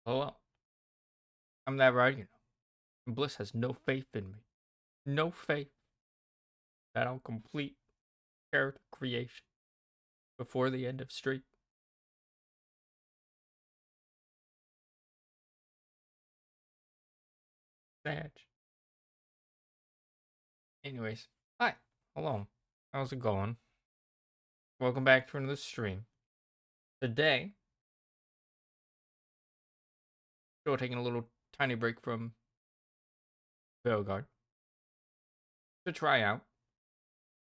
Oh well, I'm that right, And Bliss has no faith in me. No faith that I'll complete character creation before the end of stream. Sad. Anyways, hi, hello. How's it going? Welcome back to another stream. Today, still taking a little tiny break from Belgard to try out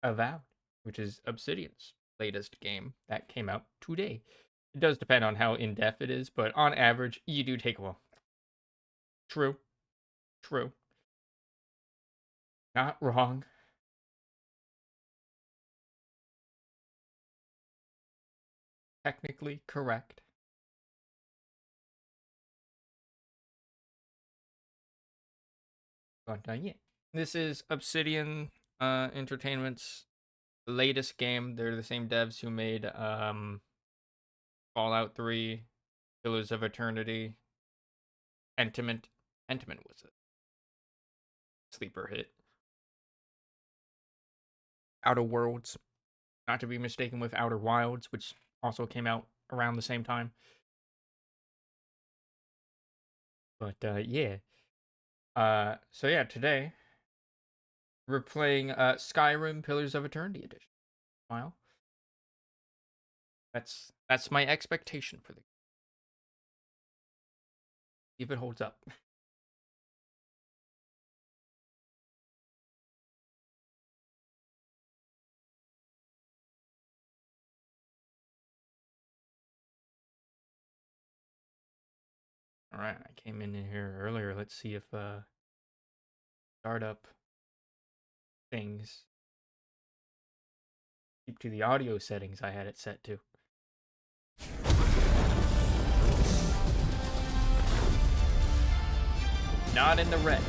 Avowed, which is Obsidian's latest game that came out today. It does depend on how in-depth it is, but on average, you do take a while. True. True. Not wrong. Technically correct. But yeah. This is Obsidian Entertainment's latest game. They're the same devs who made Fallout 3, Pillars of Eternity, Pentiment. Pentiment was a sleeper hit. Outer Worlds, not to be mistaken with Outer Wilds, which also came out around the same time. But yeah. So yeah, today we're playing Skyrim Pillars of Eternity edition. Wow. That's my expectation for the game. If it holds up. Alright, I came in here earlier. Let's see if startup things keep to the audio settings I had it set to. Not in the red.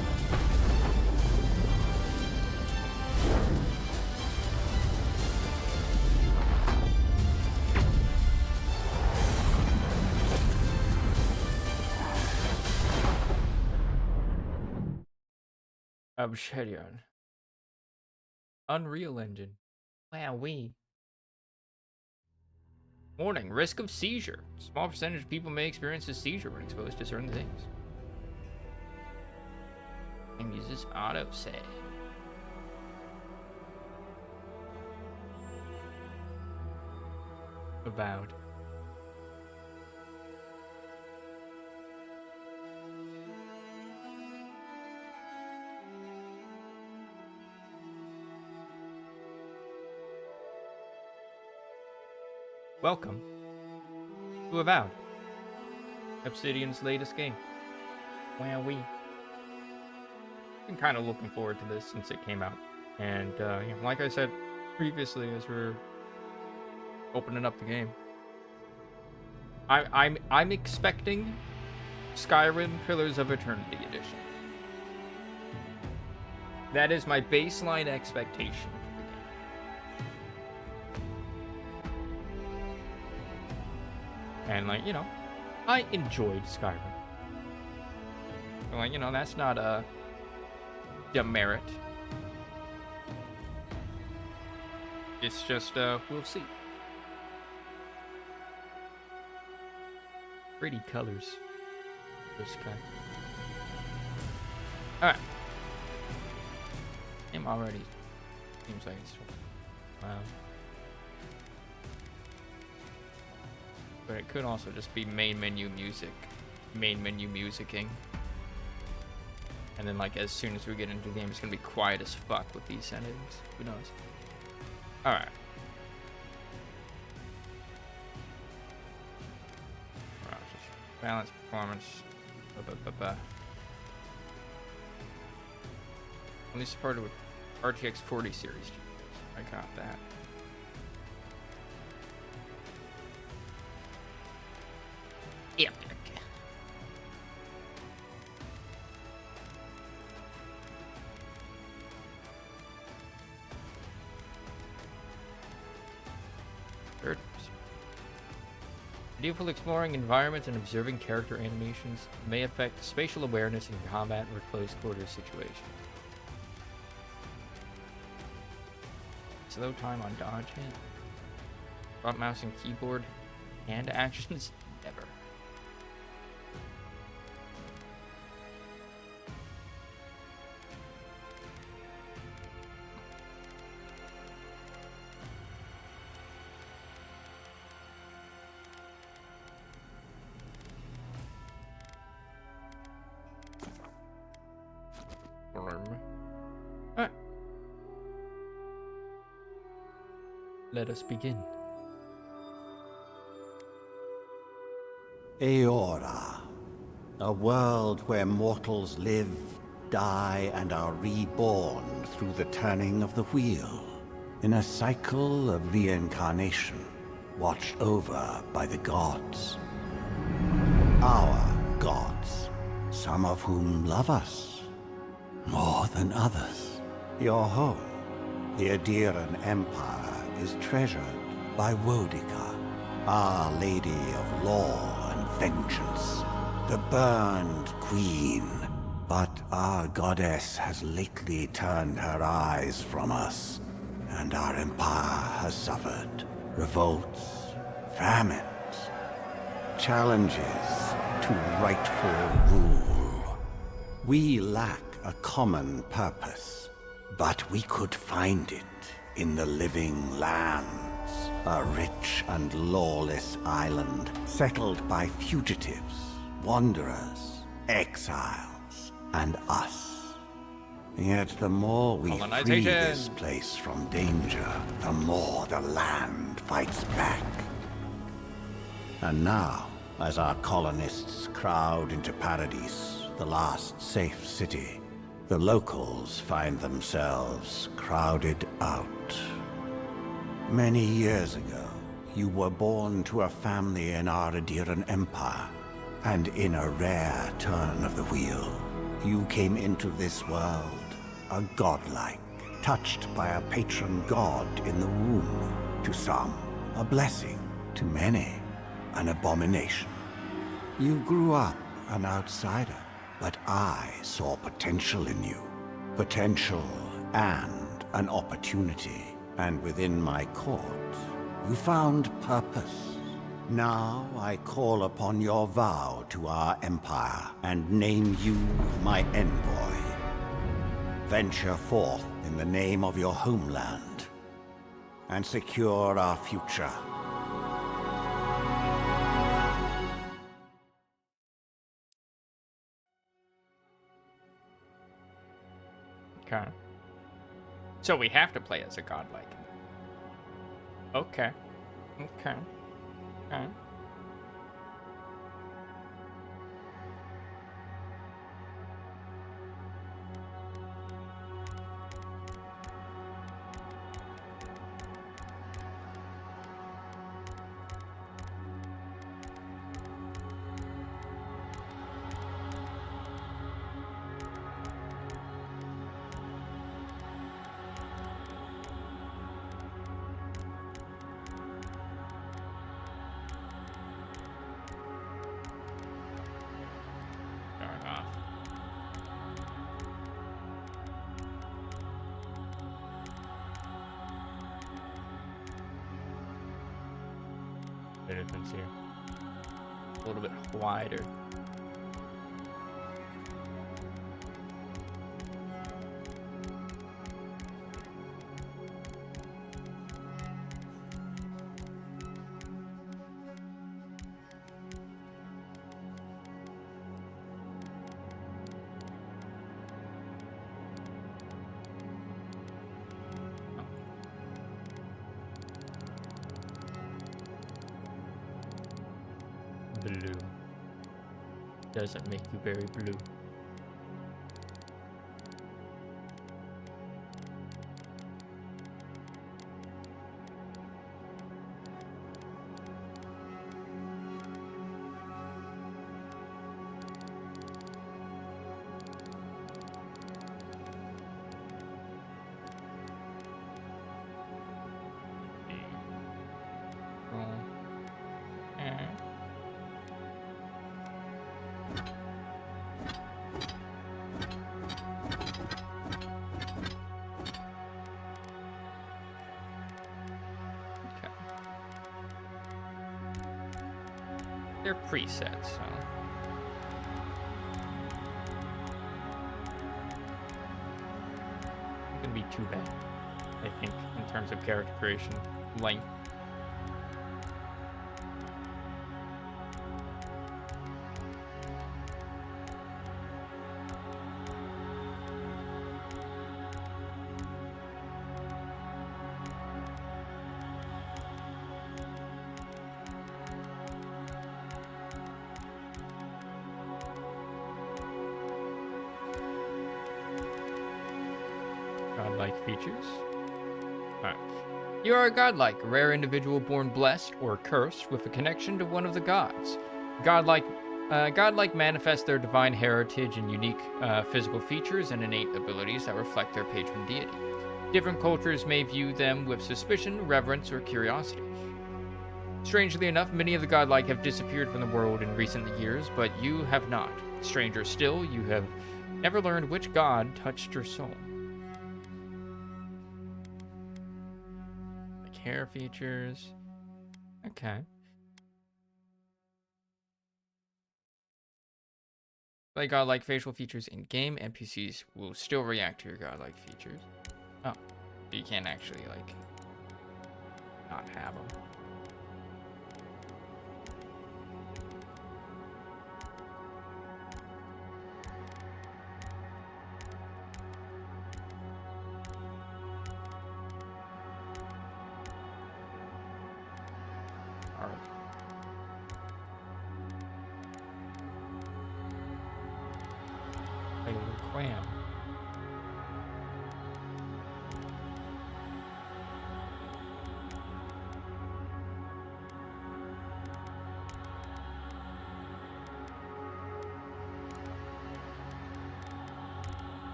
Obsidian. Unreal Engine. Wowee. Warning, risk of seizure. Small percentage of people may experience a seizure when exposed to certain things. And uses autosave. Avowed. Welcome to Avowed, Obsidian's latest game. Wowee. Been kind of looking forward to this since it came out, and like I said previously, as we're opening up the game, I'm expecting Skyrim Pillars of Eternity edition. That is my baseline expectation for the game. And I enjoyed Skyrim. So, that's not a demerit. It's just we'll see. Pretty colors. This guy. Alright. Game already seems like it's wow. But it could also just be main menu music. Main menu musicking. And then as soon as we get into the game, it's gonna be quiet as fuck with these settings. Who knows? Alright. Balance, performance, Only supported with RTX 40 series. I got that. Epic. Medieval exploring environments and observing character animations may affect spatial awareness in combat or close quarters situations. Slow time on dodge hit. Front mouse and keyboard hand actions? Never. Alright. Let us begin. Aora, a world where mortals live, die, and are reborn through the turning of the wheel, in a cycle of reincarnation, watched over by the gods. Our gods, some of whom love us more than others. Your home, the Adiran Empire, is treasured by Wodica, Our Lady of Law and Vengeance, the burned queen. But our goddess has lately turned her eyes from us, and our empire has suffered revolts, famines, challenges to rightful rule. We lack a common purpose, but we could find it in the living lands, a rich and lawless island settled by fugitives, wanderers, exiles, and us. Yet the more we free this place from danger, the more the land fights back. And now, as our colonists crowd into Paradise, the last safe city, the locals find themselves crowded out. Many years ago, you were born to a family in our Adiran Empire, and in a rare turn of the wheel, you came into this world a godlike, touched by a patron god in the womb. To some, a blessing; to many, an abomination. You grew up an outsider, but I saw potential in you. Potential and an opportunity. And within my court, you found purpose. Now I call upon your vow to our empire and name you my envoy. Venture forth in the name of your homeland and secure our future. Okay. So we have to play as a godlike. Okay. Okay. Okay. Difference here. A little bit wider. Blue doesn't make you very blue. they're presets, so it can be too bad, I think, in terms of character creation length. Godlike features. Alright. You are a godlike, a rare individual born blessed or cursed with a connection to one of the gods. Godlike manifest their divine heritage and unique physical features and innate abilities that reflect their patron deity. Different cultures may view them with suspicion, reverence, or curiosity. Strangely enough, many of the godlike have disappeared from the world in recent years, but you have not. Stranger still, you have never learned which god touched your soul. Hair features. Okay. Like godlike facial features in game, NPCs will still react to your godlike features. Oh, you can't actually like not have them. Like a little clam.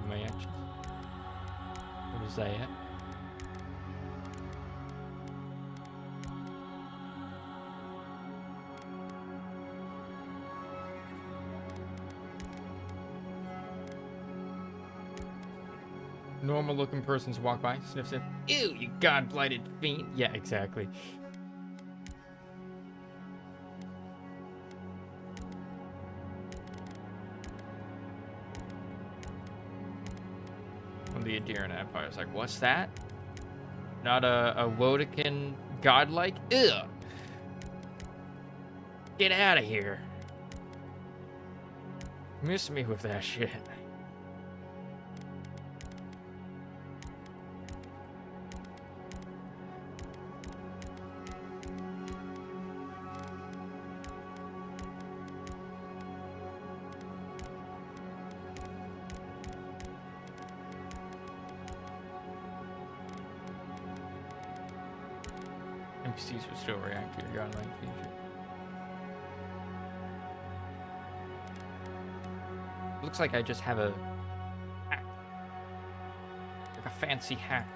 Matches. What is that? Normal looking persons walk by, sniff it. Ew, you god blighted fiend. Yeah, exactly. When the Adirian Empire is like, what's that? Not a Wodekin godlike? Ew. Get out of here. Miss me with that shit. NPCs will still react to your godlike feature. Looks like I just have a hat. Like a fancy hat.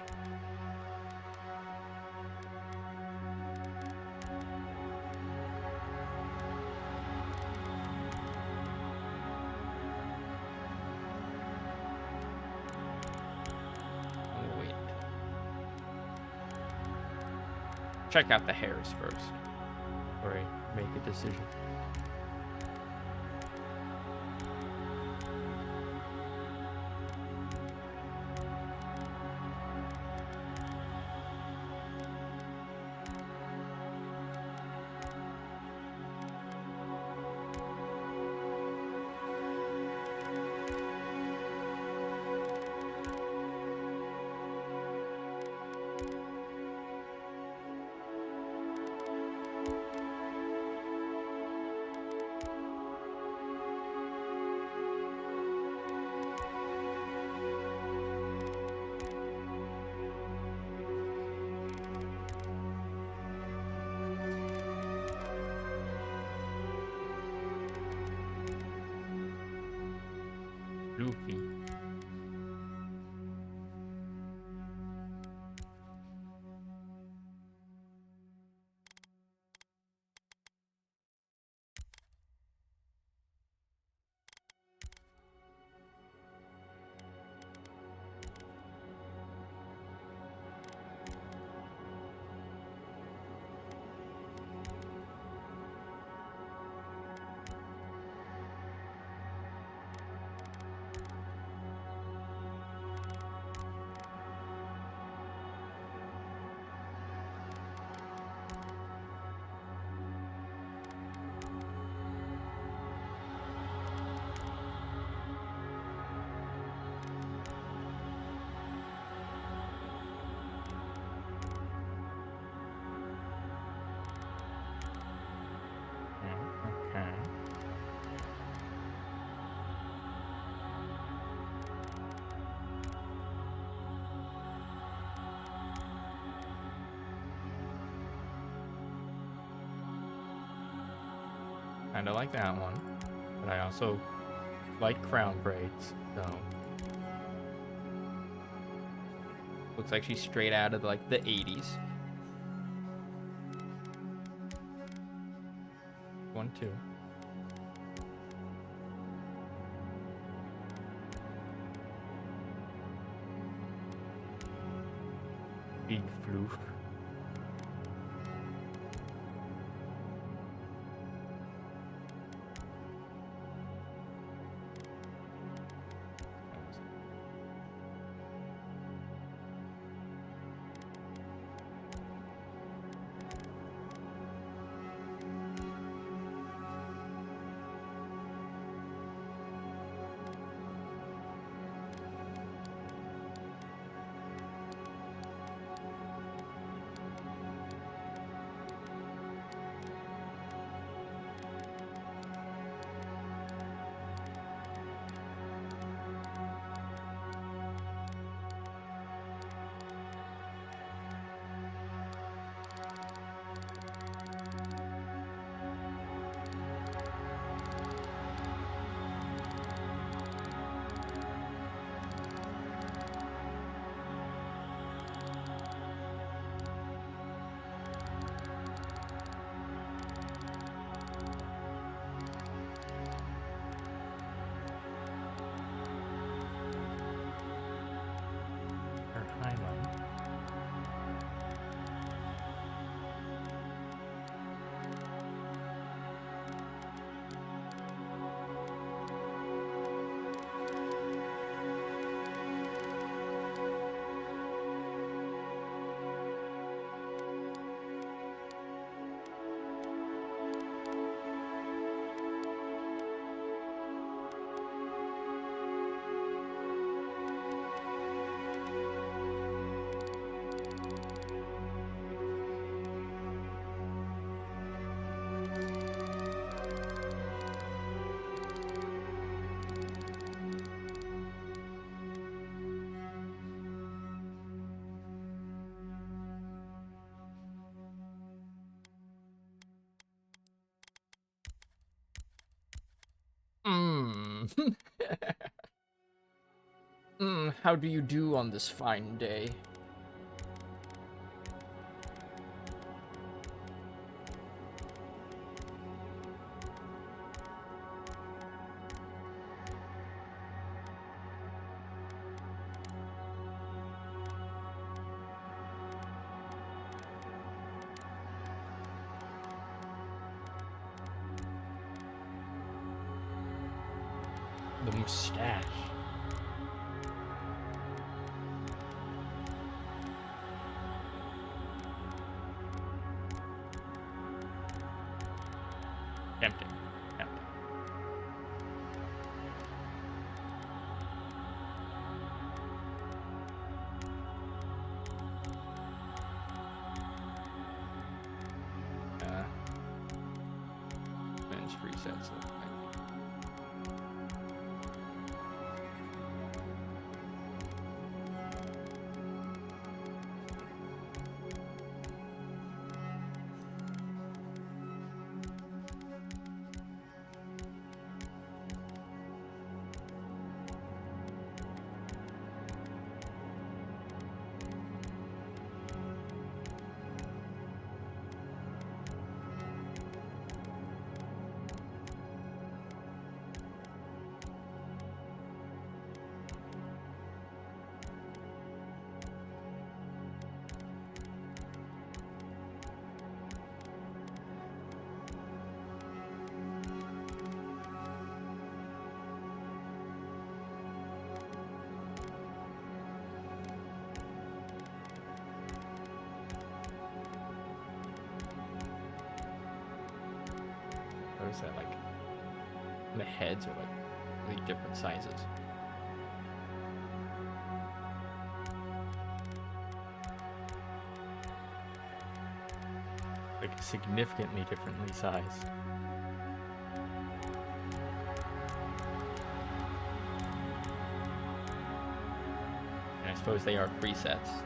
Wait. Check out the hairs first before I make a decision. kind of like that one, but I also like crown braids, so looks like she's straight out of like the 80s. One, two. Big floof. Her highlight. How do you do on this fine day? The mustache. Tempting. Tempting. Men's presets look like. Notice that like the heads are like really different sizes. Like significantly differently sized. And I suppose they are presets.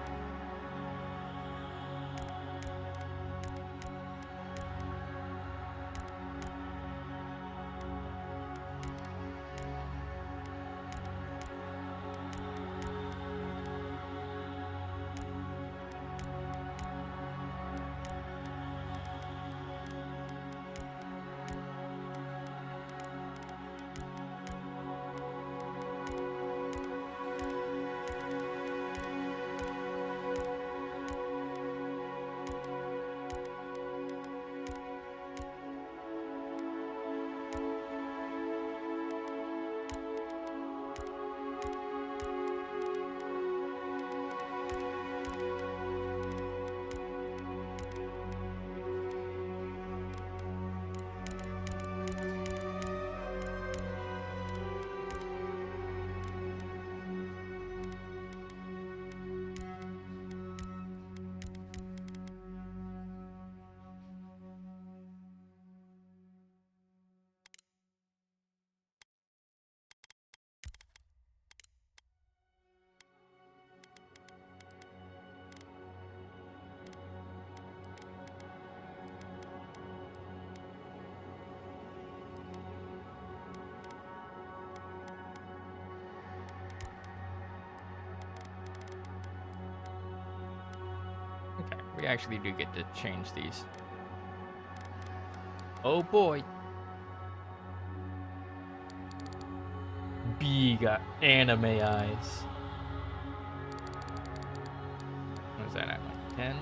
We actually do get to change these. Oh boy. Big anime eyes. What is that at, like 10?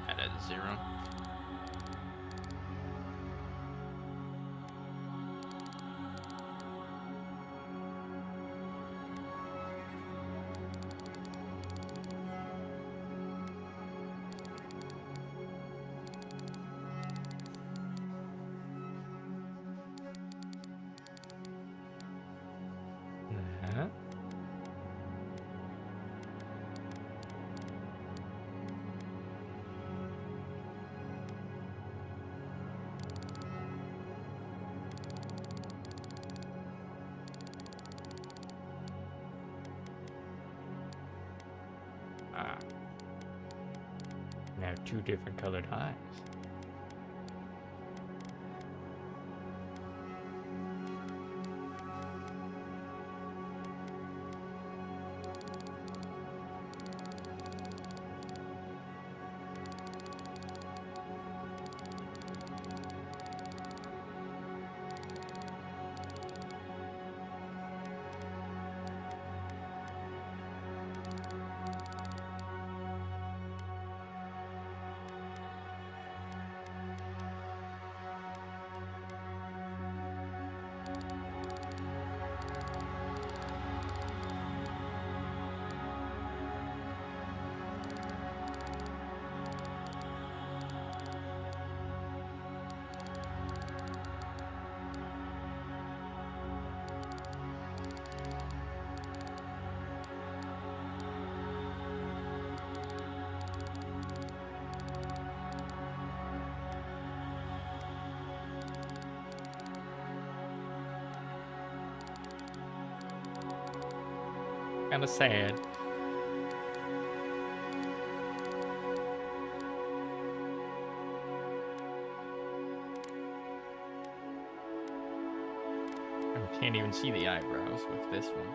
That at 0. That. Ah. Now 2 different colored eyes. Kind of sad. I can't even see the eyebrows with this one.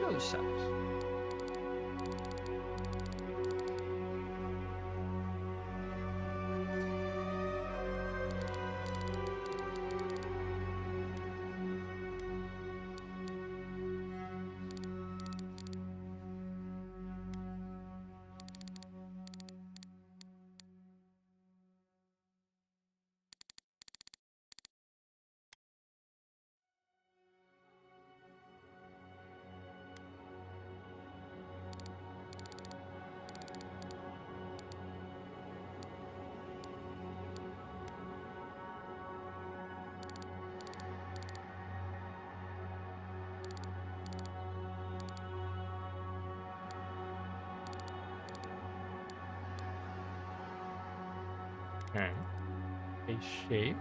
Nose size. Okay. A shape.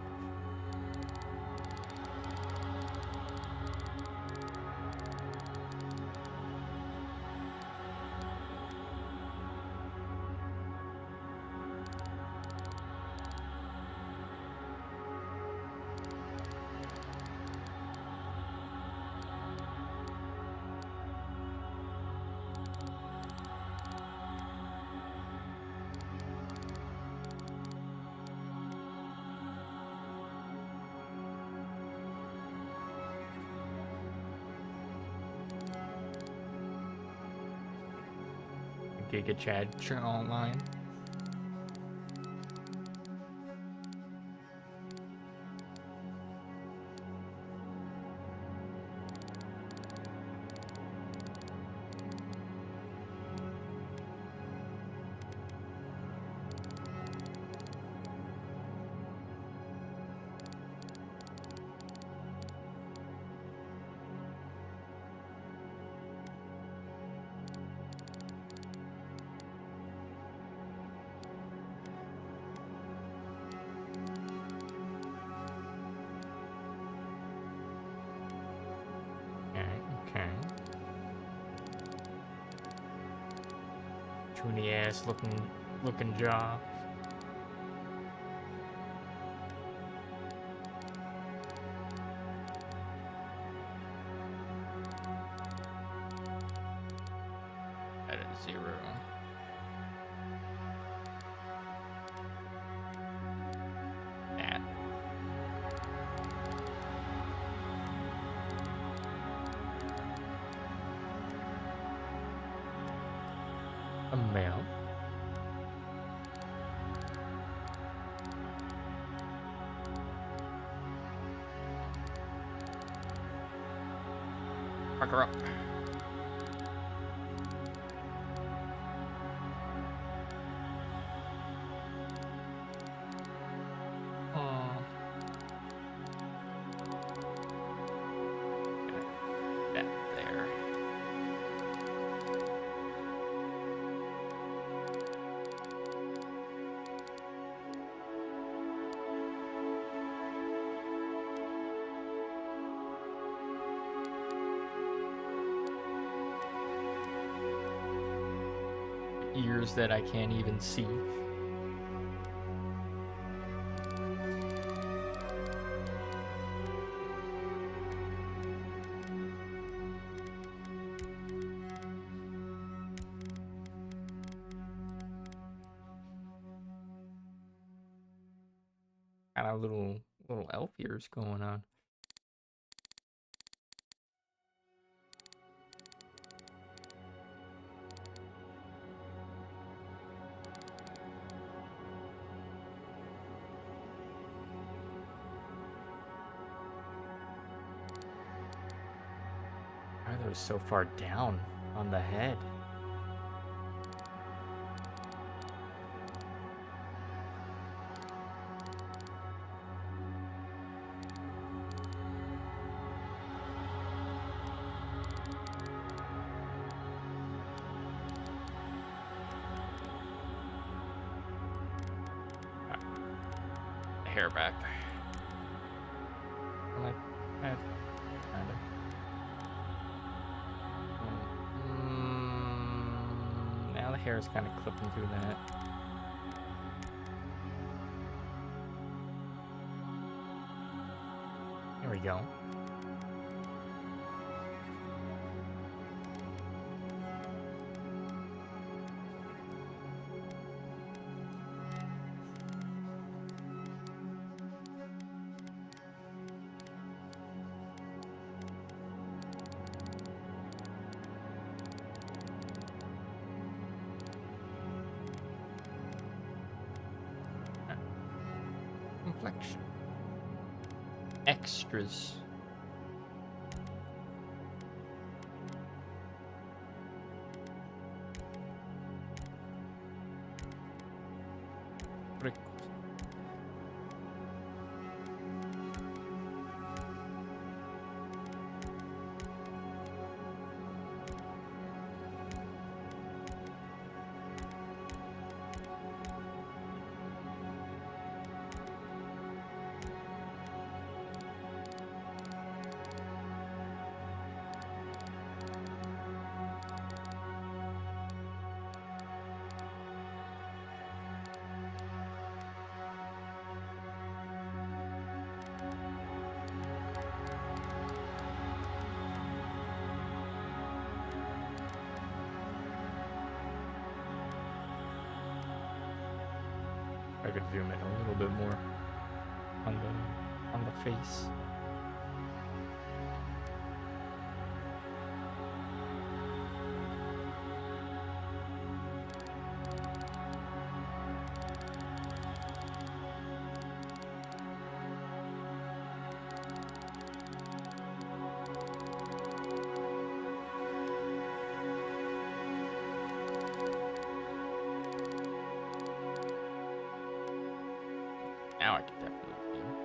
Giga Chad online. Okay. cartoony ass looking jaw. That is 0. That. A male. Fuck her up. That there. Ears that I can't even see. Got a little elf ears going on. Why are those so far down on the head? Hair back. Like that, kind of. Now the hair is kind of clipping through that. There we go. Complexion. Extras. Prickles. I could zoom in a little bit more on the face. Now I can definitely see him.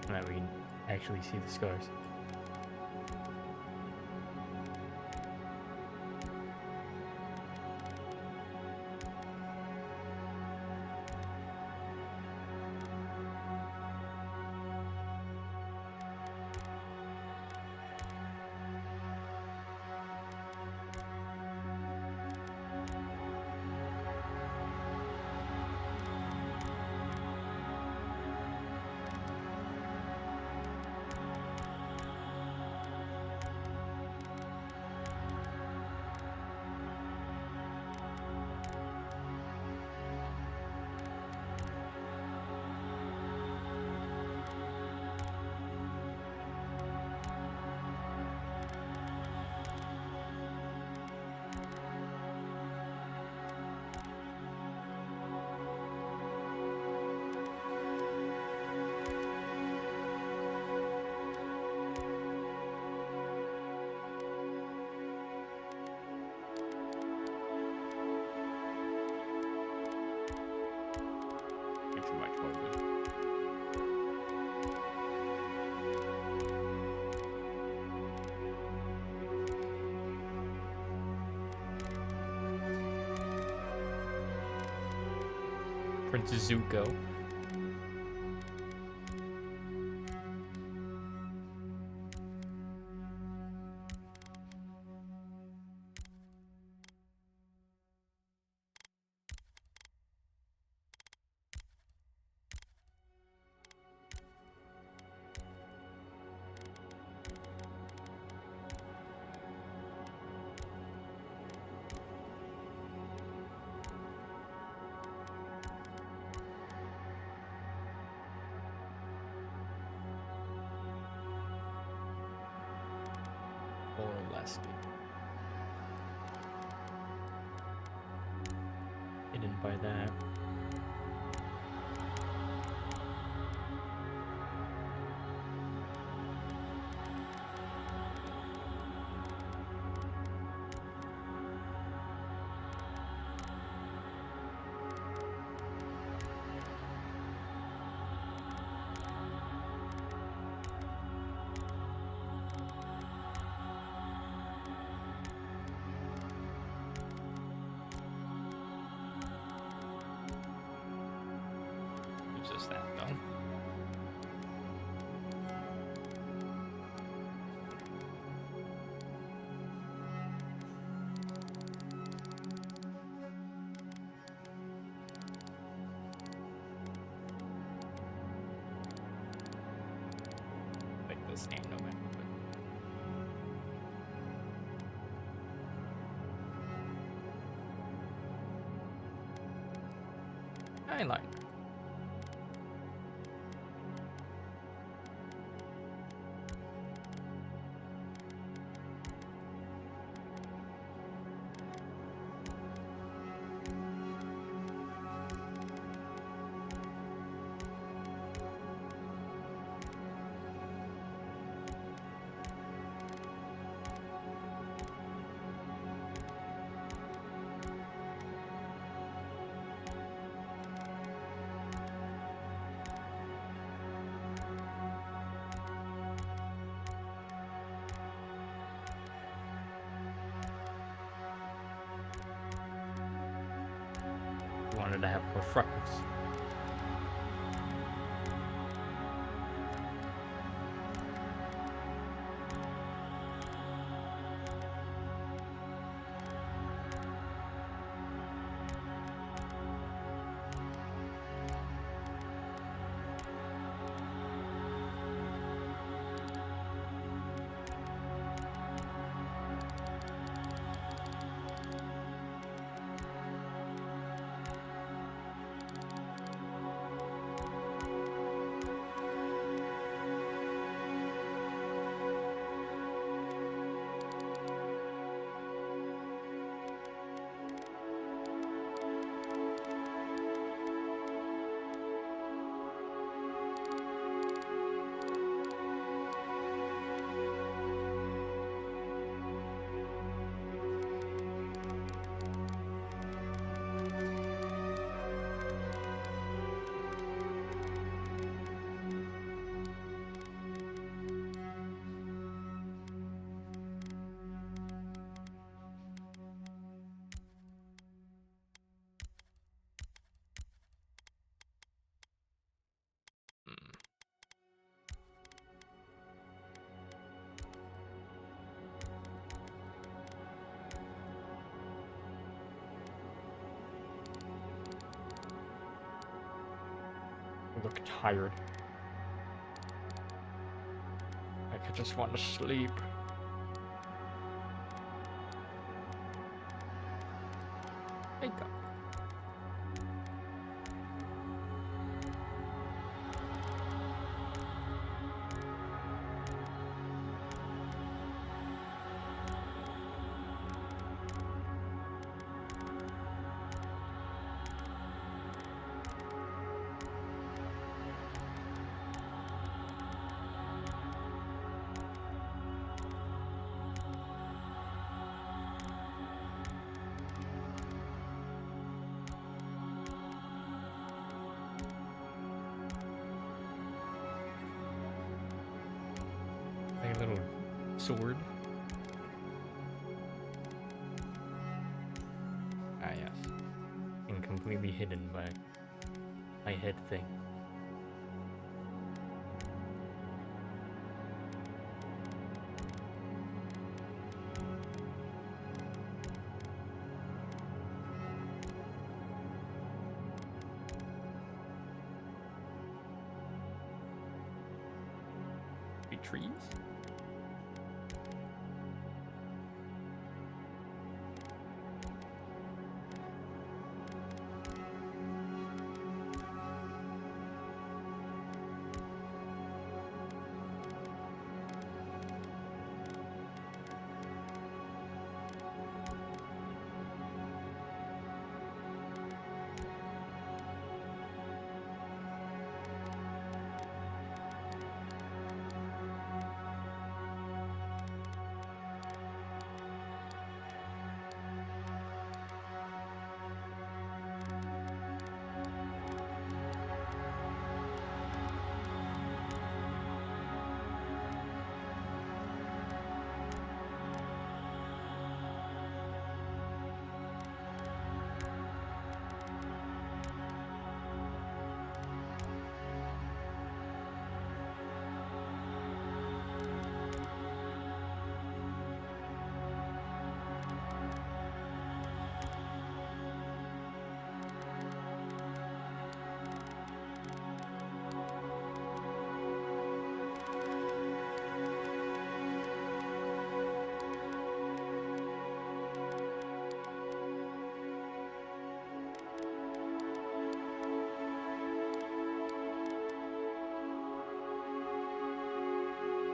And that we can actually see the scars. Makes it much more good. Prince Zuko. Or Leslie. Hidden by that. Just that though. Like this name no matter what. Eyeliner. Wanted to have more freckles. look tired. Like I just want to sleep. There you go. Like a little sword. Ah, yes. And completely hidden by my head thing. Be trees?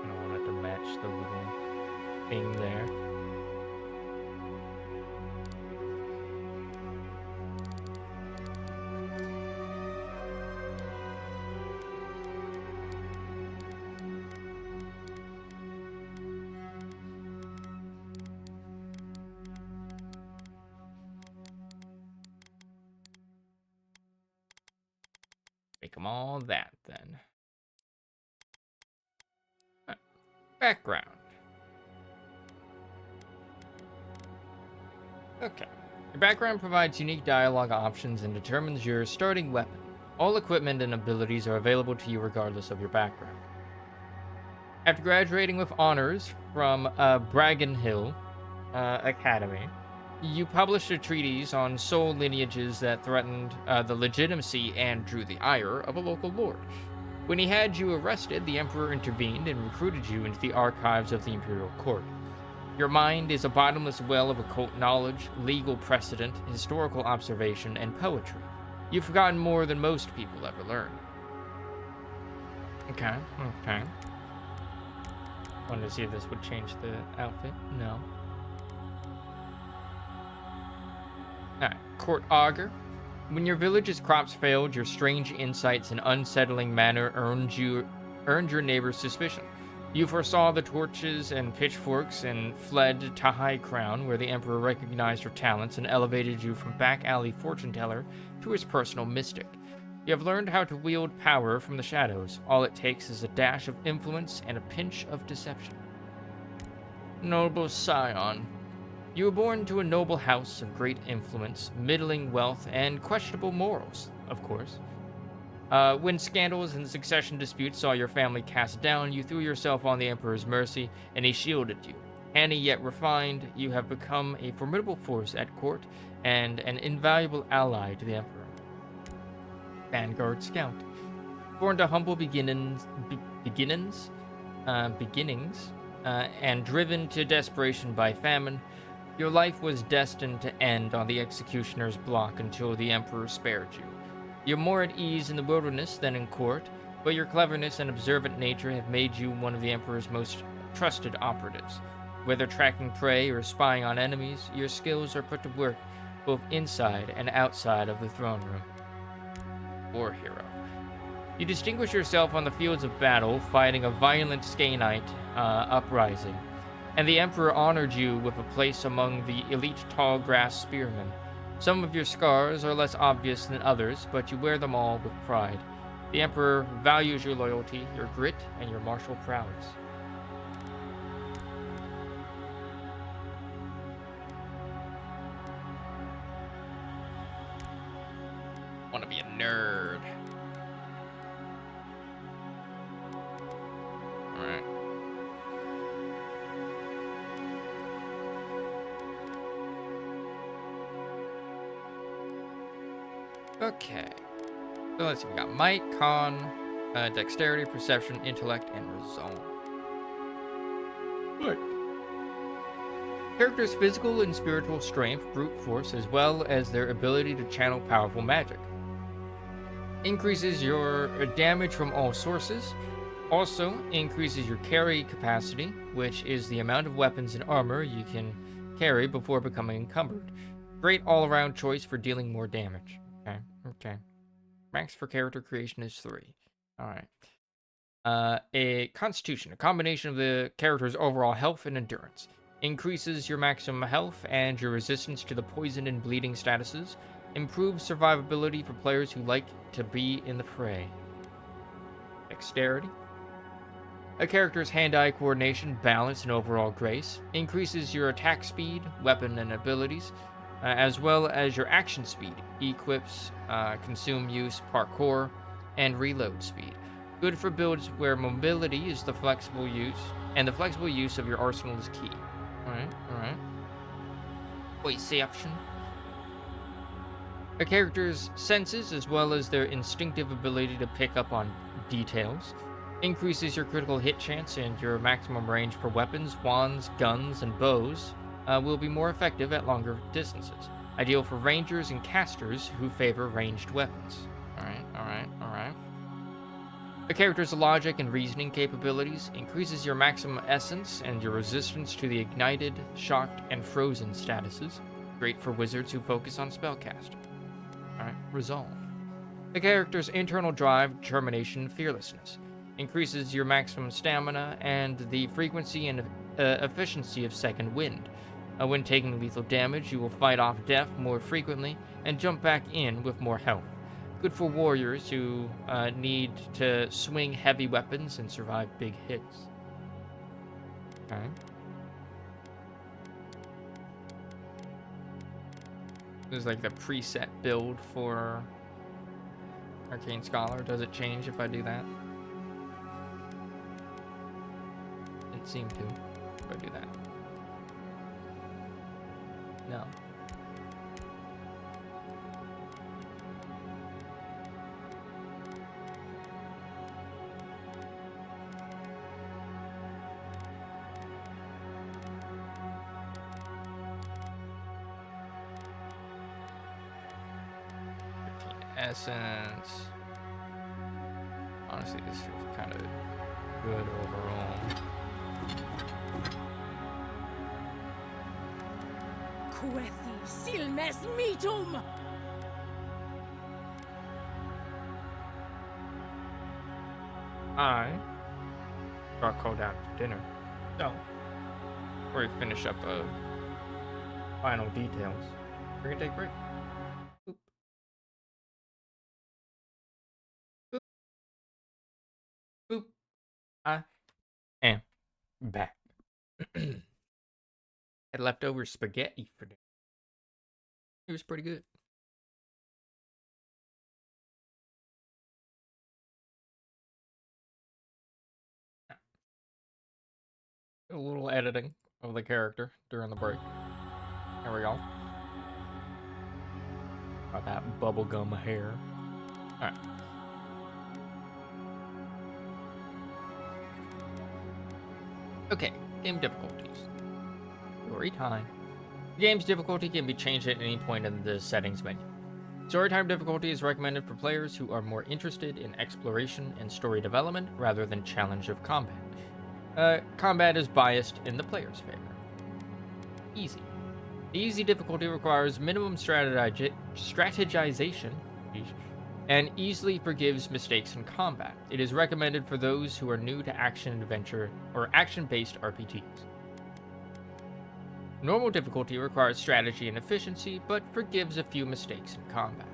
I don't want it to match the little thing there. Make them all that then. Background. Okay. Your background provides unique dialogue options and determines your starting weapon. All equipment and abilities are available to you regardless of your background. After graduating with honors from Bragan Hill Academy, you published a treatise on soul lineages that threatened the legitimacy and drew the ire of a local lord. When he had you arrested, the Emperor intervened and recruited you into the archives of the Imperial Court. Your mind is a bottomless well of occult knowledge, legal precedent, historical observation, and poetry. You've forgotten more than most people ever learn. Okay. Wanted to see if this would change the outfit. No. Alright. Court Augur. When your village's crops failed, your strange insights and unsettling manner earned your neighbor's suspicion. You foresaw the torches and pitchforks and fled to High Crown, where the Emperor recognized your talents and elevated you from back alley fortune teller to his personal mystic. You have learned how to wield power from the shadows. All it takes is a dash of influence and a pinch of deception. Noble Scion. You were born to a noble house of great influence, middling wealth, and questionable morals, of course. When scandals and succession disputes saw your family cast down, you threw yourself on the Emperor's mercy, and he shielded you. Handy yet refined, you have become a formidable force at court and an invaluable ally to the Emperor. Vanguard Scout. Born to humble beginnings, and driven to desperation by famine, your life was destined to end on the executioner's block until the Emperor spared you. You're more at ease in the wilderness than in court, but your cleverness and observant nature have made you one of the Emperor's most trusted operatives. Whether tracking prey or spying on enemies, your skills are put to work both inside and outside of the throne room. War hero. You distinguish yourself on the fields of battle, fighting a violent Skaanite uprising, and the Emperor honored you with a place among the elite tall grass spearmen. Some of your scars are less obvious than others, but you wear them all with pride. The Emperor values your loyalty, your grit, and your martial prowess. Want to be a nerd. Alright. Okay. So let's see. We got might, con, dexterity, perception, intellect, and resolve. Good. Characters' physical and spiritual strength, brute force, as well as their ability to channel powerful magic. Increases your damage from all sources. Also increases your carry capacity, which is the amount of weapons and armor you can carry before becoming encumbered. Great all-around choice for dealing more damage. Okay. Max for character creation is 3. Alright. A constitution, a combination of the character's overall health and endurance. Increases your maximum health and your resistance to the poison and bleeding statuses. Improves survivability for players who like to be in the fray. Dexterity. A character's hand-eye coordination, balance, and overall grace. Increases your attack speed, weapon, and abilities, as well as your action speed, equips, consume use, parkour, and reload speed. Good for builds where mobility is the flexible use, and the flexible use of your arsenal is key. Alright. Perception. A character's senses, as well as their instinctive ability to pick up on details, increases your critical hit chance and your maximum range for weapons, wands, guns, and bows will be more effective at longer distances. Ideal for rangers and casters who favor ranged weapons. Alright. A character's logic and reasoning capabilities increases your maximum essence and your resistance to the ignited, shocked, and frozen statuses. Great for wizards who focus on spellcasting. Alright, resolve. A character's internal drive, determination, fearlessness. Increases your maximum stamina and the frequency and efficiency of second wind. When taking lethal damage, you will fight off death more frequently and jump back in with more health. Good for warriors who need to swing heavy weapons and survive big hits. Okay. This is like the preset build for Arcane Scholar. Does it change if I do that? Didn't seem to if I do that. No. Essence. Honestly, this feels kind of good overall. Quethi silmes metum! I got called out for dinner. So, before we finish up final details, we're gonna take a break. Boop. Boop. Boop. I am back. Had leftover spaghetti for dinner. It was pretty good. A little editing of the character during the break. There we go. Got that bubblegum hair. Alright. Okay, game difficulties. Story time. The game's difficulty can be changed at any point in the settings menu. Storytime difficulty is recommended for players who are more interested in exploration and story development rather than challenge of combat. Combat is biased in the player's favor. Easy. The easy difficulty requires minimum strategization and easily forgives mistakes in combat. It is recommended for those who are new to action-adventure or action-based RPGs. Normal difficulty requires strategy and efficiency, but forgives a few mistakes in combat.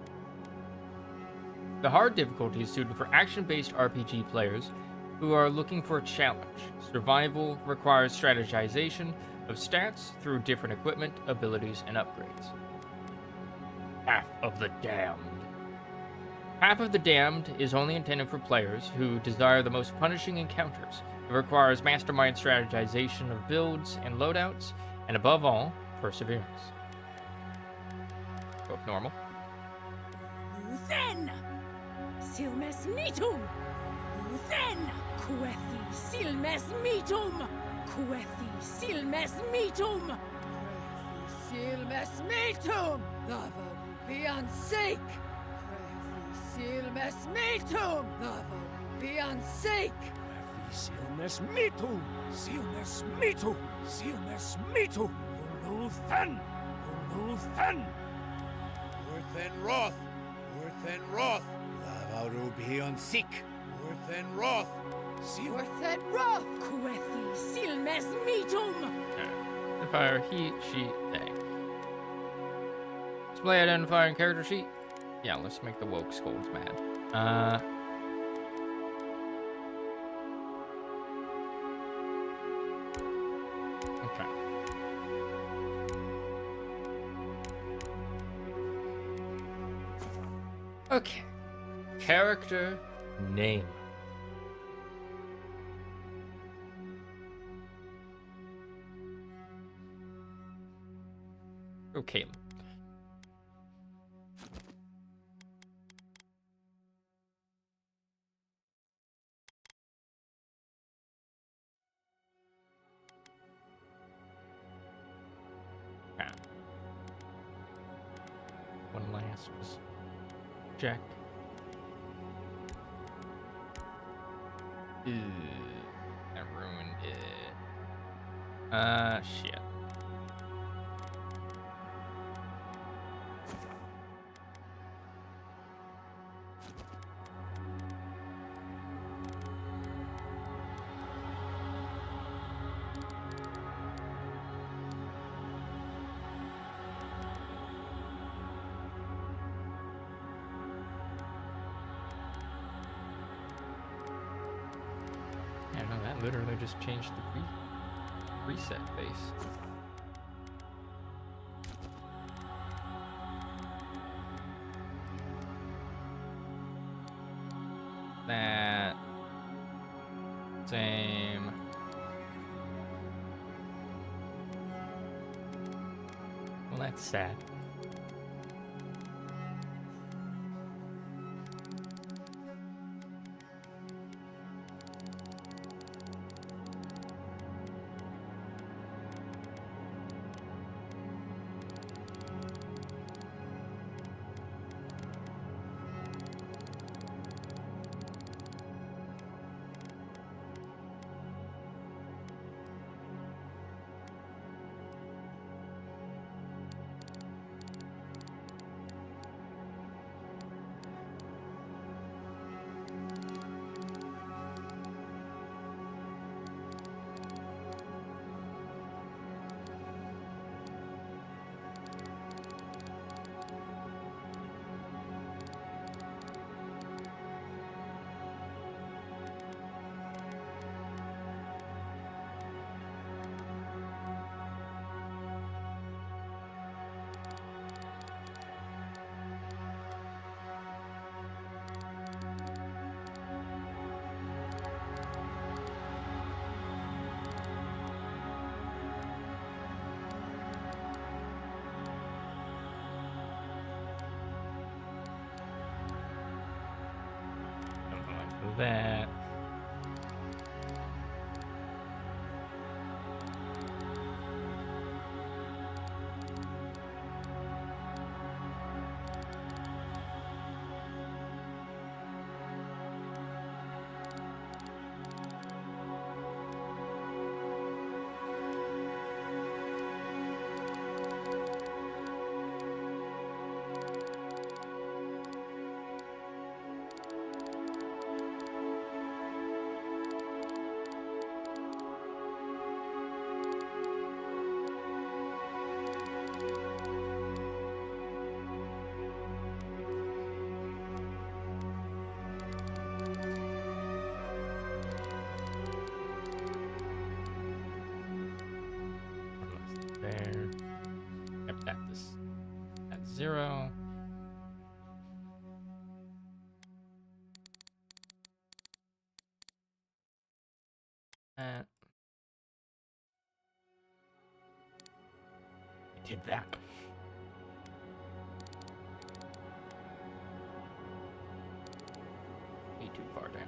The hard difficulty is suited for action-based RPG players who are looking for a challenge. Survival requires strategization of stats through different equipment, abilities, and upgrades. Half of the Damned. Half of the Damned is only intended for players who desire the most punishing encounters. It requires mastermind strategization of builds and loadouts, and above all, perseverance. Go with normal. Then! Silmes mitum! Then! Quethi silmes mitum! Quethi silmes mitum! Quethi silmes mitum! Lava rubian sake! Quethi silmes mitum! Lava rubian sake! Silmes mitu! Silmes mitu! Silmes mitu! Uluthan! Uluthan! Worth and Roth! Worth and Roth! Lavarubi on Sik! Worth and Roth! Worthen roth! Quethi silmes mitum! Identifier, he, she, they. Display identifier and character sheet. Yeah, let's make the woke scolds mad. Okay. Okay. Character name. Okay. One last check. Ew, that ruined it. Shit. Yeah, no, that literally just changed the reset base. That same. Well, that's sad. Something like that. 0. I did that. Way too far down.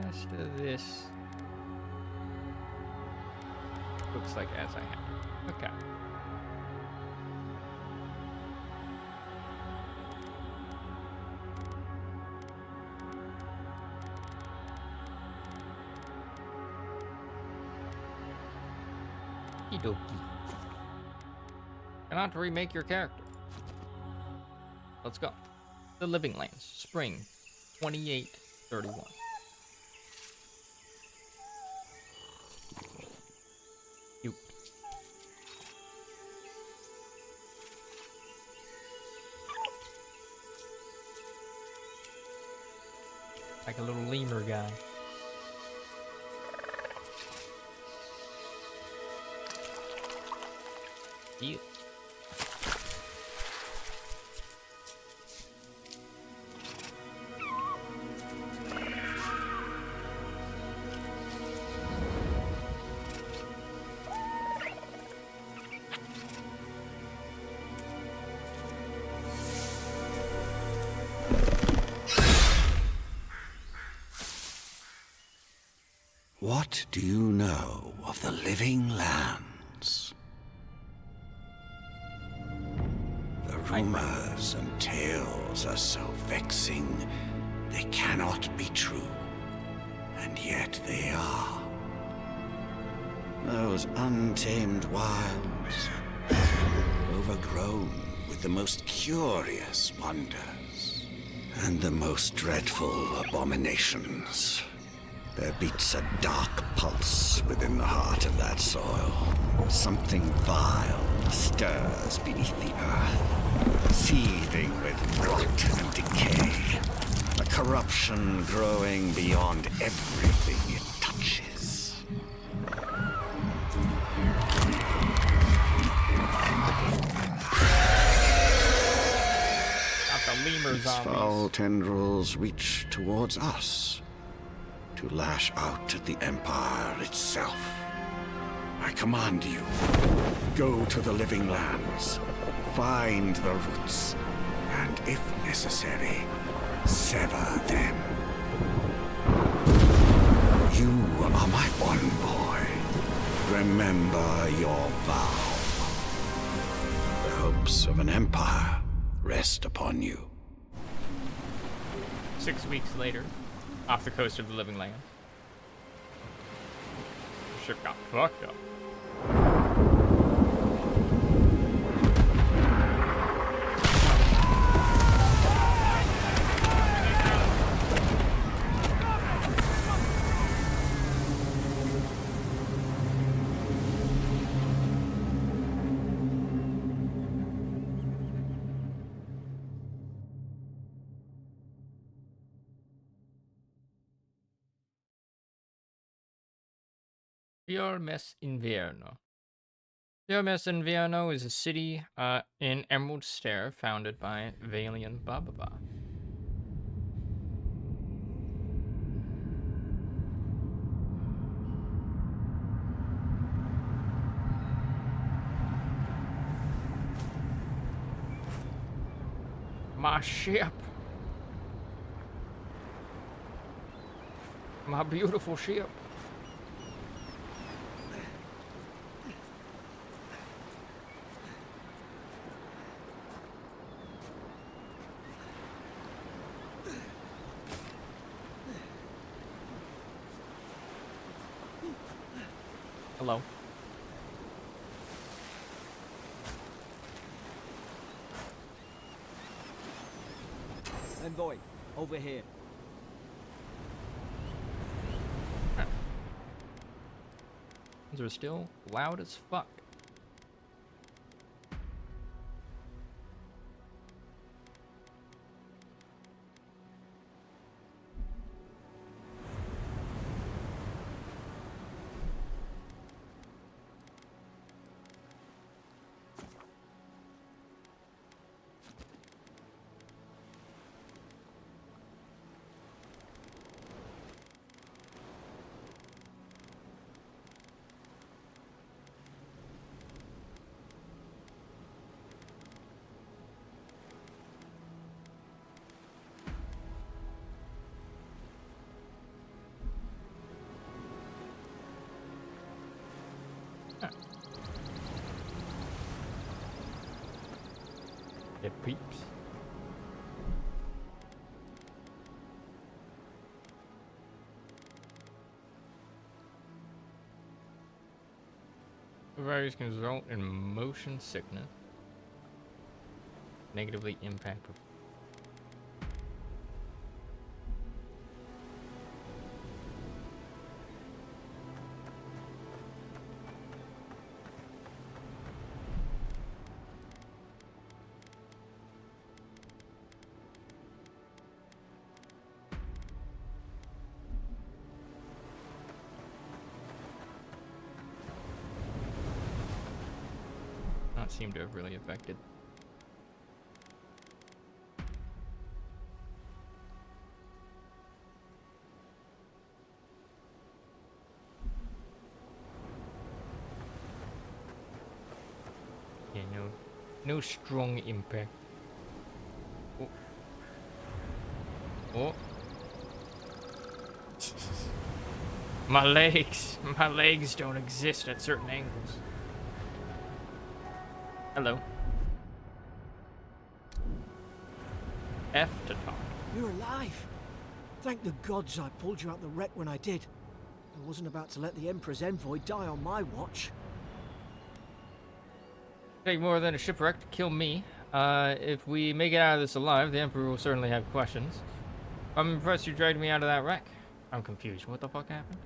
Rest of this looks like as I had it. Okay. Okie dokie. Cannot remake your character. Let's go. The Living Lands, Spring 2831. Cute. Like a little lemur guy. Cute. What do you know of the living lands? The rumors and tales are so vexing, they cannot be true. And yet they are. Those untamed wilds, overgrown with the most curious wonders and the most dreadful abominations. There beats a dark pulse within the heart of that soil. Something vile stirs beneath the earth, seething with rot and decay. A corruption growing beyond everything it touches. Got the lemur Its zombies. foul tendrils reach towards us, to lash out at the Empire itself. I command you, go to the living lands, find the roots, and if necessary, sever them. You are my envoy. Remember your vow. The hopes of an empire rest upon you. 6 weeks later, off the coast of the Living Lands. The ship got fucked up. Fiormes Inverno. Fiormes Inverno is a city in Emerald Stair founded by Valian Bababa. My ship. My beautiful ship. Hello. Envoy, over here. These are still loud as fuck. Huh. It peeps. The virus can result in motion sickness, negatively impact. Not seem to have really affected. Yeah, no strong impact. Oh. Oh. My legs don't exist at certain angles. Hello. F to talk. You're alive. Thank the gods I pulled you out the wreck when I did. I wasn't about to let the Emperor's envoy die on my watch. Take more than a shipwreck to kill me. If we make it out of this alive, the Emperor will certainly have questions. I'm impressed you dragged me out of that wreck. I'm confused. What the fuck happened?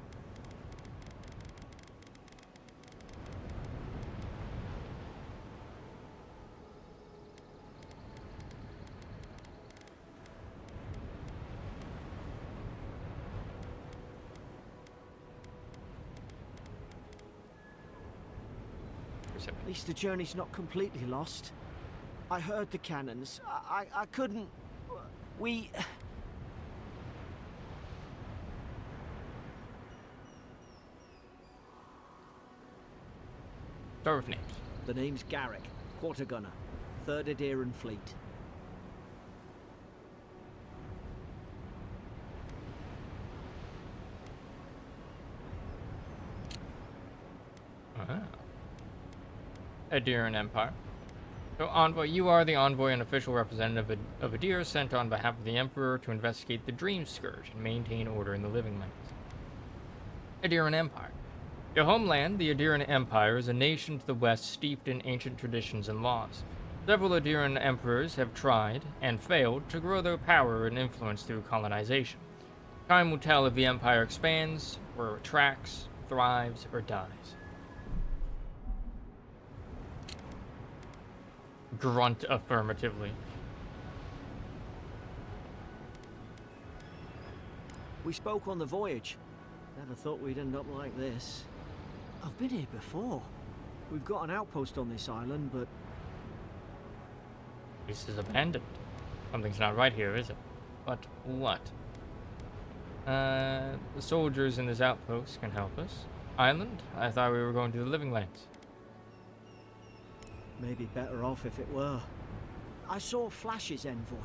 At least the journey's not completely lost. I heard the cannons. I couldn't... We... Start with names. The name's Garrick, quarter gunner, 3rd Adheran Fleet. Adheran Empire. So, Envoy, you are the envoy and official representative of Adir sent on behalf of the Emperor to investigate the Dream Scourge and maintain order in the Living Lands. Adheran Empire. Your homeland, the Adheran Empire, is a nation to the west steeped in ancient traditions and laws. Several Adheran emperors have tried, and failed, to grow their power and influence through colonization. Time will tell if the Empire expands, or retracts, thrives, or dies. Grunt affirmatively. We spoke on the voyage. Never thought we'd end up like this. I've been here before. We've got an outpost on this island, but... This is abandoned. Something's not right here, is it? But what? The soldiers in this outpost can help us. Island? I thought we were going to the Living Lands. Maybe better off if it were. I saw flashes, envoy.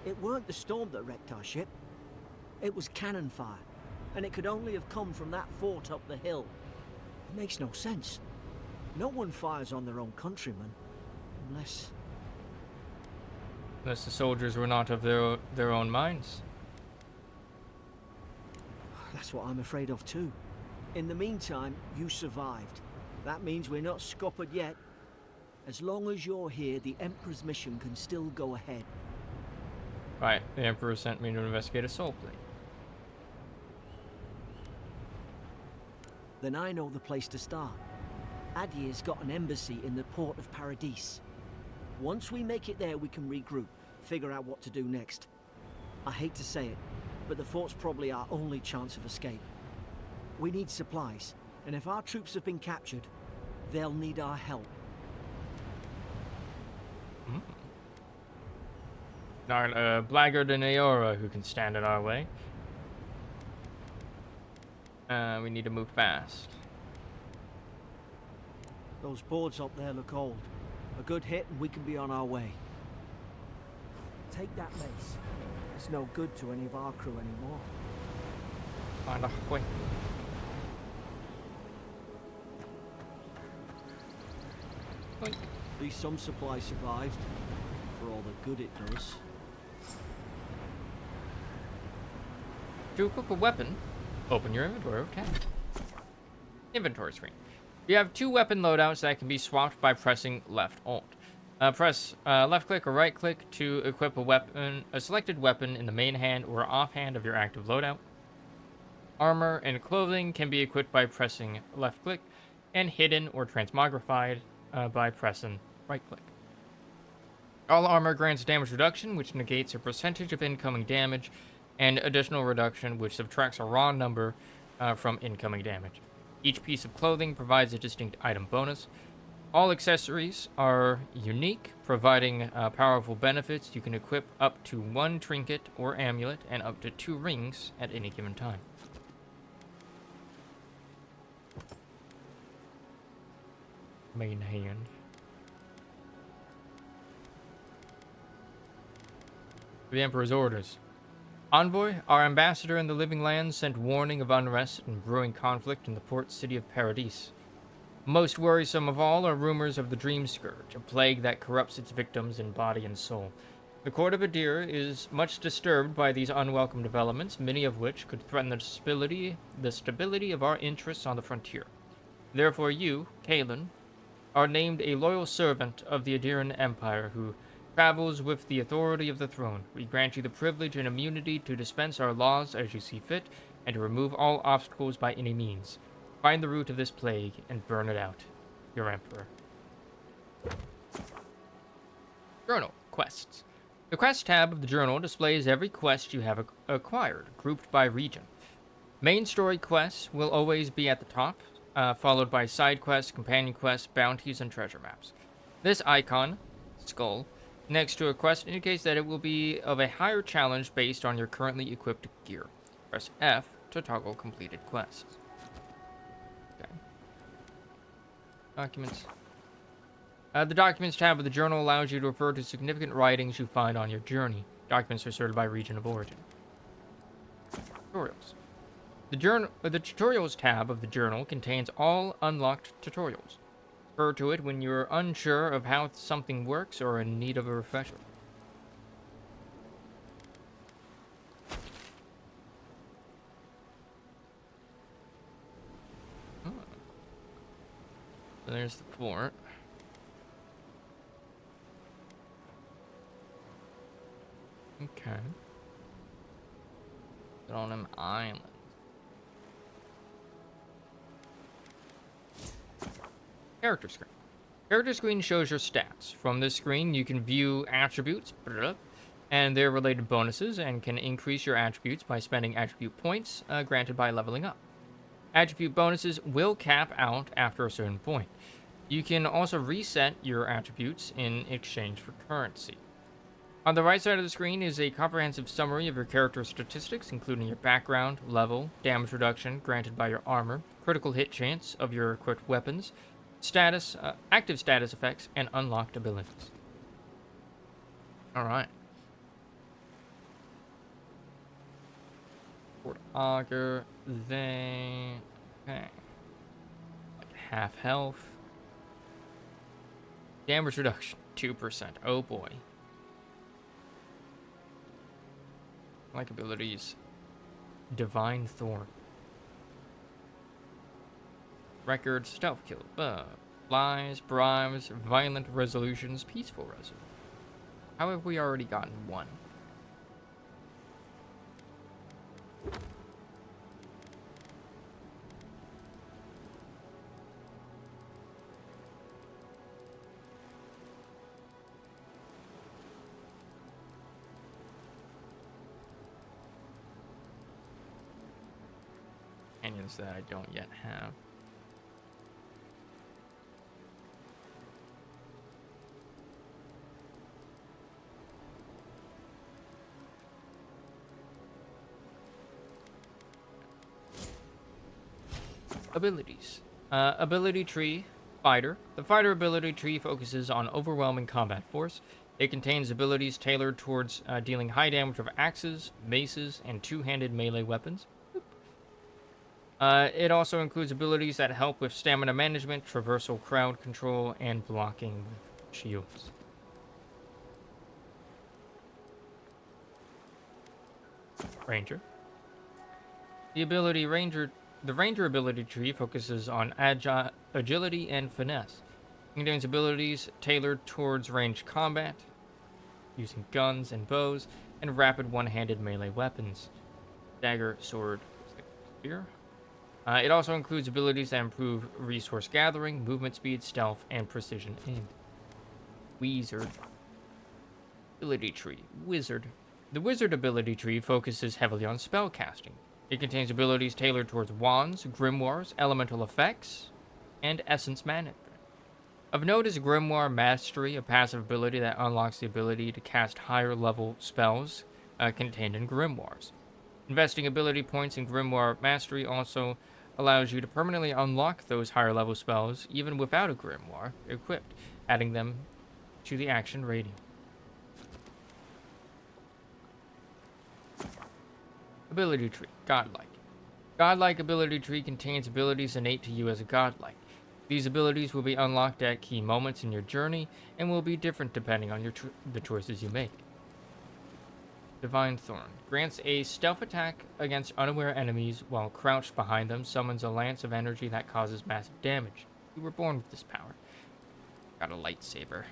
It weren't the storm that wrecked our ship. It was cannon fire, and it could only have come from that fort up the hill. It makes no sense. No one fires on their own countrymen, unless the soldiers were not of their own minds. That's what I'm afraid of too. In the meantime, you survived. That means we're not scuppered yet. As long as you're here, the Emperor's mission can still go ahead. Right, the Emperor sent me to investigate a soul plate. Then I know the place to start. Adir's got an embassy in the port of Paradis. Once we make it there, we can regroup, figure out what to do next. I hate to say it, but the fort's probably our only chance of escape. We need supplies, and if our troops have been captured, they'll need our help. Blackguard and Aora who can stand in our way. We need to move fast. Those boards up there look old. A good hit and we can be on our way. Take that mace. It's no good to any of our crew anymore. Find a way. Boink. At least some supplies survived. For all the good it does. To equip a weapon, open your inventory tab. Inventory screen. You have 2 weapon loadouts that can be swapped by pressing left alt. Press left click or right click to equip a selected weapon in the main hand or offhand of your active loadout. Armor and clothing can be equipped by pressing left click, and hidden or transmogrified by pressing right click. All armor grants damage reduction, which negates a percentage of incoming damage, and additional reduction, which subtracts a raw number from incoming damage. Each piece of clothing provides a distinct item bonus. All accessories are unique, providing powerful benefits. You can equip up to 1 trinket or amulet and up to 2 rings at any given time. Main hand. The Emperor's orders. Envoy, our ambassador in the Living Lands, sent warning of unrest and brewing conflict in the port city of Paradis. Most worrisome of all are rumors of the Dream Scourge, a plague that corrupts its victims in body and soul. The court of Adir is much disturbed by these unwelcome developments, many of which could threaten the stability of our interests on the frontier. Therefore you, Kalen, are named a loyal servant of the Adiran Empire who travels with the authority of the throne. We grant you the privilege and immunity to dispense our laws as you see fit, and to remove all obstacles by any means. Find the root of this plague and burn it out. Your Emperor. Journal. Quests. The Quest tab of the journal displays every quest you have acquired, grouped by region. Main story quests will always be at the top, followed by side quests, companion quests, bounties, and treasure maps. This icon, skull, next to a quest indicates that it will be of a higher challenge based on your currently equipped gear. Press F to toggle completed quests. Okay. Documents. The Documents tab of the journal allows you to refer to significant writings you find on your journey. Documents are sorted by region of origin. Tutorials. The Tutorials tab of the journal contains all unlocked tutorials. Refer to it when you're unsure of how something works or in need of a refresher. Oh. So there's the fort. Okay. It's on an island. Character screen. Character screen shows your stats. From this screen, you can view attributes and their related bonuses, and can increase your attributes by spending attribute points granted by leveling up. Attribute bonuses will cap out after a certain point. You can also reset your attributes in exchange for currency. On the right side of the screen is a comprehensive summary of your character statistics, including your background, level, damage reduction granted by your armor, critical hit chance of your equipped weapons, status, active status effects, and unlocked abilities. Alright. Fort Augur, okay. Like half health. Damage reduction, 2%. Oh boy. Like abilities. Divine Thorn. Record, stealth kill, lies, bribes, violent resolutions, peaceful resolution. How have we already gotten one? Companions that I don't yet have. Abilities. Ability tree, fighter. The fighter ability tree focuses on overwhelming combat force. It contains abilities tailored towards dealing high damage with axes, maces, and two-handed melee weapons. It also includes abilities that help with stamina management, traversal, crowd control, and blocking with shields. Ranger. The Ranger ability tree focuses on agility and finesse. It contains abilities tailored towards ranged combat, using guns and bows, and rapid one-handed melee weapons. Dagger, sword, spear. It also includes abilities that improve resource gathering, movement speed, stealth, and precision aim. Wizard. Ability tree. Wizard. The Wizard ability tree focuses heavily on spellcasting. It contains abilities tailored towards wands, grimoires, elemental effects, and essence management. Of note is Grimoire Mastery, a passive ability that unlocks the ability to cast higher level spells contained in grimoires. Investing ability points in Grimoire Mastery also allows you to permanently unlock those higher level spells even without a grimoire equipped, adding them to the action rating. Ability tree, Godlike. Godlike ability tree contains abilities innate to you as a godlike. These abilities will be unlocked at key moments in your journey and will be different depending on the choices you make. Divine Thorn grants a stealth attack against unaware enemies while crouched behind them, summons a lance of energy that causes massive damage. You were born with this power. Got a lightsaber.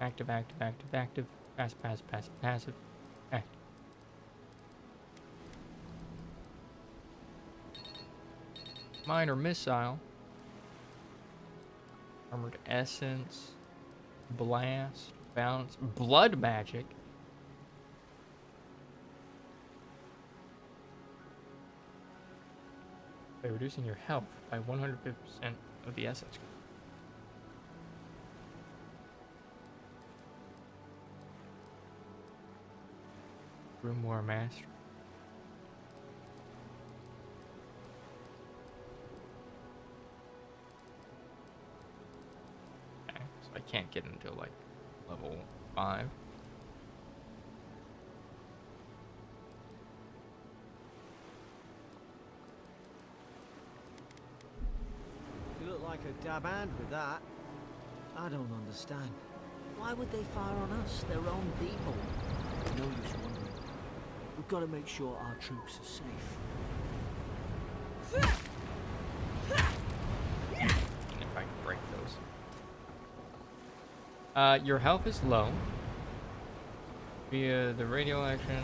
Active, active, active, active. Passive, passive, passive, passive. Active. Minor Missile. Armored Essence. Blast. Bounce. Blood Magic. By reducing your health by 150% of the essence. Grimoire Master. Okay, so I can't get until like level 5. You look like a dab hand with that. I don't understand. Why would they fire on us, their own people? No use wondering. We've got to make sure our troops are safe. If I can break those. Your health is low. Via the radio action.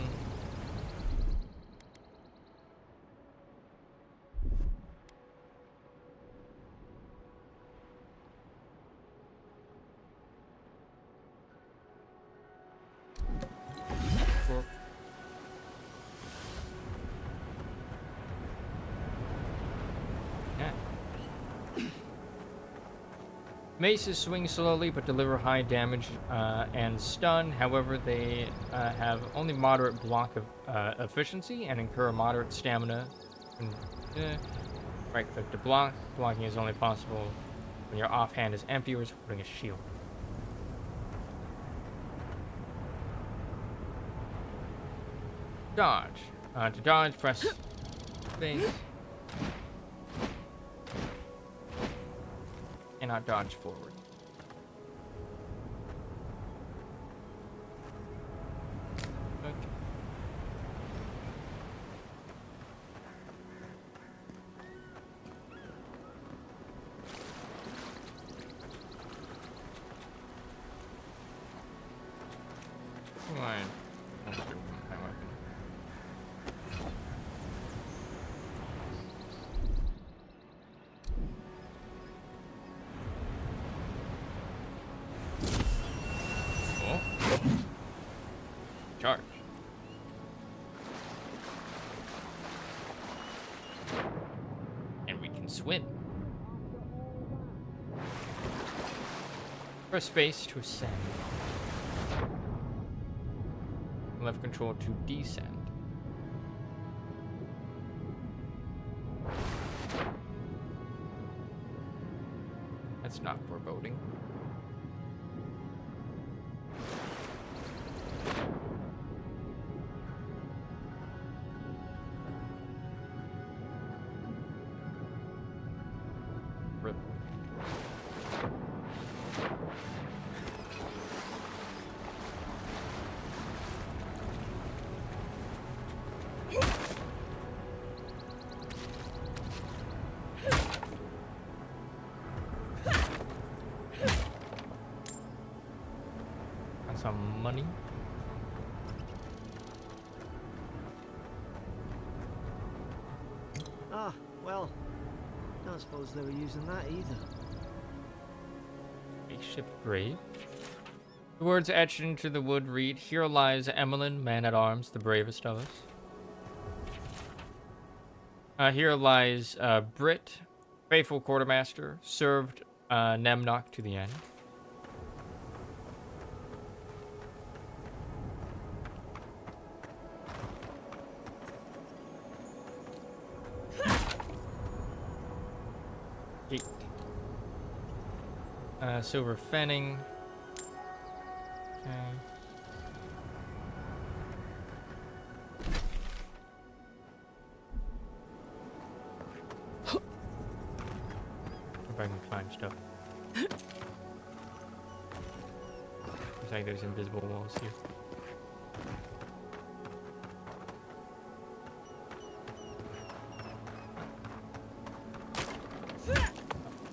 Cool. Yeah. Maces swing slowly but deliver high damage and stun. However, they have only moderate block of efficiency and incur moderate stamina. Right click to block. Blocking is only possible when your offhand is empty or is holding a shield. Dodge. To dodge, press space. Cannot dodge forward. Okay. Fine. Let's do my weapon. Cool. Charge. And we can swim. Press space to ascend. Left control to descend. That's not foreboding. money. Ah, well, don't suppose they were using that either. Makeshift grave. The words etched into the wood read, "Here lies Emmeline, man-at-arms, the bravest of us." Here lies Brit, faithful quartermaster, served Nemnock to the end. Gate. Silver Fenning. Okay. If I can climb stuff. Looks like there's invisible walls here.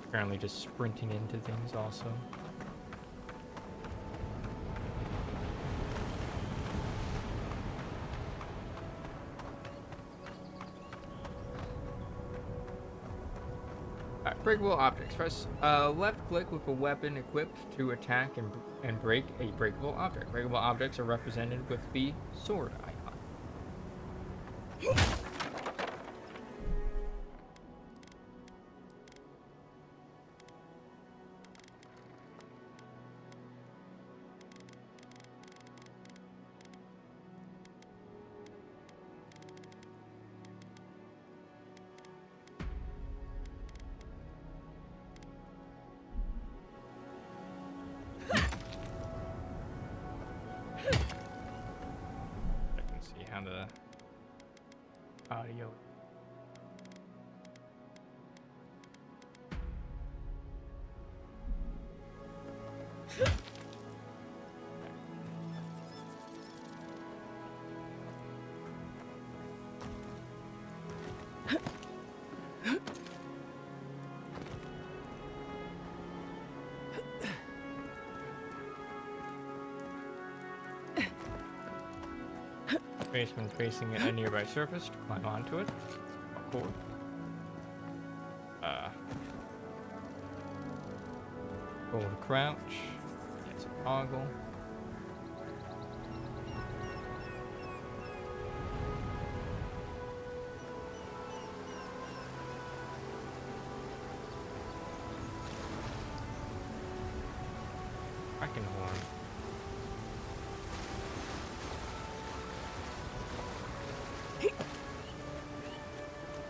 Apparently just sprinting into things also. Breakable objects. Press left click with a weapon equipped to attack and break a breakable object. Breakable objects are represented with the sword icon. How the audio. When facing a nearby surface, to climb onto it. Cord. Hold crouch. It's a toggle. Kraken horn.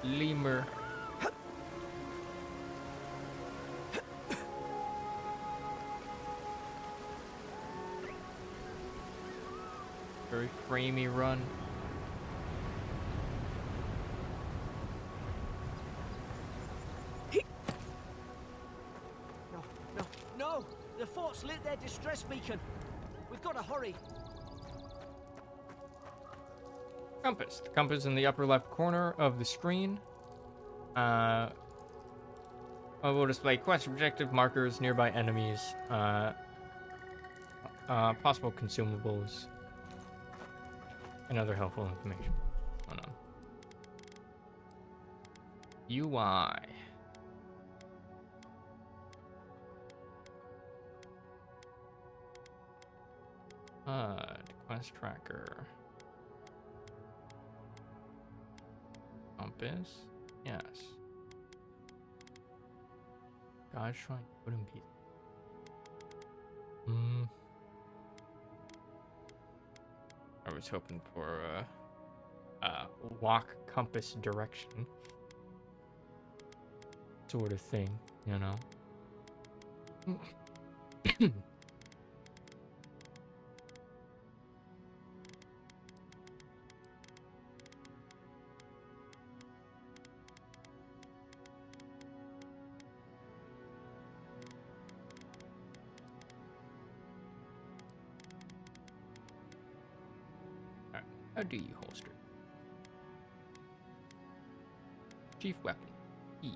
Lemur. Very framey run. No! The fort's lit their distress beacon. We've got to hurry. Compass. The compass in the upper left corner of the screen. Will display quest objective markers, nearby enemies, possible consumables, and other helpful information. Hold on. UI. Quest tracker. Compass. Yes. God shrine. Wooden piece. I was hoping for walk compass direction sort of thing, you know. How do you holster? Chief weapon. E.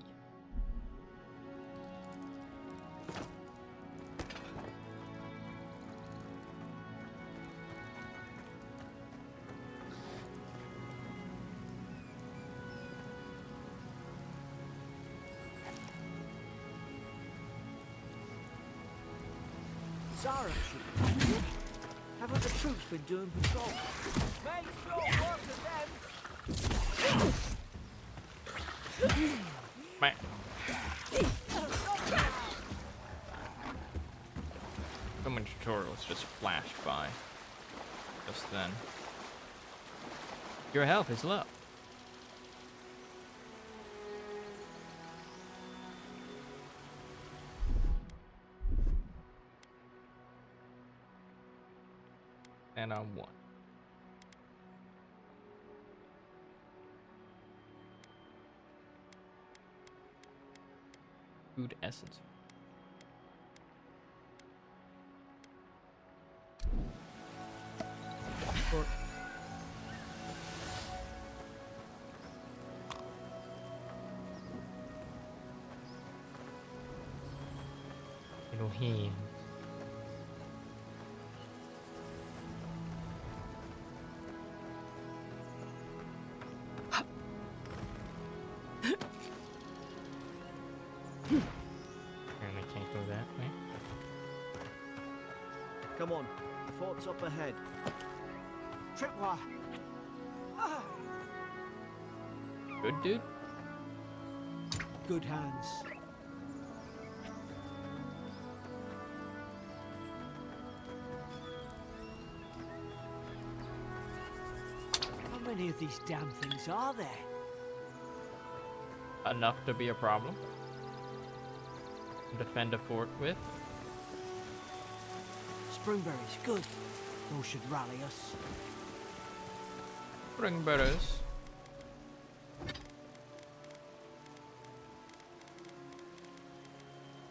Zara should be. Haven't the troops been doing patrol? Make short work of them! Man. So many tutorials just flashed by. Just then. Your health is low. And I'm 1. Food essence. Little hands. Apparently can't go that way. Come on, the fort's up ahead. Tripwire! Good dude. Good hands. How many of these damn things are there? Enough to be a problem. Defend a fort with. Springberries, good. Those should rally us. Springberries.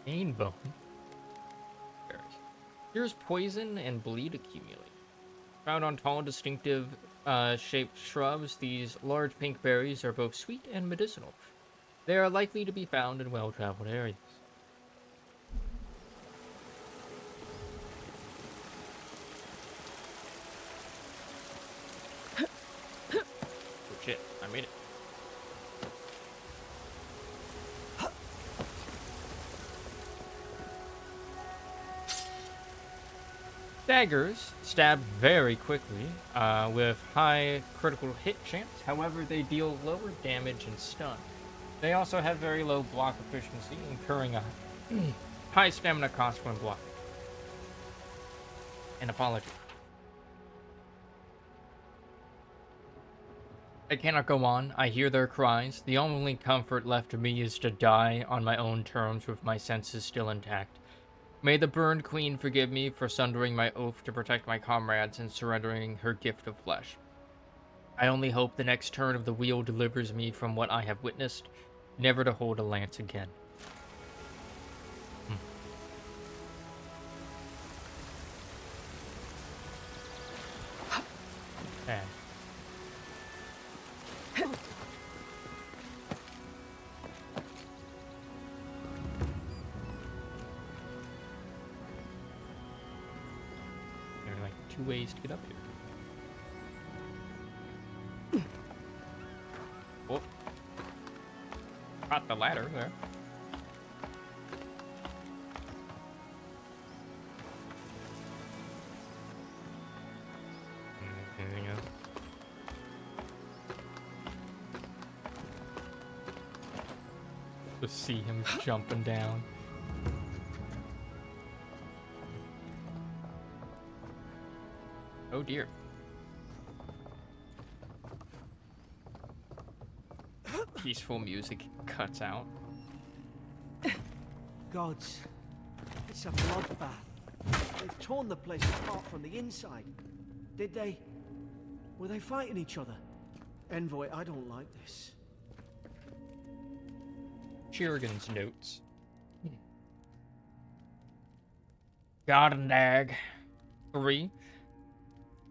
Cane bone. Berries. Here's poison and bleed accumulate. Found on tall, distinctive shaped shrubs, these large pink berries are both sweet and medicinal. They are likely to be found in well-traveled areas. Oh shit, I made it. Daggers stab very quickly with high critical hit chance. However, they deal lower damage and stun. They also have very low block efficiency, incurring a high stamina cost when blocking. An apology. I cannot go on. I hear their cries. The only comfort left to me is to die on my own terms with my senses still intact. May the burned queen forgive me for sundering my oath to protect my comrades and surrendering her gift of flesh. I only hope the next turn of the wheel delivers me from what I have witnessed, never to hold a lance again. Okay. There are like 2 ways to get up here. Oh. Caught the ladder there. Anything else? Just see him jumping down. Oh dear. Peaceful music cuts out. Gods, it's a bloodbath. They've torn the place apart from the inside. Did they? Were they fighting each other? Envoy, I don't like this. Chirigan's notes. Garden Dag. 3.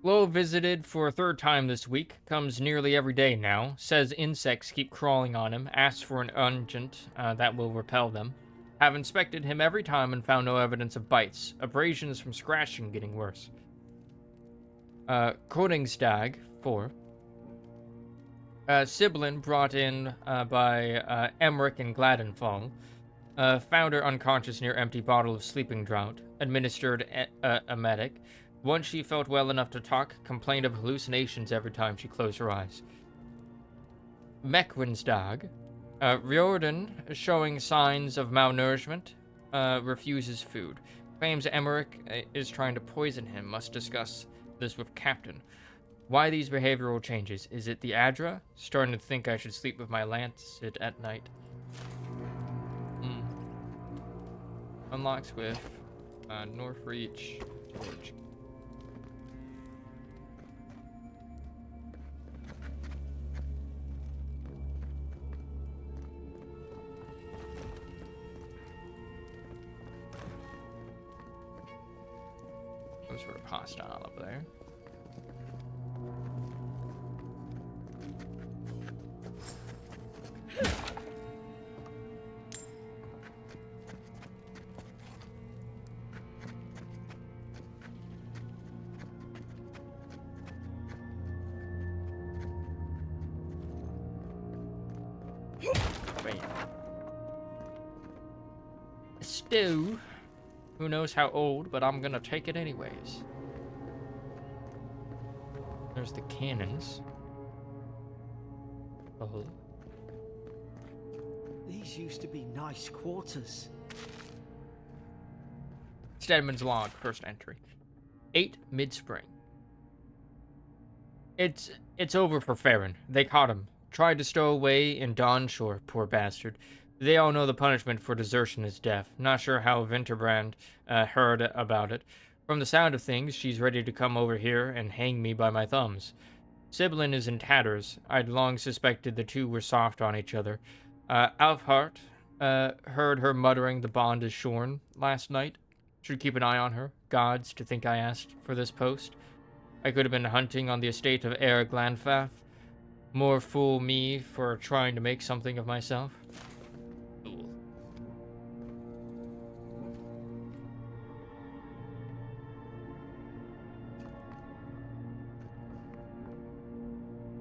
Lo visited for a 3rd time this week. Comes nearly every day now. Says insects keep crawling on him. Asks for an unguent that will repel them. Have inspected him every time and found no evidence of bites. Abrasions from scratching getting worse. Koningsdag. 4. Siblin brought in by Emmerich and Gladenfall. Found her unconscious near empty bottle of sleeping draught. Administered a medic. Once she felt well enough to talk, complained of hallucinations every time she closed her eyes. Meckwin's dog. Riordan, showing signs of malnourishment, refuses food. Claims Emmerich is trying to poison him. Must discuss this with Captain. Why these behavioral changes? Is it the Adra? Starting to think I should sleep with my lancet at night. Unlocks with Northreach Torch. Some sort of hostile up there. Stew. Who knows how old, but I'm gonna take it anyways. There's the cannons. Oh. These used to be nice quarters. Stedman's log, first entry. 8 mid-spring. It's over for Farron. They caught him. Tried to stow away in Dawnshore, poor bastard. They all know the punishment for desertion is death. Not sure how Winterbrand heard about it. From the sound of things, she's ready to come over here and hang me by my thumbs. Sibyllin is in tatters. I'd long suspected the two were soft on each other. Alfhart heard her muttering the bond is shorn last night. Should keep an eye on her. Gods, to think I asked for this post. I could have been hunting on the estate of Heir Glanfath. More fool me for trying to make something of myself. Fool.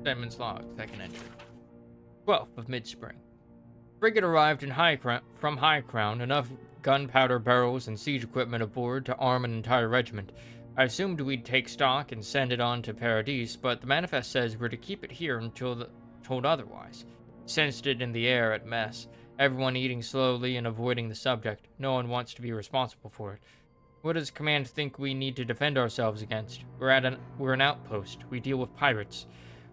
Simon's log, second entry. 12th of mid-spring. Frigate arrived in from High Crown, enough gunpowder barrels and siege equipment aboard to arm an entire regiment. I assumed we'd take stock and send it on to Paradis, but the manifest says we're to keep it here until told otherwise. Sensed it in the air at mess. Everyone eating slowly and avoiding the subject. No one wants to be responsible for it. What does command think we need to defend ourselves against? We're an outpost. We deal with pirates.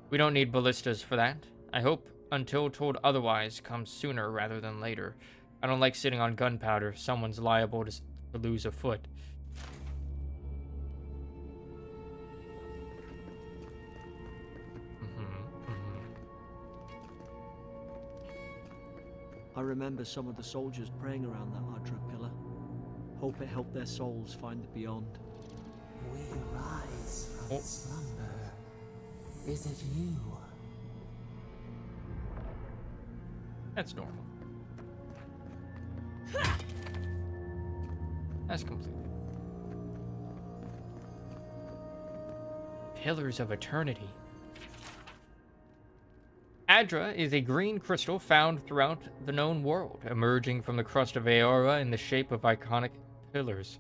We don't need ballistas for that. I hope until told otherwise comes sooner rather than later. I don't like sitting on gunpowder. Someone's liable to lose a foot. I remember some of the soldiers praying around that Adra pillar. Hope it helped their souls find the beyond. We rise from slumber. Is it you? That's normal. That's completely. Pillars of Eternity. Adra is a green crystal found throughout the known world, emerging from the crust of Aora in the shape of iconic pillars.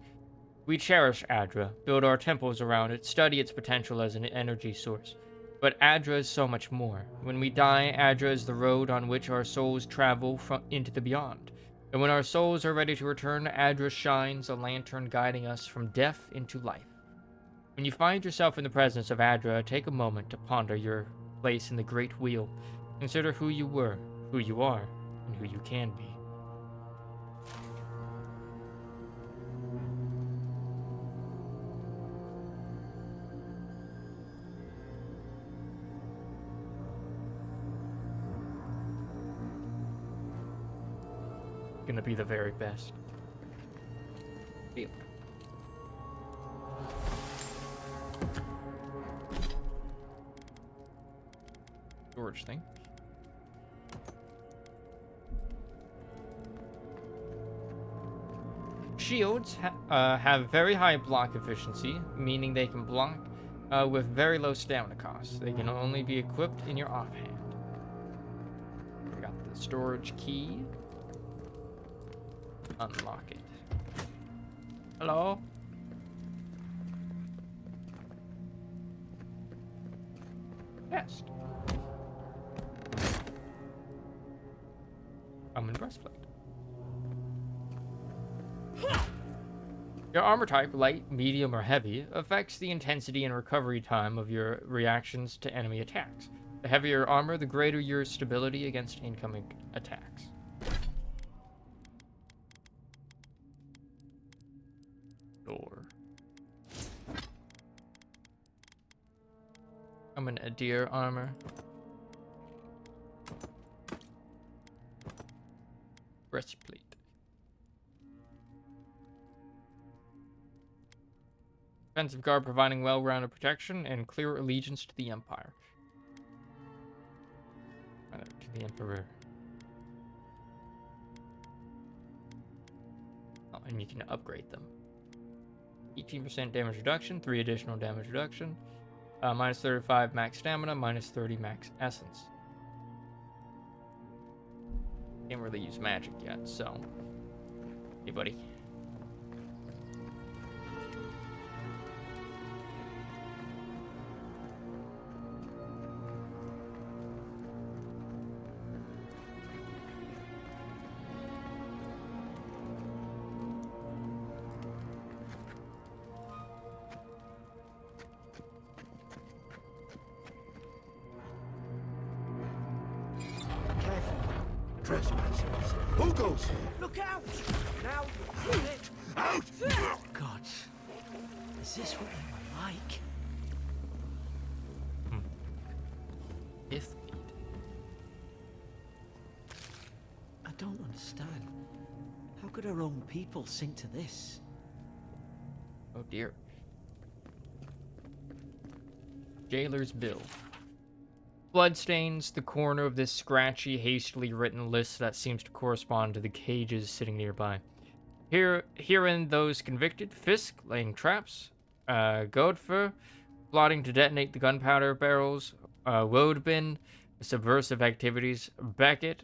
We cherish Adra, build our temples around it, study its potential as an energy source. But Adra is so much more. When we die, Adra is the road on which our souls travel into the beyond. And when our souls are ready to return, Adra shines, a lantern guiding us from death into life. When you find yourself in the presence of Adra, take a moment to ponder your place in the Great Wheel. Consider who you were, who you are, and who you can be. Gonna be the very best. Deal. Storage thing. Shields have very high block efficiency, meaning they can block with very low stamina costs. They can only be equipped in your offhand. We got the storage key. unlock it. Hello? Chest. Common breastplate. Your armor type, light, medium, or heavy, affects the intensity and recovery time of your reactions to enemy attacks. The heavier your armor, the greater your stability against incoming attacks. Door. Common Adir armor. Breastplate. Defensive guard providing well-rounded protection and clear allegiance to the Empire. To the Emperor. Oh, and you can upgrade them. 18% damage reduction, 3 additional damage reduction, minus 35 max stamina, minus 30 max essence. Can't really use magic yet, so. Hey, buddy. Trespassers. Who goes? Look out! Now, Out! God, is this what they were like? This I don't understand. How could our own people sink to this? Oh dear. Jailer's bill. Bloodstains the corner of this scratchy, hastily written list that seems to correspond to the cages sitting nearby. Herein those convicted: Fisk, laying traps, Godfer, plotting to detonate the gunpowder barrels, Woadbin, subversive activities, Beckett,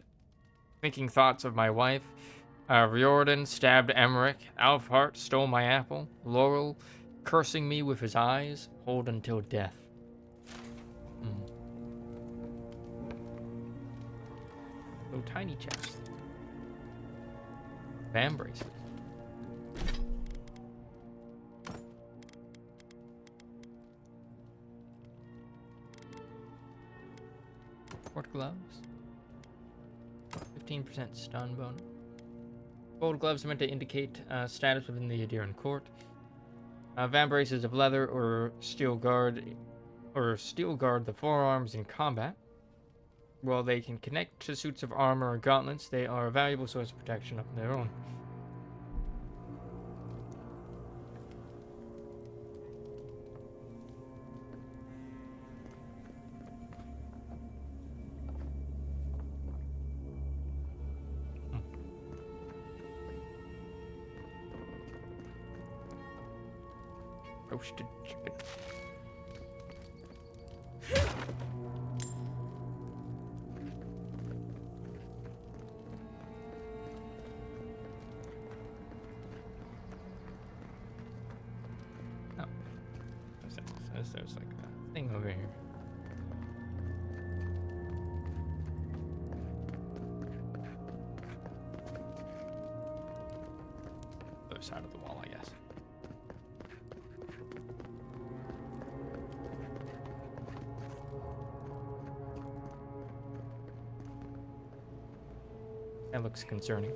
thinking thoughts of my wife, Riordan stabbed Emmerich, Alfhart stole my apple, Laurel, cursing me with his eyes, hold until death. Little tiny chest. Van bracelet. Court gloves. 15% stun bonus. Gold gloves are meant to indicate status within the Adiran court. Van braces of leather or steel guard the forearms in combat. While they can connect to suits of armor or gauntlets, they are a valuable source of protection of their own. Roasted chicken. Oh. There's like a thing over here. Other side of the wall, I guess. That looks concerning.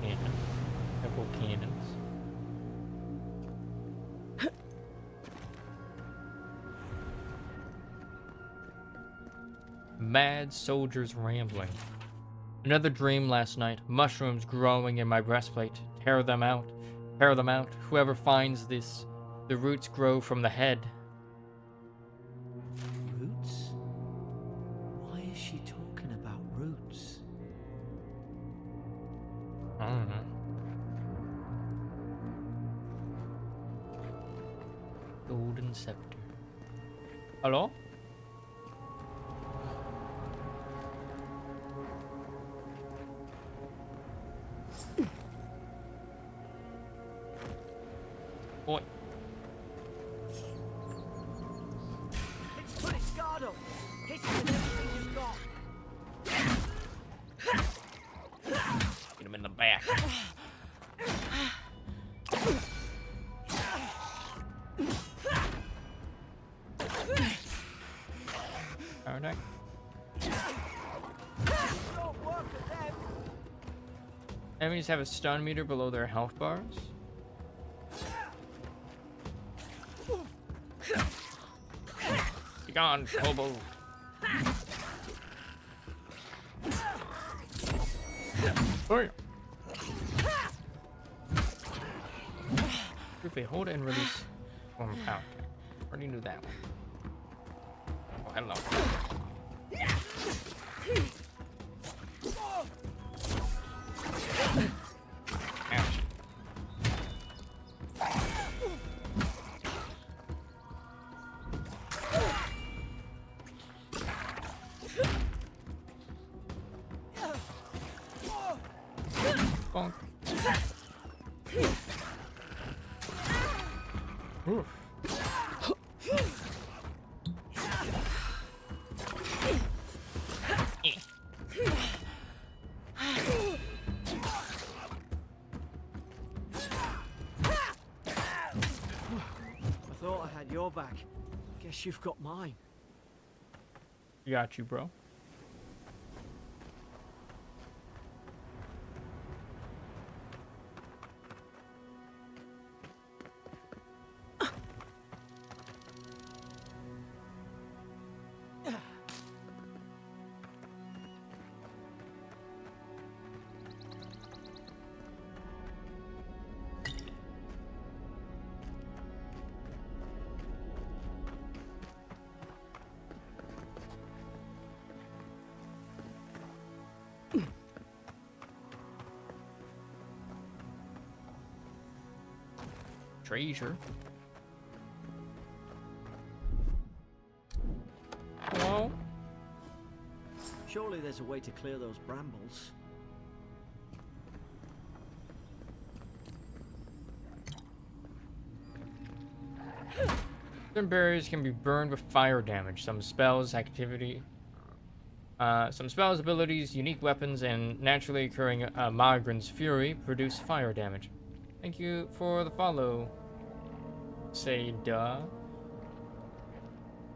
Cannon. Couple cannons. Mad soldiers rambling. Another dream last night. Mushrooms growing in my breastplate. Tear them out. Tear them out. Whoever finds this, the roots grow from the head. Roots? Why is she talking about roots? I don't know. Golden scepter. Hello? back. Power attack. Enemies have a stun meter below their health bars. Be gone, hobo. Oh. Briefly hold and release form of power. Already knew that one. Oh, hello. Ouch. Bonk. Oof. I thought I had your back. Guess you've got mine. Got you, bro. Treasure. Hello? Surely there's a way to clear those brambles. Certain barriers can be burned with fire damage. Some spells, abilities, unique weapons, and naturally occurring Magran's Fury produce fire damage. Thank you for the follow. Say duh.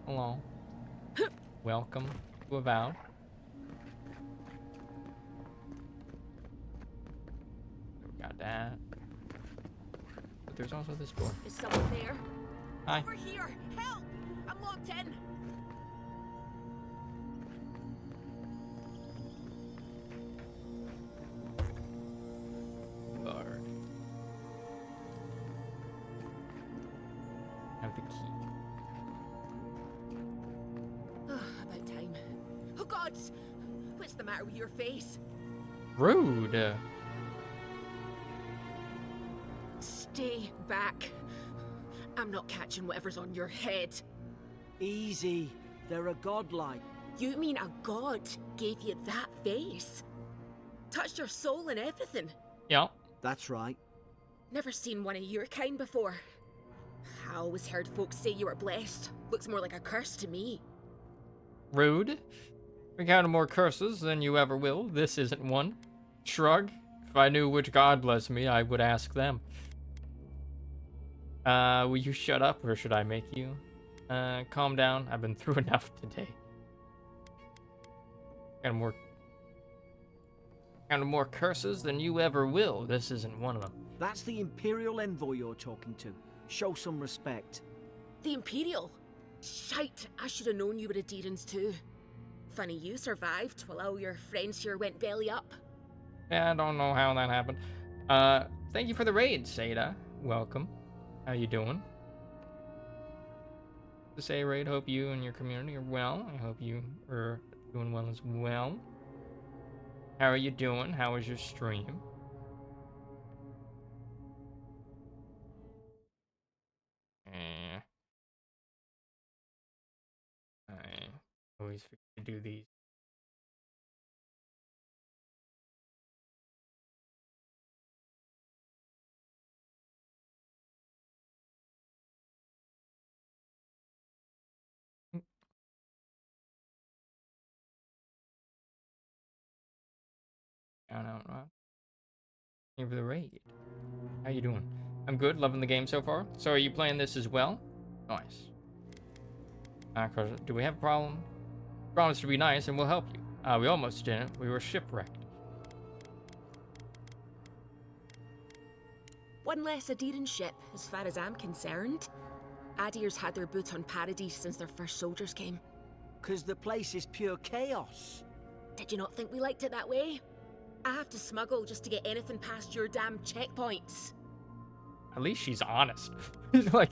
Hello. Welcome to Avowed. Got that. But there's also this door. Is someone there? Hi. Over here! Help! I'm locked in! Guard. Have the key. About time. Oh gods! What's the matter with your face? Rude. Stay back. I'm not catching whatever's on your head. Easy. They're a godlike. You mean a god gave you that face? Touched your soul and everything? Yeah. That's right. Never seen one of your kind before. I always heard folks say you were blessed. Looks more like a curse to me. Rude. We counted more curses than you ever will. This isn't one. Shrug. If I knew which god blessed me, I would ask them. Will you shut up, or should I make you? Calm down. I've been through enough today. Counted more curses than you ever will. This isn't one of them. That's the Imperial envoy you're talking to. Show some respect. The Imperial? Shite, I should have known you were a Deerans too. Funny you survived while all your friends here went belly up. Yeah, I don't know how that happened. Thank you for the raid, Seda. Welcome. How you doing? To say raid, hope you and your community are well. I hope you are doing well as well. How are you doing? How was your stream? I always forget to do these. I don't know. Thank you for the raid. How you doing? I'm good, loving the game so far. So are you playing this as well? Nice. Do we have a problem? Promise to be nice and we'll help you. We almost didn't. We were shipwrecked. One less Adiran ship, as far as I'm concerned. Adir's had their boot on Paradise since their first soldiers came. 'Cause the place is pure chaos. Did you not think we liked it that way? I have to smuggle just to get anything past your damn checkpoints. At least she's honest. Like,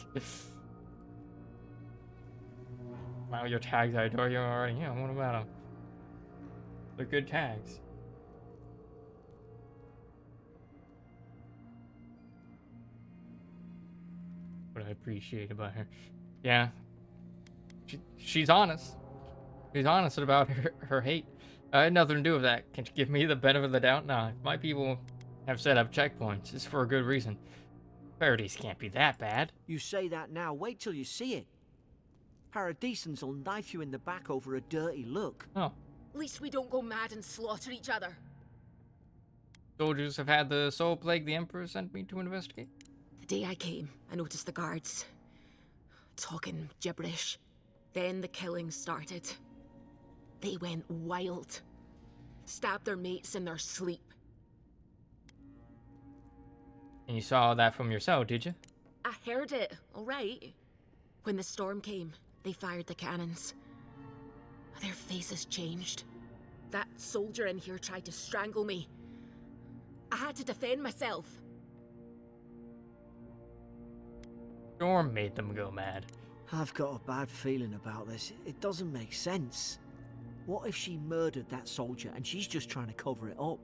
wow, your tags, I adore you already. Yeah, what about them? They're good tags. What I appreciate about her. Yeah. She's honest. She's honest about her hate. I had nothing to do with that. Can you give me the benefit of the doubt? Nah, my people have set up checkpoints. It's for a good reason. Paradise can't be that bad. You say that now, wait till you see it. Paradisans will knife you in the back over a dirty look. Oh. At least we don't go mad and slaughter each other. Soldiers have had the soul plague the Emperor sent me to investigate. The day I came, I noticed the guards talking gibberish. Then the killing started. They went wild. Stabbed their mates in their sleep. And you saw that from your cell, did you? I heard it, all right. When the storm came, they fired the cannons. Their faces changed. That soldier in here tried to strangle me. I had to defend myself. Storm made them go mad. I've got a bad feeling about this. It doesn't make sense. What if she murdered that soldier and she's just trying to cover it up?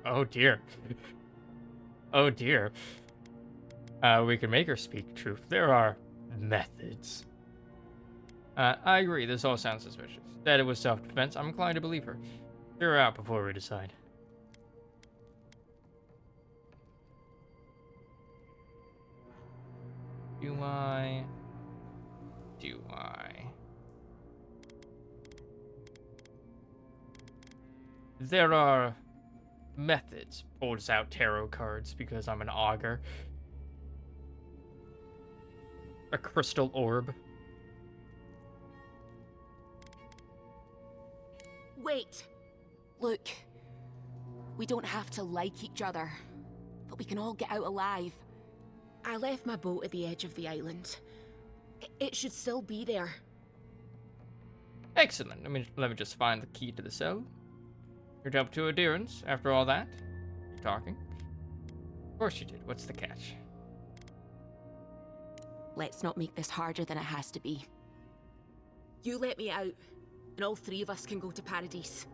Oh dear. Oh dear. We can make her speak truth. There are methods. I agree, this all sounds suspicious. That it was self-defense, I'm inclined to believe her. Hear her out before we decide. Do I? There are methods. Pulls out tarot cards because I'm an augur. A crystal orb. Wait. Look. We don't have to like each other, but we can all get out alive. I left my boat at the edge of the island. It should still be there. Excellent. Let me just find the key to the cell. You're up to adherence after all that. You talking? Of course you did. What's the catch? Let's not make this harder than it has to be. You let me out, and all three of us can go to Paradise.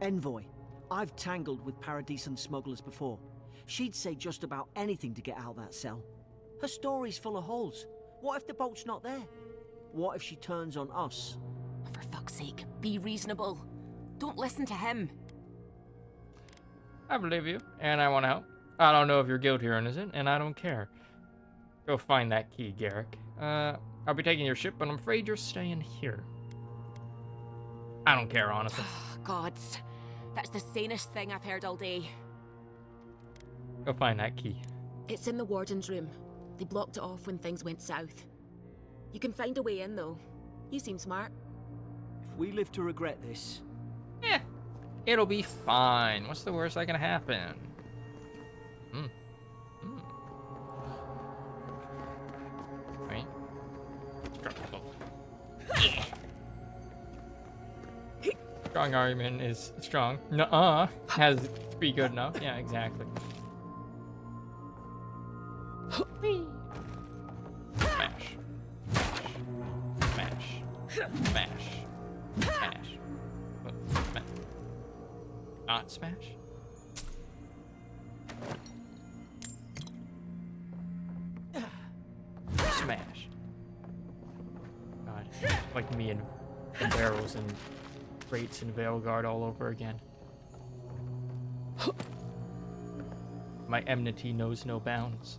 Envoy, I've tangled with Paradisan smugglers before. She'd say just about anything to get out of that cell. Her story's full of holes. What if the boat's not there? What if she turns on us? For fuck's sake, be reasonable. Don't listen to him. I believe you, and I want to help. I don't know if you're guilty or innocent, and I don't care. Go find that key, Garrick. I'll be taking your ship, but I'm afraid you're staying here. I don't care, honestly. Gods, that's the sanest thing I've heard all day. Go find that key. It's in the warden's room. They blocked it off when things went south. You can find a way in, though. You seem smart. If we live to regret this... Yeah, it'll be fine. What's the worst that can happen? Right. Yeah. Strong argument is strong. Nuh-uh. Has to be good enough. Yeah, exactly. Smash. Smash. Smash. Smash. Smash. Not smash? Smash. God. Like me and barrels and crates and Veilguard all over again. My enmity knows no bounds.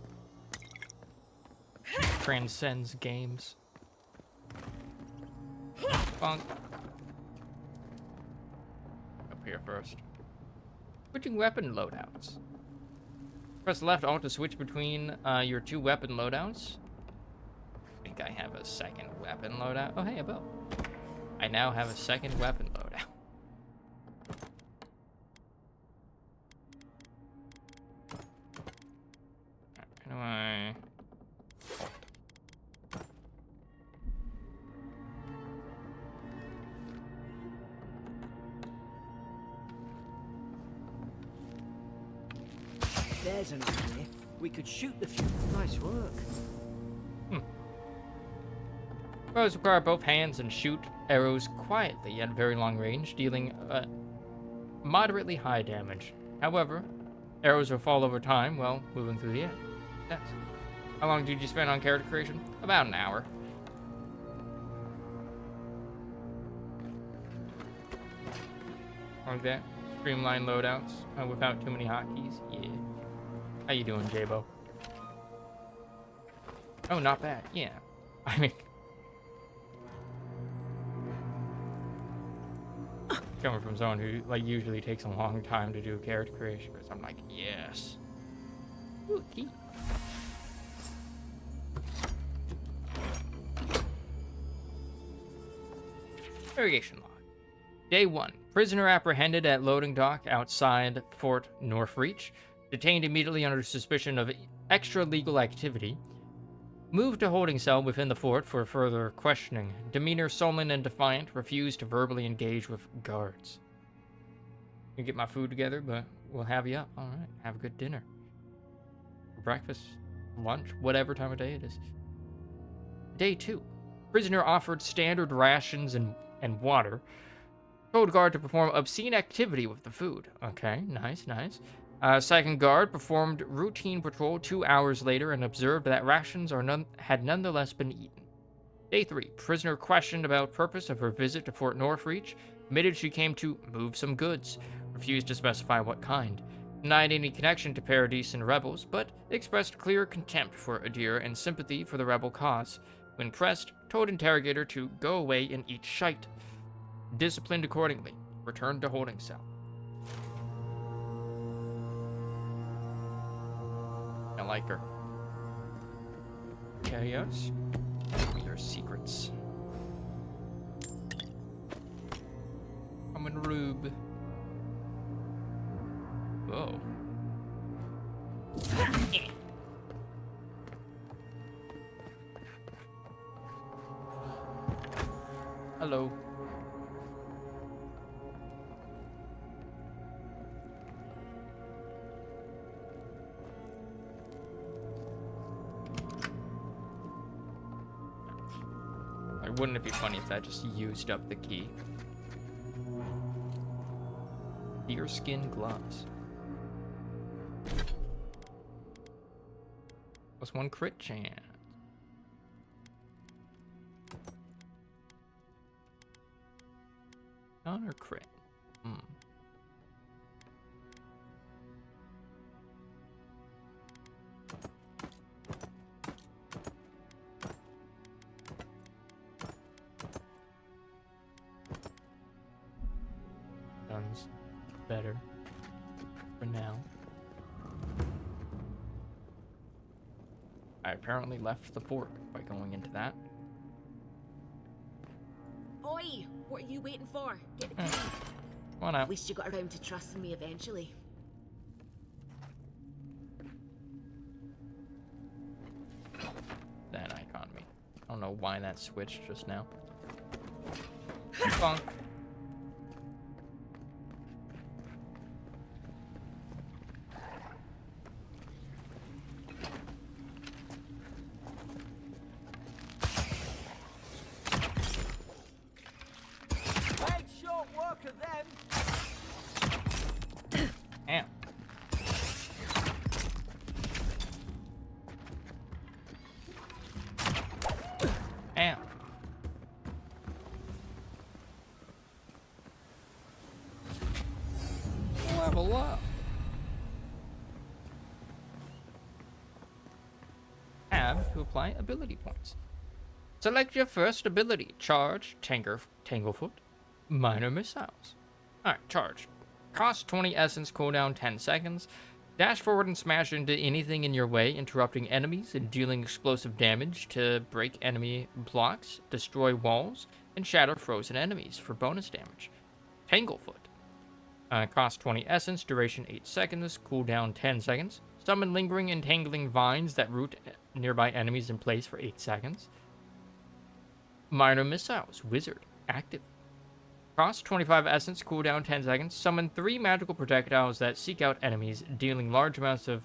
Transcends games. Bonk. here first. Switching weapon loadouts. Press left alt to switch between your 2 weapon loadouts. I think I have a second weapon loadout. Oh, hey, a bow. I now have a second weapon loadout. How do I... There's an idea. We could shoot the few. Nice work. Bows require both hands and shoot arrows quietly at very long range, dealing moderately high damage. However, arrows will fall over time while moving through the air. Yes. How long did you spend on character creation? About an hour. Like that. Streamline loadouts without too many hotkeys. Yeah. How you doing, J-Bo? Oh, not bad. Yeah. I mean... coming from someone who, like, usually takes a long time to do character creation, I'm like, yes. Ooh, key. Interrogation log. Day 1. Prisoner apprehended at loading dock outside Fort Northreach. Detained immediately under suspicion of extra-legal activity. Moved to holding cell within the fort for further questioning. Demeanor sullen and defiant. Refused to verbally engage with guards. You get my food together, but we'll have you up. Alright, have a good dinner. Breakfast, lunch, whatever time of day it is. Day 2. Prisoner offered standard rations and water. Told guard to perform obscene activity with the food. Okay, nice, nice. Second guard performed routine patrol 2 hours later and observed that rations had nonetheless been eaten. Day 3. Prisoner questioned about purpose of her visit to Fort Northreach. Admitted she came to move some goods. Refused to specify what kind. Denied any connection to Paradis and rebels, but expressed clear contempt for Adir and sympathy for the rebel cause. When pressed, told interrogator to go away and eat shite. Disciplined accordingly. Returned to holding cell. I like her. Chaos. Your secrets. Common rube. Whoa. Hello. Wouldn't it be funny if that just used up the key? Deerskin gloves. +1 crit chance. On or crit? Better for now. I apparently left the fort by going into that. Oi! What are you waiting for? Get the key. Come on out. At least you got around to trusting me eventually. That icon me. I don't know why that switched just now. Bonk. Level up. Tab to apply ability points. Select your first ability. Charge, Tanglefoot, Minor Missiles. Alright, charge. Cost 20 essence, cooldown 10 seconds. Dash forward and smash into anything in your way, interrupting enemies and dealing explosive damage to break enemy blocks, destroy walls, and shatter frozen enemies for bonus damage. Tanglefoot. Cost 20 essence, duration 8 seconds, cooldown 10 seconds. Summon lingering and tangling vines that root nearby enemies in place for 8 seconds. Minor missiles, wizard, active. Cost 25 essence, cooldown 10 seconds. Summon 3 magical projectiles that seek out enemies, dealing large amounts of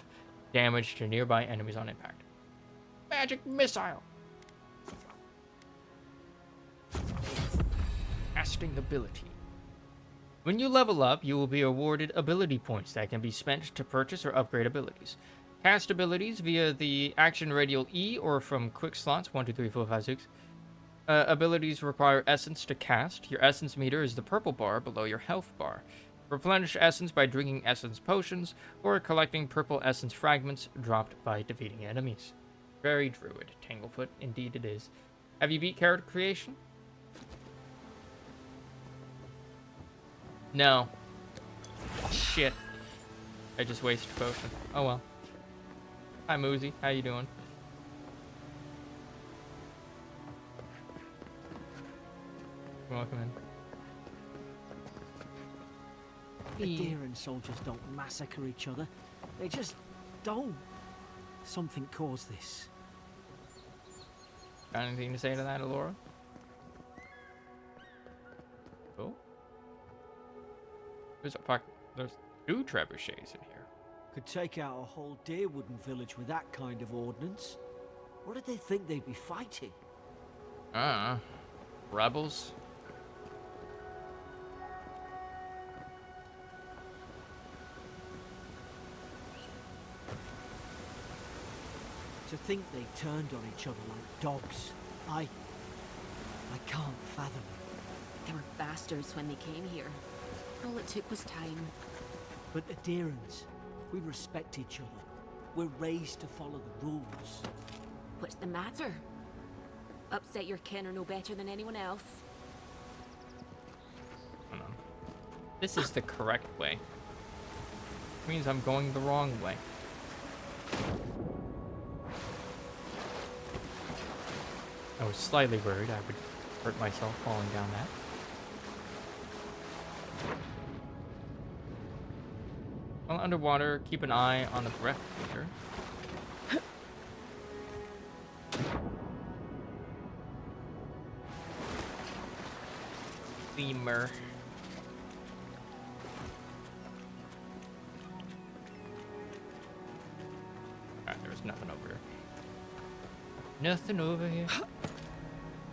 damage to nearby enemies on impact. Magic missile. Casting ability. When you level up, you will be awarded ability points that can be spent to purchase or upgrade abilities. Cast abilities via the action radial E or from quick slots 1, 2, 3, 4, 5, 6. Abilities require essence to cast. Your essence meter is the purple bar below your health bar. Replenish essence by drinking essence potions or collecting purple essence fragments dropped by defeating enemies. Very druid, Tanglefoot, indeed it is. Have you beat character creation? No. Shit. I just wasted a potion. Oh well. Hi Moozy, how you doing? Welcome in. Adherent soldiers don't massacre each other. They just don't. Something caused this. Got anything to say to that, Alora? Cool. There's 2 trebuchets in here. Could take out a whole Deerwooden village with that kind of ordnance. What did they think they'd be fighting? Rebels? To think they turned on each other like dogs. I can't fathom it. They were bastards when they came here. All it took was time. But adherents, we respect each other. We're raised to follow the rules. What's the matter? Upset your kin are no better than anyone else. Hold on. This is the correct way. Which means I'm going the wrong way. I was slightly worried I would hurt myself falling down that. While underwater, keep an eye on the breath meter. Lemur. Alright, there's nothing over here. Nothing over here.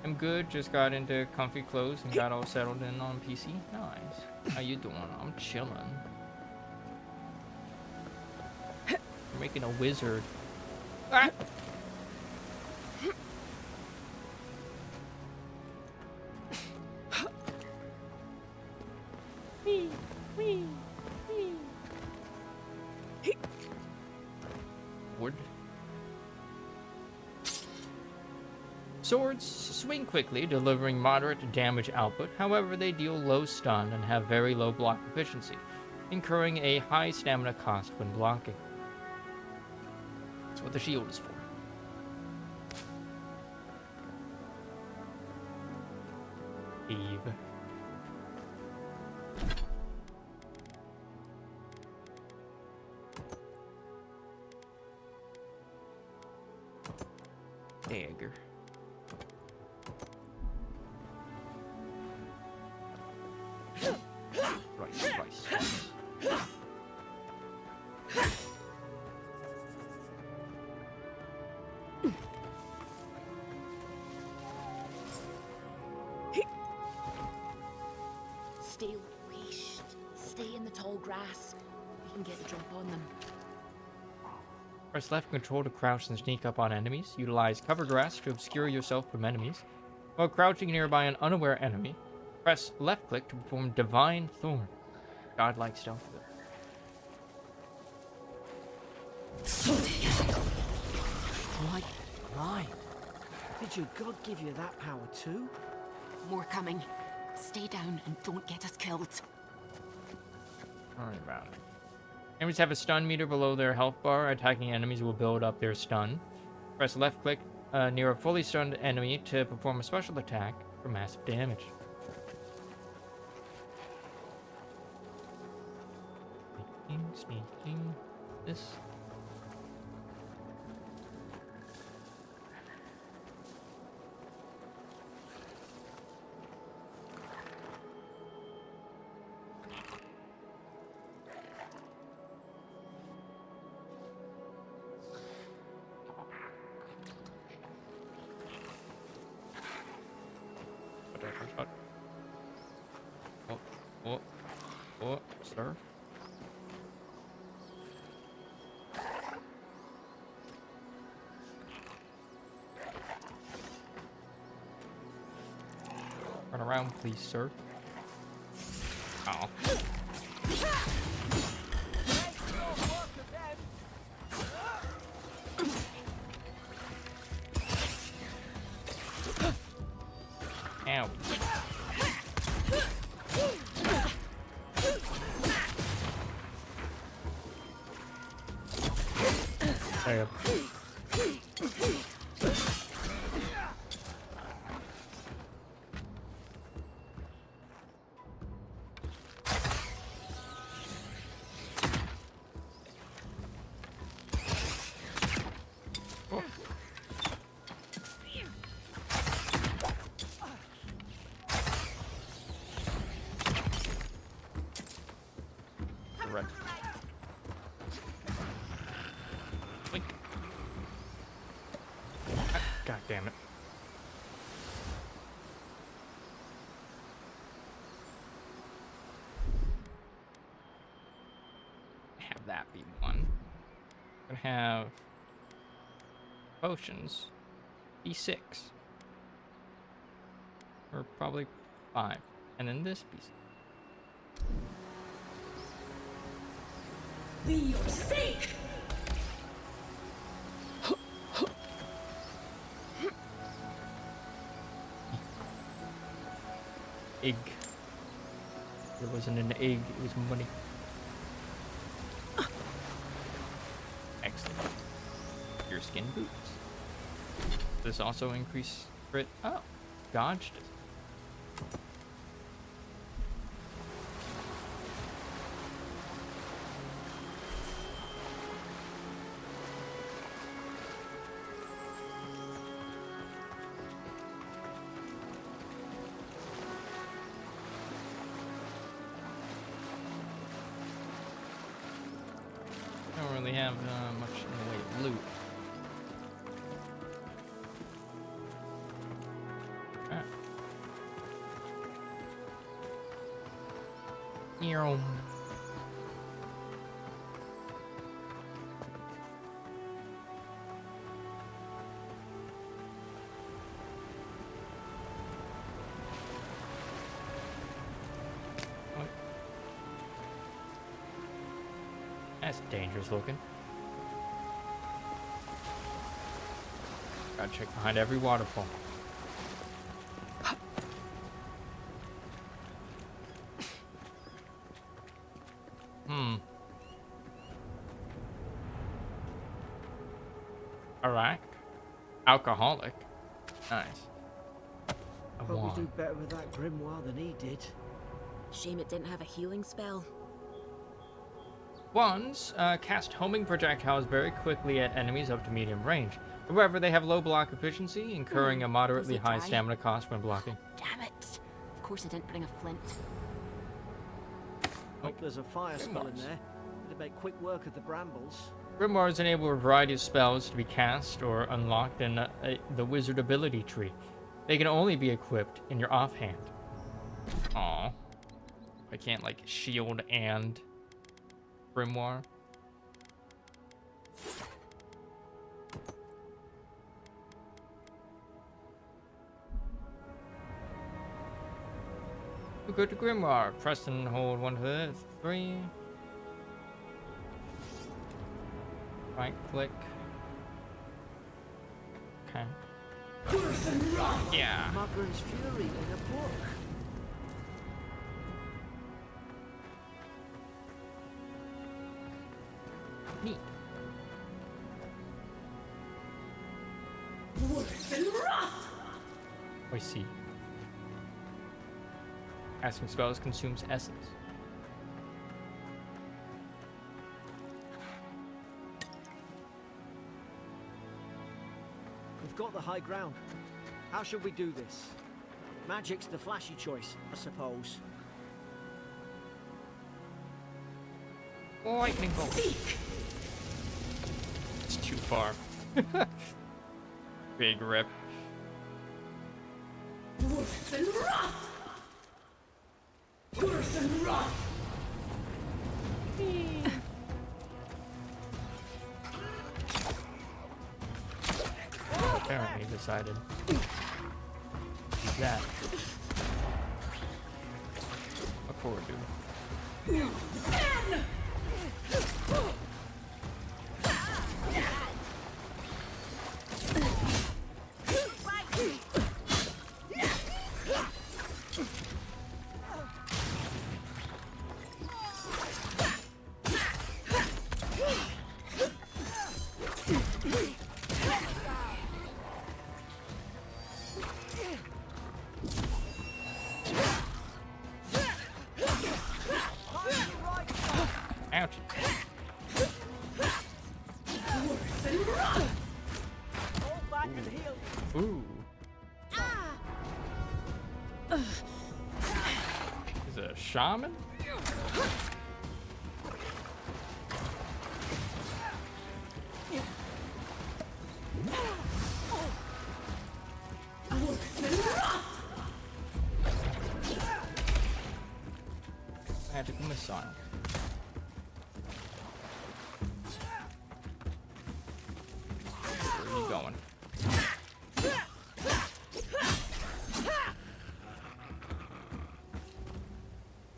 I'm good, just got into comfy clothes and got all settled in on PC. Nice. How you doing? I'm chilling. You're making a wizard. Ah! Wee, wee, wee. Wood. Swords swing quickly, delivering moderate damage output. However, they deal low stun and have very low block efficiency, incurring a high stamina cost when blocking. That's what the shield is for. Eve. Dagger. Rice. Stay leashed. Stay in the tall grass. We can get the jump on them. Press left control to crouch and sneak up on enemies. Utilize cover grass to obscure yourself from enemies. While crouching nearby an unaware enemy, press left click to perform Divine Thorn. Godlike stealth. Like mine. Did your god give you that power too? More coming. Stay down and don't get us killed. Alright, about it. Enemies have a stun meter below their health bar. Attacking enemies will build up their stun. Press left click near a fully stunned enemy to perform a special attack for massive damage. Sneaking. This. Oh, sir. Run around, please, sir. Oh. Ow. There. Oh. Right. Blink. God damn it. Have that be one. Gonna have potions be 6. Or probably 5. And then this piece. Be your sake! Egg. It wasn't an egg, it was money. Excellent. Your skin boots. This also increase crit. Oh, dodged it. Don't really have much in the way of loot. Ah. Ew. What? That's dangerous looking. Gotta check behind every waterfall. Alright. Alcoholic. Nice. A Probably wand. do better with that grimoire than he did. Shame it didn't have a healing spell. Wands cast homing projectiles very quickly at enemies up to medium range. However, they have low block efficiency, incurring a moderately it high dry? stamina cost when blocking. Damn it! Of course I didn't bring a flint. Hope there's a fire spell in there. It'd make quick work of the brambles. Grimoires enable a variety of spells to be cast or unlocked in the wizard ability tree. They can only be equipped in your offhand. Aw. I can't, like, shield and grimoire. We go to grimoire. Press and hold 1 to 3. Right click. Okay. Yeah. Mugren's Fury in a book. Neat. I see. Casting spells consumes essence. We've got the high ground. How should we do this? Magic's the flashy choice, I suppose. Lightning bolt. It's too far. Big rip. Apparently decided to do that. Look forward to it. Ouch. Hold back and heal. Ooh. Is it a shaman? Magical missile. Where are you going?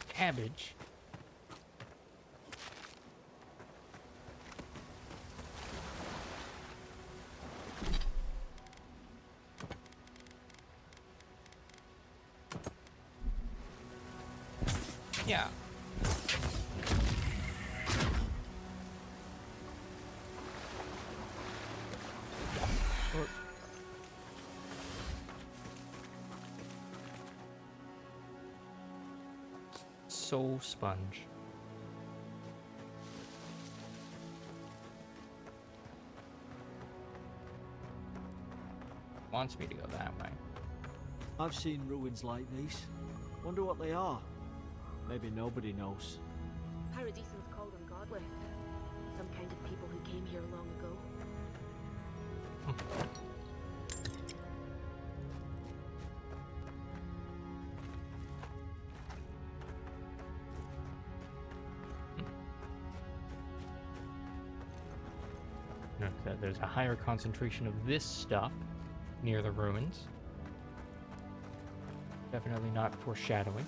Cabbage. Yeah. Or- Soul sponge. Wants me to go that way. I've seen ruins like these. Wonder what they are. Maybe nobody knows. Paradisans call them godly. Some kind of people who came here long ago. Note that there's a higher concentration of this stuff near the ruins. Definitely not foreshadowing.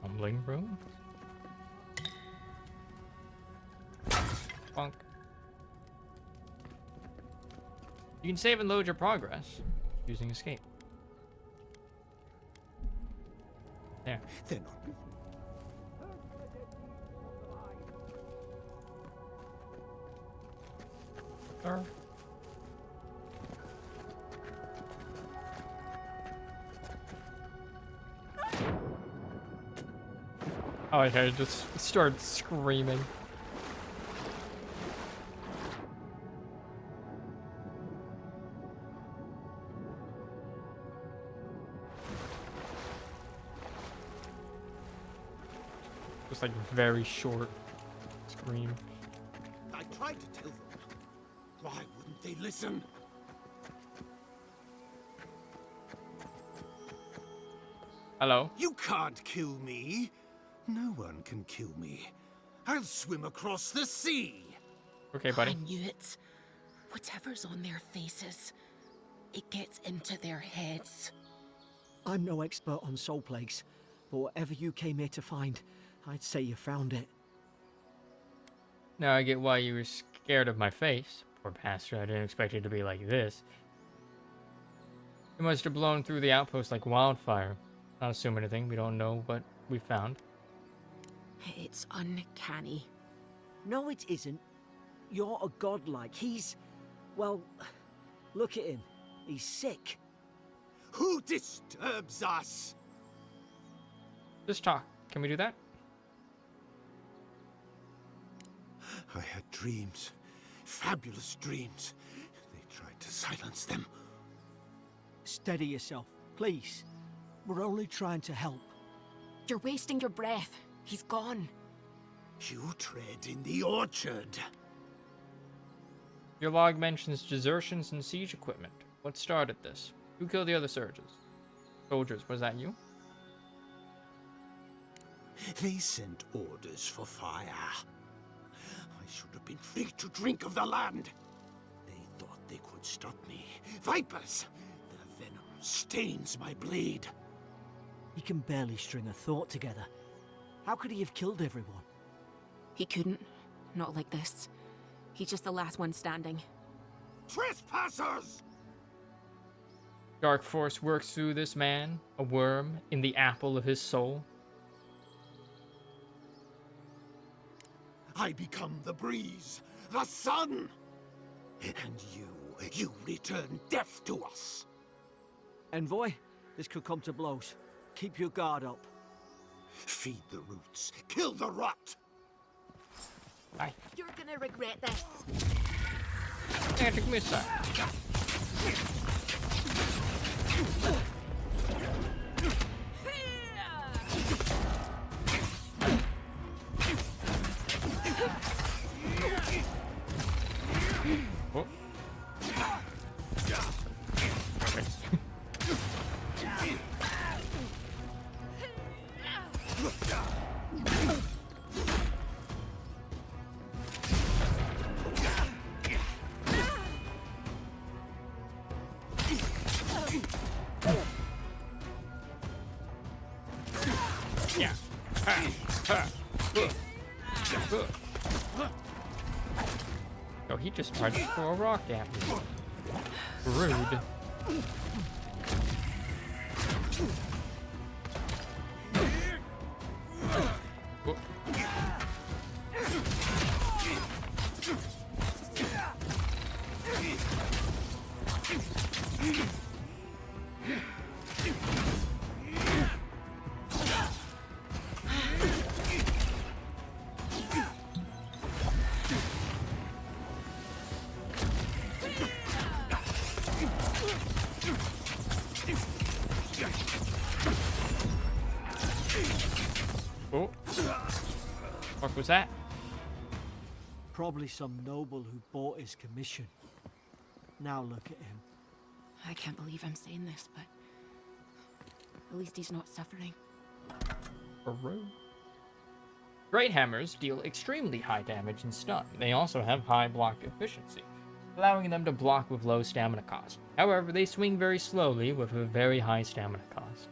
Tumbling ruins. Bonk. You can save and load your progress using escape. There. They're not. Or oh, okay, just start screaming. Just like very short scream. I tried to tell them. Why wouldn't they listen? Hello? You can't kill me. No one can kill me. I'll swim across the sea. Okay, I buddy. knew it. Whatever's on their faces, it gets into their heads. I'm no expert on soul plagues, but whatever you came here to find, I'd say you found it. Now I get why you were scared of my face. Poor pastor, I didn't expect it to be like this. It must have blown through the outpost like wildfire. Not assume anything, we don't know what we found. It's uncanny. No, it isn't. You're a godlike. He's... well, look at him. He's sick. Who disturbs us? Just talk. Can we do that? I had dreams. Fabulous dreams. They tried to silence them. Steady yourself, please. We're only trying to help. You're wasting your breath. He's gone. You tread in the orchard. Your log mentions desertions and siege equipment. What started this? Who killed the other soldiers? Was that you? They sent orders for fire. I should have been free to drink of the land. They thought they could stop me. Vipers! Their venom stains my blade. He can barely string a thought together. How could he have killed everyone? He couldn't. Not like this. He's just the last one standing. Trespassers! Dark force works through this man, a worm in the apple of his soul. I become the breeze, the sun! And you return death to us! Envoy, this could come to blows. Keep your guard up. Feed the roots, kill the rot! Aye. You're gonna regret this. Antic missile. Oh. Yeah. Oh, he just tried to throw a rock at me. Rude. Oh. Oh. What was that? Probably some noble who bought his commission. Now look at him. I can't believe I'm saying this, but at least he's not suffering. Great hammers deal extremely high damage and stun. They also have high block efficiency, allowing them to block with low stamina cost. However, they swing very slowly with a very high stamina cost.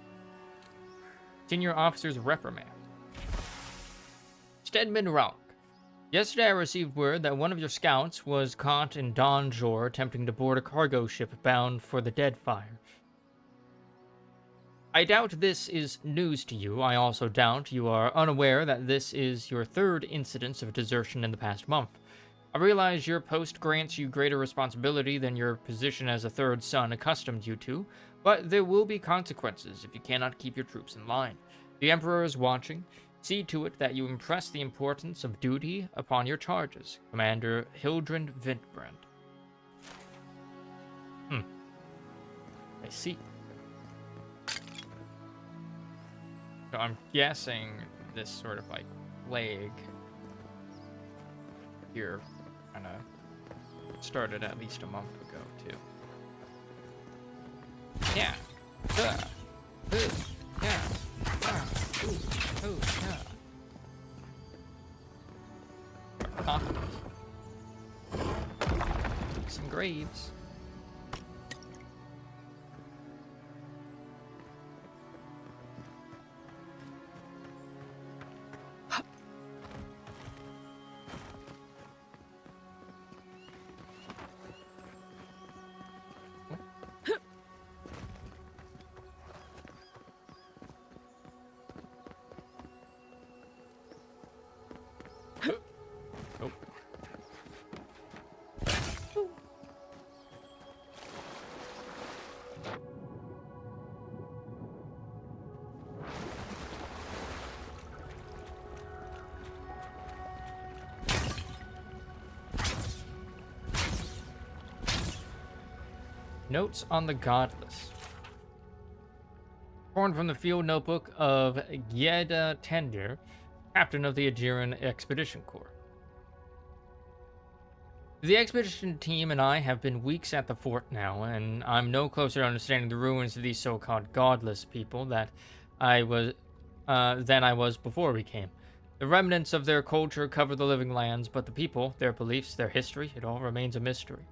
Senior Officer's Reprimand. Stedman Ralk. Yesterday I received word that one of your scouts was caught in Donjor attempting to board a cargo ship bound for the Deadfire. I doubt this is news to you. I also doubt you are unaware that this is your third incidence of desertion in the past month. I realize your post grants you greater responsibility than your position as a third son accustomed you to, but there will be consequences if you cannot keep your troops in line. The Emperor is watching. See to it that you impress the importance of duty upon your charges. Commander Hildrand Vintbrand. I see. So I'm guessing this sort of like plague here kind of started at least a month ago too. Yeah. Yeah. Yeah. graves. Notes on the Godless. Torn from the field notebook of Gyeda Tendir, captain of the Aegean Expedition Corps. The expedition team and I have been weeks at the fort now, and I'm no closer to understanding the ruins of these so-called godless people than I was before we came. The remnants of their culture cover the living lands, but the people, their beliefs, their history, it all remains a mystery.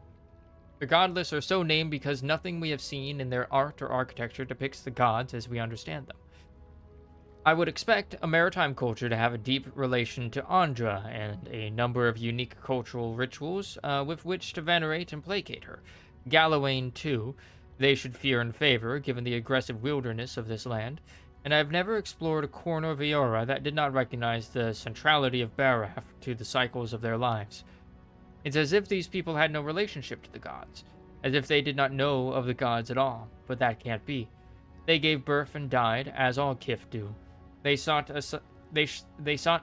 The godless are so named because nothing we have seen in their art or architecture depicts the gods as we understand them. I would expect a maritime culture to have a deep relation to Andra and a number of unique cultural rituals with which to venerate and placate her. Gallowayne, too, they should fear and favor, given the aggressive wilderness of this land, and I have never explored a corner of Eora that did not recognize the centrality of Baraf to the cycles of their lives. It's as if these people had no relationship to the gods, as if they did not know of the gods at all, but that can't be. They gave birth and died, as all kith do. They sought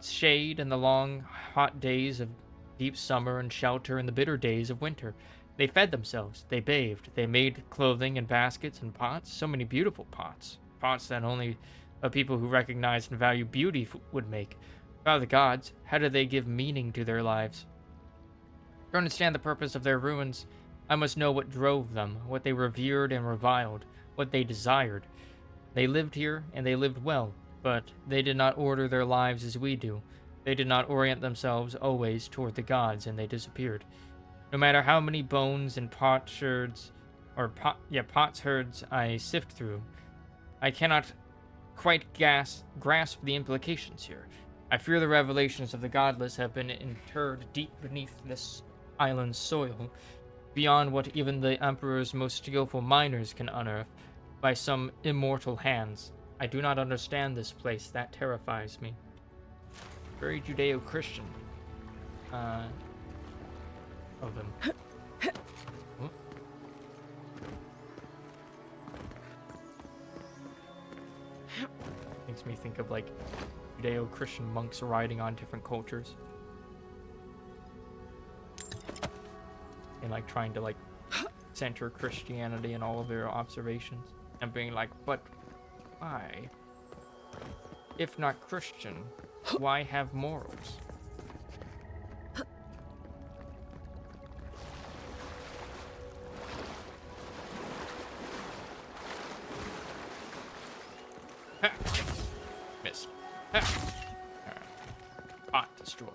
shade in the long, hot days of deep summer and shelter in the bitter days of winter. They fed themselves, they bathed, they made clothing and baskets and pots, so many beautiful pots, pots that only a people who recognize and value beauty would make. Without the gods, how do they give meaning to their lives? To understand the purpose of their ruins, I must know what drove them, what they revered and reviled, what they desired. They lived here, and they lived well, but they did not order their lives as we do. They did not orient themselves always toward the gods, and they disappeared. No matter how many bones and potsherds I sift through, I cannot quite grasp the implications here. I fear the revelations of the godless have been interred deep beneath this island's soil, beyond what even the Emperor's most skillful miners can unearth, by some immortal hands. I do not understand this place. That terrifies me. Very Judeo-Christian of them. Oh. Makes me think of like Judeo-Christian monks riding on different cultures. And like trying to like center Christianity in all of their observations. And being like, but why? If not Christian, why have morals? Ha! Missed. Ha! Alright. Pot destroyed.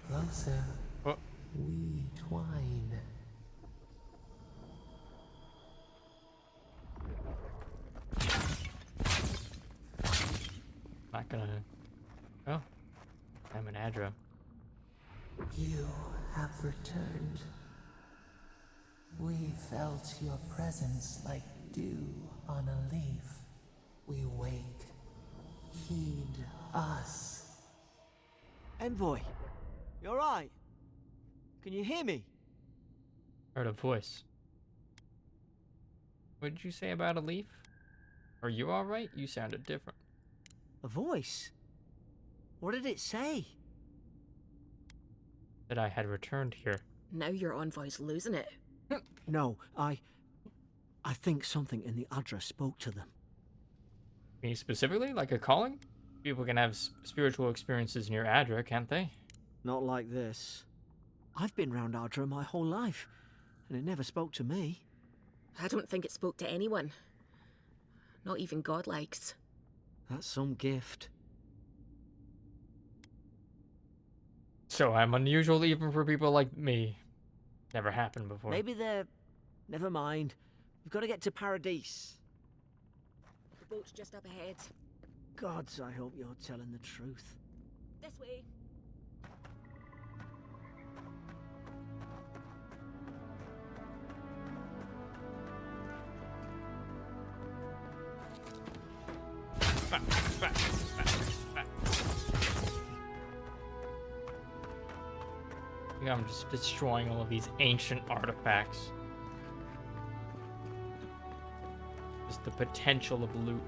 Closer. Oh. We twine. Not gonna. Oh. I'm an Adra. You have returned. We felt your presence like dew on a leaf. We wake. Heed us. Envoy, you alright? Can you hear me? Heard a voice. What did you say about a leaf? Are you alright? You sounded different. A voice? What did it say? That I had returned here. Now your envoy's losing it. No, I think something in the Adra spoke to them. Me specifically? Like a calling? People can have spiritual experiences near Adra, can't they? Not like this. I've been round Ardra my whole life, and it never spoke to me. I don't think it spoke to anyone. Not even godlikes. That's some gift. So I'm unusual even for people like me. Never happened before. Maybe they're... Never mind. We've got to get to Paradise. The boat's just up ahead. Gods, I hope you're telling the truth. This way. I think I'm just destroying all of these ancient artifacts. Just the potential of loot.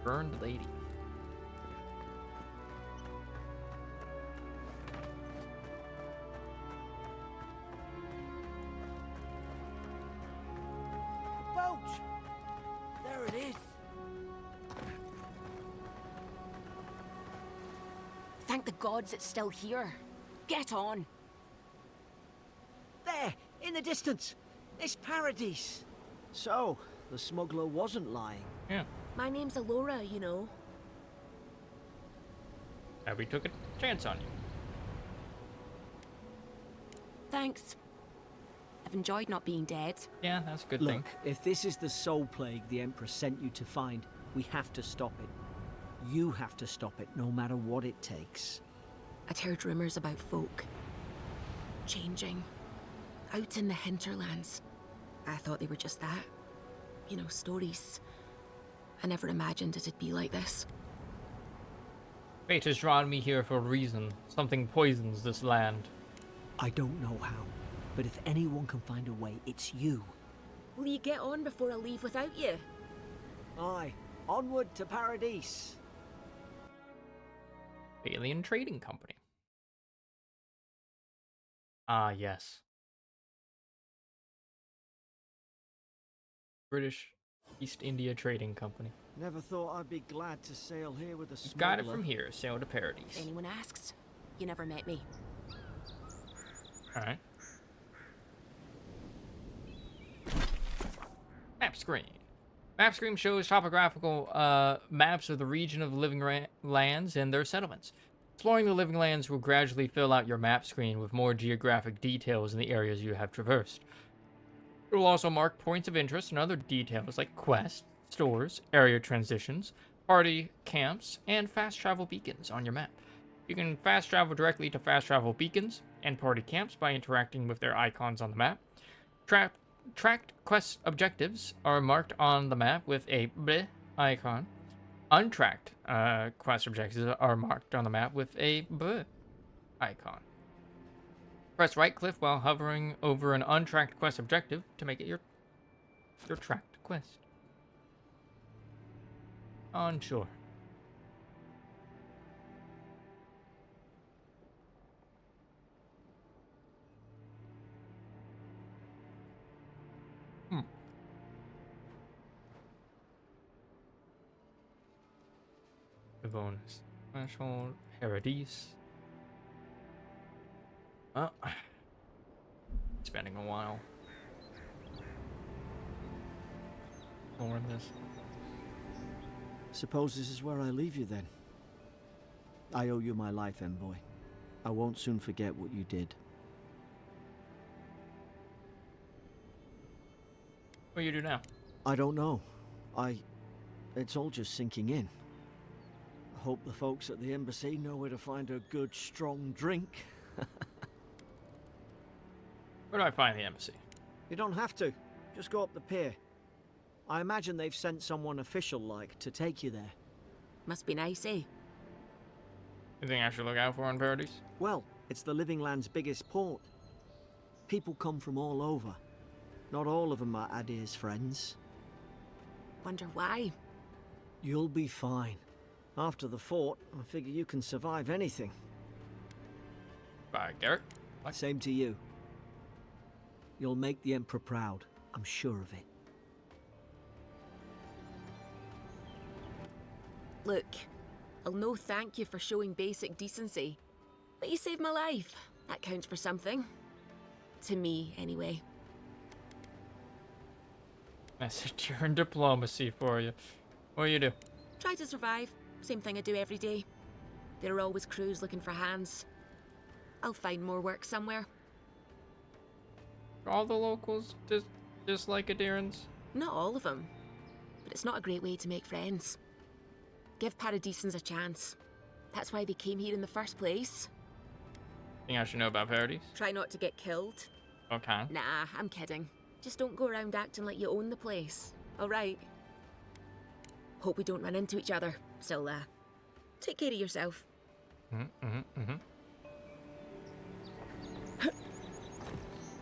Burned lady. Boat! There it is. Thank the gods it's still here. Get on. There, in the distance. It's Paradise. So, the smuggler wasn't lying. Yeah. My name's Alora, you know. We took a chance on you. Thanks. I've enjoyed not being dead. Yeah, that's a good Look, thing. if this is the soul plague the Emperor sent you to find, we have to stop it. You have to stop it, no matter what it takes. I'd heard rumors about folk changing out in the hinterlands. I thought they were just that. You know, stories. I never imagined it'd be like this. Fate has drawn me here for a reason. Something poisons this land. I don't know how, but if anyone can find a way, it's you. Will you get on before I leave without you? Aye, onward to Paradise. Alien Trading Company. Ah, yes. British East India Trading Company. Never thought I'd be glad to sail here with a smuggler. Got it from here. Sail to Paradise. If anyone asks, you never met me. Alright. Map screen. Map screen shows topographical maps of the region of the living lands and their settlements. Exploring the living lands will gradually fill out your map screen with more geographic details in the areas you have traversed. It will also mark points of interest and other details like quests, stores, area transitions, party camps, and fast travel beacons on your map. You can fast travel directly to fast travel beacons and party camps by interacting with their icons on the map. Tracked quest objectives are marked on the map with a bleh icon. Untracked quest objectives are marked on the map with a bleh icon. Press right click while hovering over an untracked quest objective to make it your tracked quest. Unsure. The bonus. Threshold. Paradise. Well, spending a while. More of this. Suppose this is where I leave you then. I owe you my life, Envoy. I won't soon forget what you did. What do you do now? I don't know. It's all just sinking in. I hope the folks at the embassy know where to find a good, strong drink. Where do I find the embassy? You don't have to. Just go up the pier. I imagine they've sent someone official-like to take you there. Must be nice, eh? Anything I should look out for in Paradise? Well, it's the Living Land's biggest port. People come from all over. Not all of them are Adir's friends. Wonder why? You'll be fine. After the fort, I figure you can survive anything. Bye, Garrett. Same to you. You'll make the Emperor proud. I'm sure of it. Look, I'll no thank you for showing basic decency. But you saved my life. That counts for something. To me, anyway. Message your diplomacy for you. What do you do? Try to survive. Same thing I do every day. There are always crews looking for hands. I'll find more work somewhere. All the locals just like Adirans? Not all of them. But it's not a great way to make friends. Give Paradisans a chance. That's why they came here in the first place. Think I should know about Paradise? Try not to get killed. Okay. Nah, I'm kidding. Just don't go around acting like you own the place. Alright? Hope we don't run into each other. Still, take care of yourself.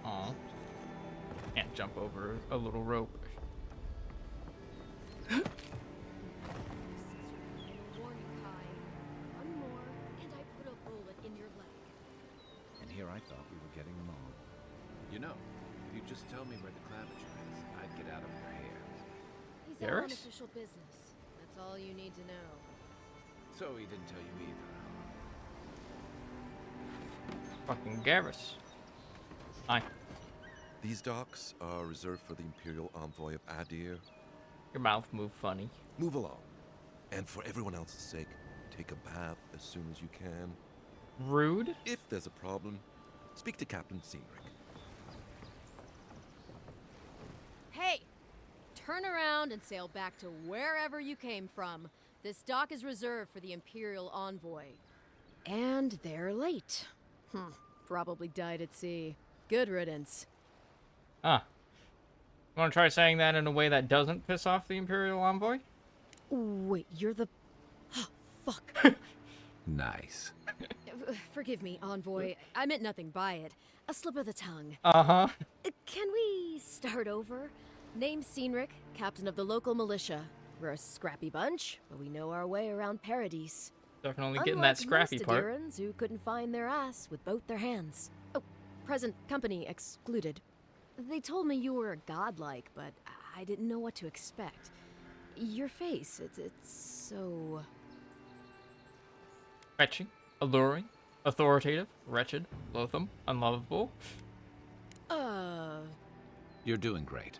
Aw. Can't jump over a little rope. And here I thought we were getting along. You know, if you just tell me where the claviger is, I'd get out of your hair. He's Garrus? on official business. That's all you need to know. So he didn't tell you either, huh? Fucking Garrus. Hi. These docks are reserved for the Imperial Envoy of Adir. Your mouth moved funny. Move along. And for everyone else's sake, take a bath as soon as you can. Rude? If there's a problem, speak to Captain Cedric. Hey! Turn around and sail back to wherever you came from. This dock is reserved for the Imperial Envoy. And they're late. Probably died at sea. Good riddance. Ah. You want to try saying that in a way that doesn't piss off the Imperial Envoy? Wait, you're the... Fuck. Nice. Forgive me, Envoy. I meant nothing by it. A slip of the tongue. Uh-huh. Can we start over? Name's Cedric, captain of the local militia. We're a scrappy bunch, but we know our way around Paradise. Definitely getting Unlike that scrappy most part. Adirans who couldn't find their ass with both their hands. Oh, present company excluded. They told me you were godlike, but I didn't know what to expect. Your face, it's so... Fetching, alluring, authoritative, wretched, loathsome, unlovable. You're doing great.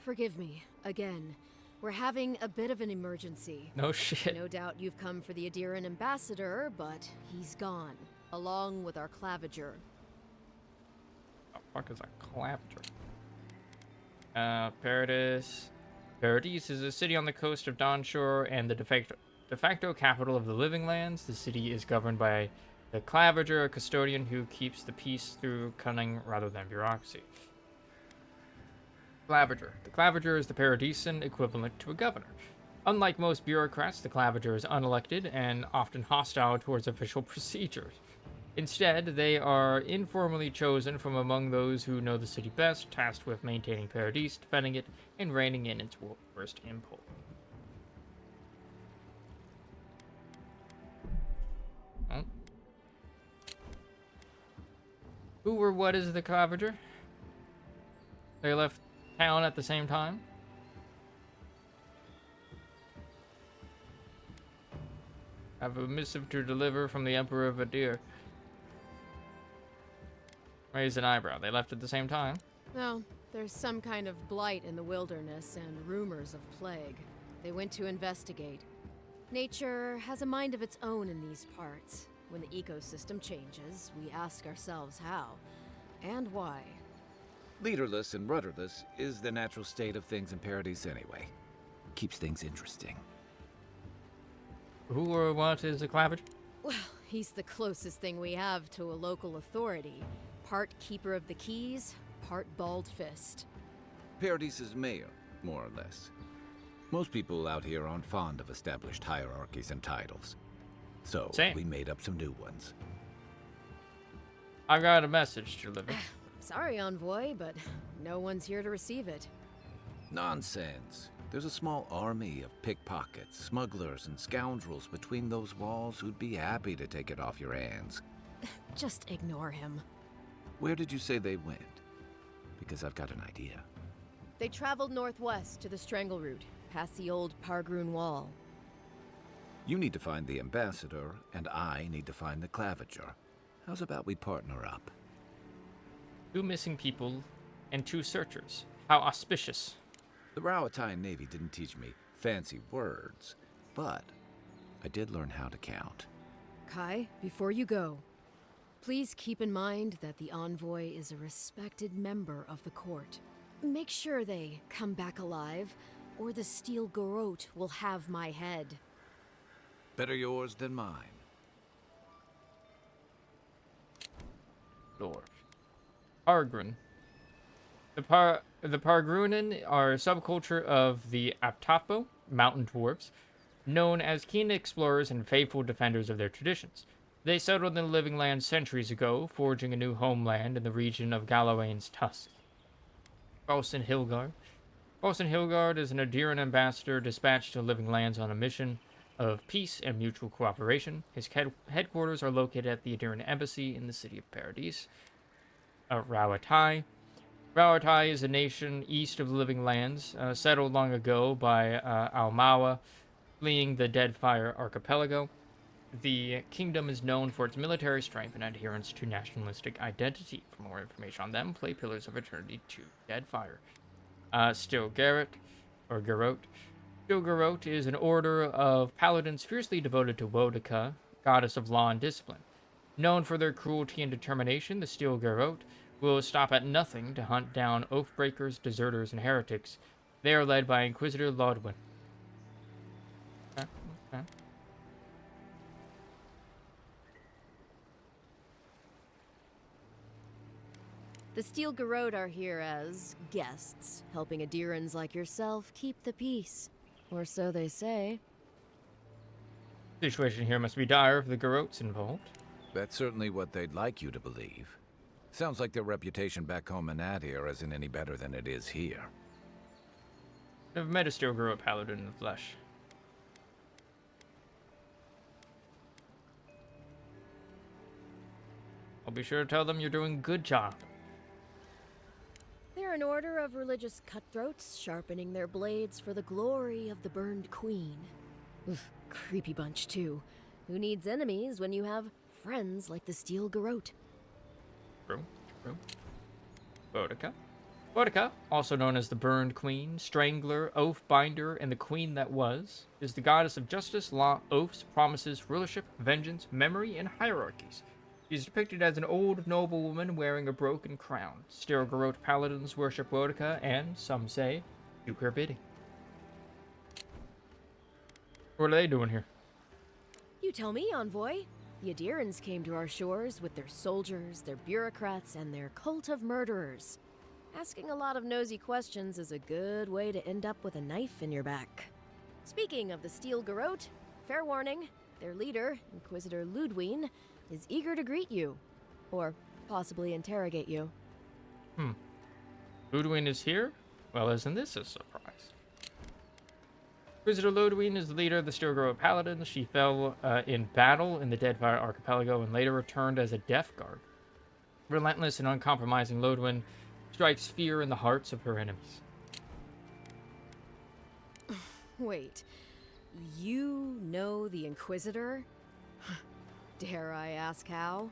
Forgive me, again. We're having a bit of an emergency. No shit. No doubt you've come for the Adiran ambassador, but he's gone, along with our claviger. What the fuck is a claviger? Paradise. Paradise is a city on the coast of Dawnshore and the de facto capital of the Living Lands. The city is governed by the claviger, a custodian who keeps the peace through cunning rather than bureaucracy. Claviger. The claviger is the Paradisan equivalent to a governor. Unlike most bureaucrats, the claviger is unelected and often hostile towards official procedures. Instead, they are informally chosen from among those who know the city best, tasked with maintaining Paradise, defending it, and reining in its worst impulse. Oh. Who or what is the claviger? They left town at the same time? I have a missive to deliver from the Emperor of Adir. Raise an eyebrow. They left at the same time? No, there's some kind of blight in the wilderness and rumors of plague. They went to investigate. Nature has a mind of its own in these parts. When the ecosystem changes, we ask ourselves how and why. Leaderless and rudderless is the natural state of things in Paradise anyway. Keeps things interesting. Who or what is the claviger? Well, he's the closest thing we have to a local authority. Part keeper of the keys, part bald fist. Paradise's mayor, more or less. Most people out here aren't fond of established hierarchies and titles. So, Same. we made up some new ones. I've got a message to deliver. Sorry, Envoy, but no one's here to receive it. Nonsense. There's a small army of pickpockets, smugglers, and scoundrels between those walls who'd be happy to take it off your hands. Just ignore him. Where did you say they went? Because I've got an idea. They traveled northwest to the Strangle Route, past the old Pargroon Wall. You need to find the ambassador, and I need to find the claviger. How's about we partner up? 2 missing people and 2 searchers. How auspicious. The Rawatai Navy didn't teach me fancy words, but I did learn how to count. Kai, before you go, please keep in mind that the envoy is a respected member of the court. Make sure they come back alive, or the Steel Garrote will have my head. Better yours than mine. Lord. Pargrun. The Pargrunan are a subculture of the Aptapo, mountain dwarves, known as keen explorers and faithful defenders of their traditions. They settled in the Living Lands centuries ago, forging a new homeland in the region of Galawain's Tusk. Falsten Hilgard. Falsten Hilgard is an Adiran ambassador dispatched to Living Lands on a mission of peace and mutual cooperation. His headquarters are located at the Adiran Embassy in the city of Paradise. Rawatai. Rawatai is a nation east of the Living Lands, settled long ago by Almawa, fleeing the Deadfire Archipelago. The kingdom is known for its military strength and adherence to nationalistic identity. For more information on them, play Pillars of Eternity 2 Deadfire. Still Garrote. Still Garrote is an order of paladins fiercely devoted to Wodica, goddess of law and discipline. Known for their cruelty and determination, the Steel Garrote will stop at nothing to hunt down oathbreakers, deserters, and heretics. They are led by Inquisitor Lodwin. Okay. The Steel Garrote are here as guests, helping Adirans like yourself keep the peace. Or so they say. The situation here must be dire if the Garrote's involved. That's certainly what they'd like you to believe. Sounds like their reputation back home in Adir isn't any better than it is here. I've met a Steel Garrote paladin in the flesh. I'll be sure to tell them you're doing a good job. They're an order of religious cutthroats, sharpening their blades for the glory of the burned queen. Oof, creepy bunch, too. Who needs enemies when you have friends like the Steel Garrote? True. Boudica, also known as the Burned Queen, Strangler, Oathbinder, and the Queen that was, is the goddess of justice, law, oaths, promises, rulership, vengeance, memory, and hierarchies. She is depicted as an old noble woman wearing a broken crown. Steel Garrote paladins worship Boudica and, some say, do her bidding. What are they doing here? You tell me, Envoy. The Adirans came to our shores with their soldiers, their bureaucrats, and their cult of murderers. Asking a lot of nosy questions is a good way to end up with a knife in your back. Speaking of the Steel Garrote, fair warning, their leader, Inquisitor Ludwine, is eager to greet you. Or possibly interrogate you. Ludwine is here? Well, isn't this a surprise? Inquisitor Ludwine is the leader of the Steel Garrote Paladins. She fell in battle in the Deadfire Archipelago and later returned as a Death Guard. Relentless and uncompromising, Ludwine strikes fear in the hearts of her enemies. Wait, you know the Inquisitor? Dare I ask how?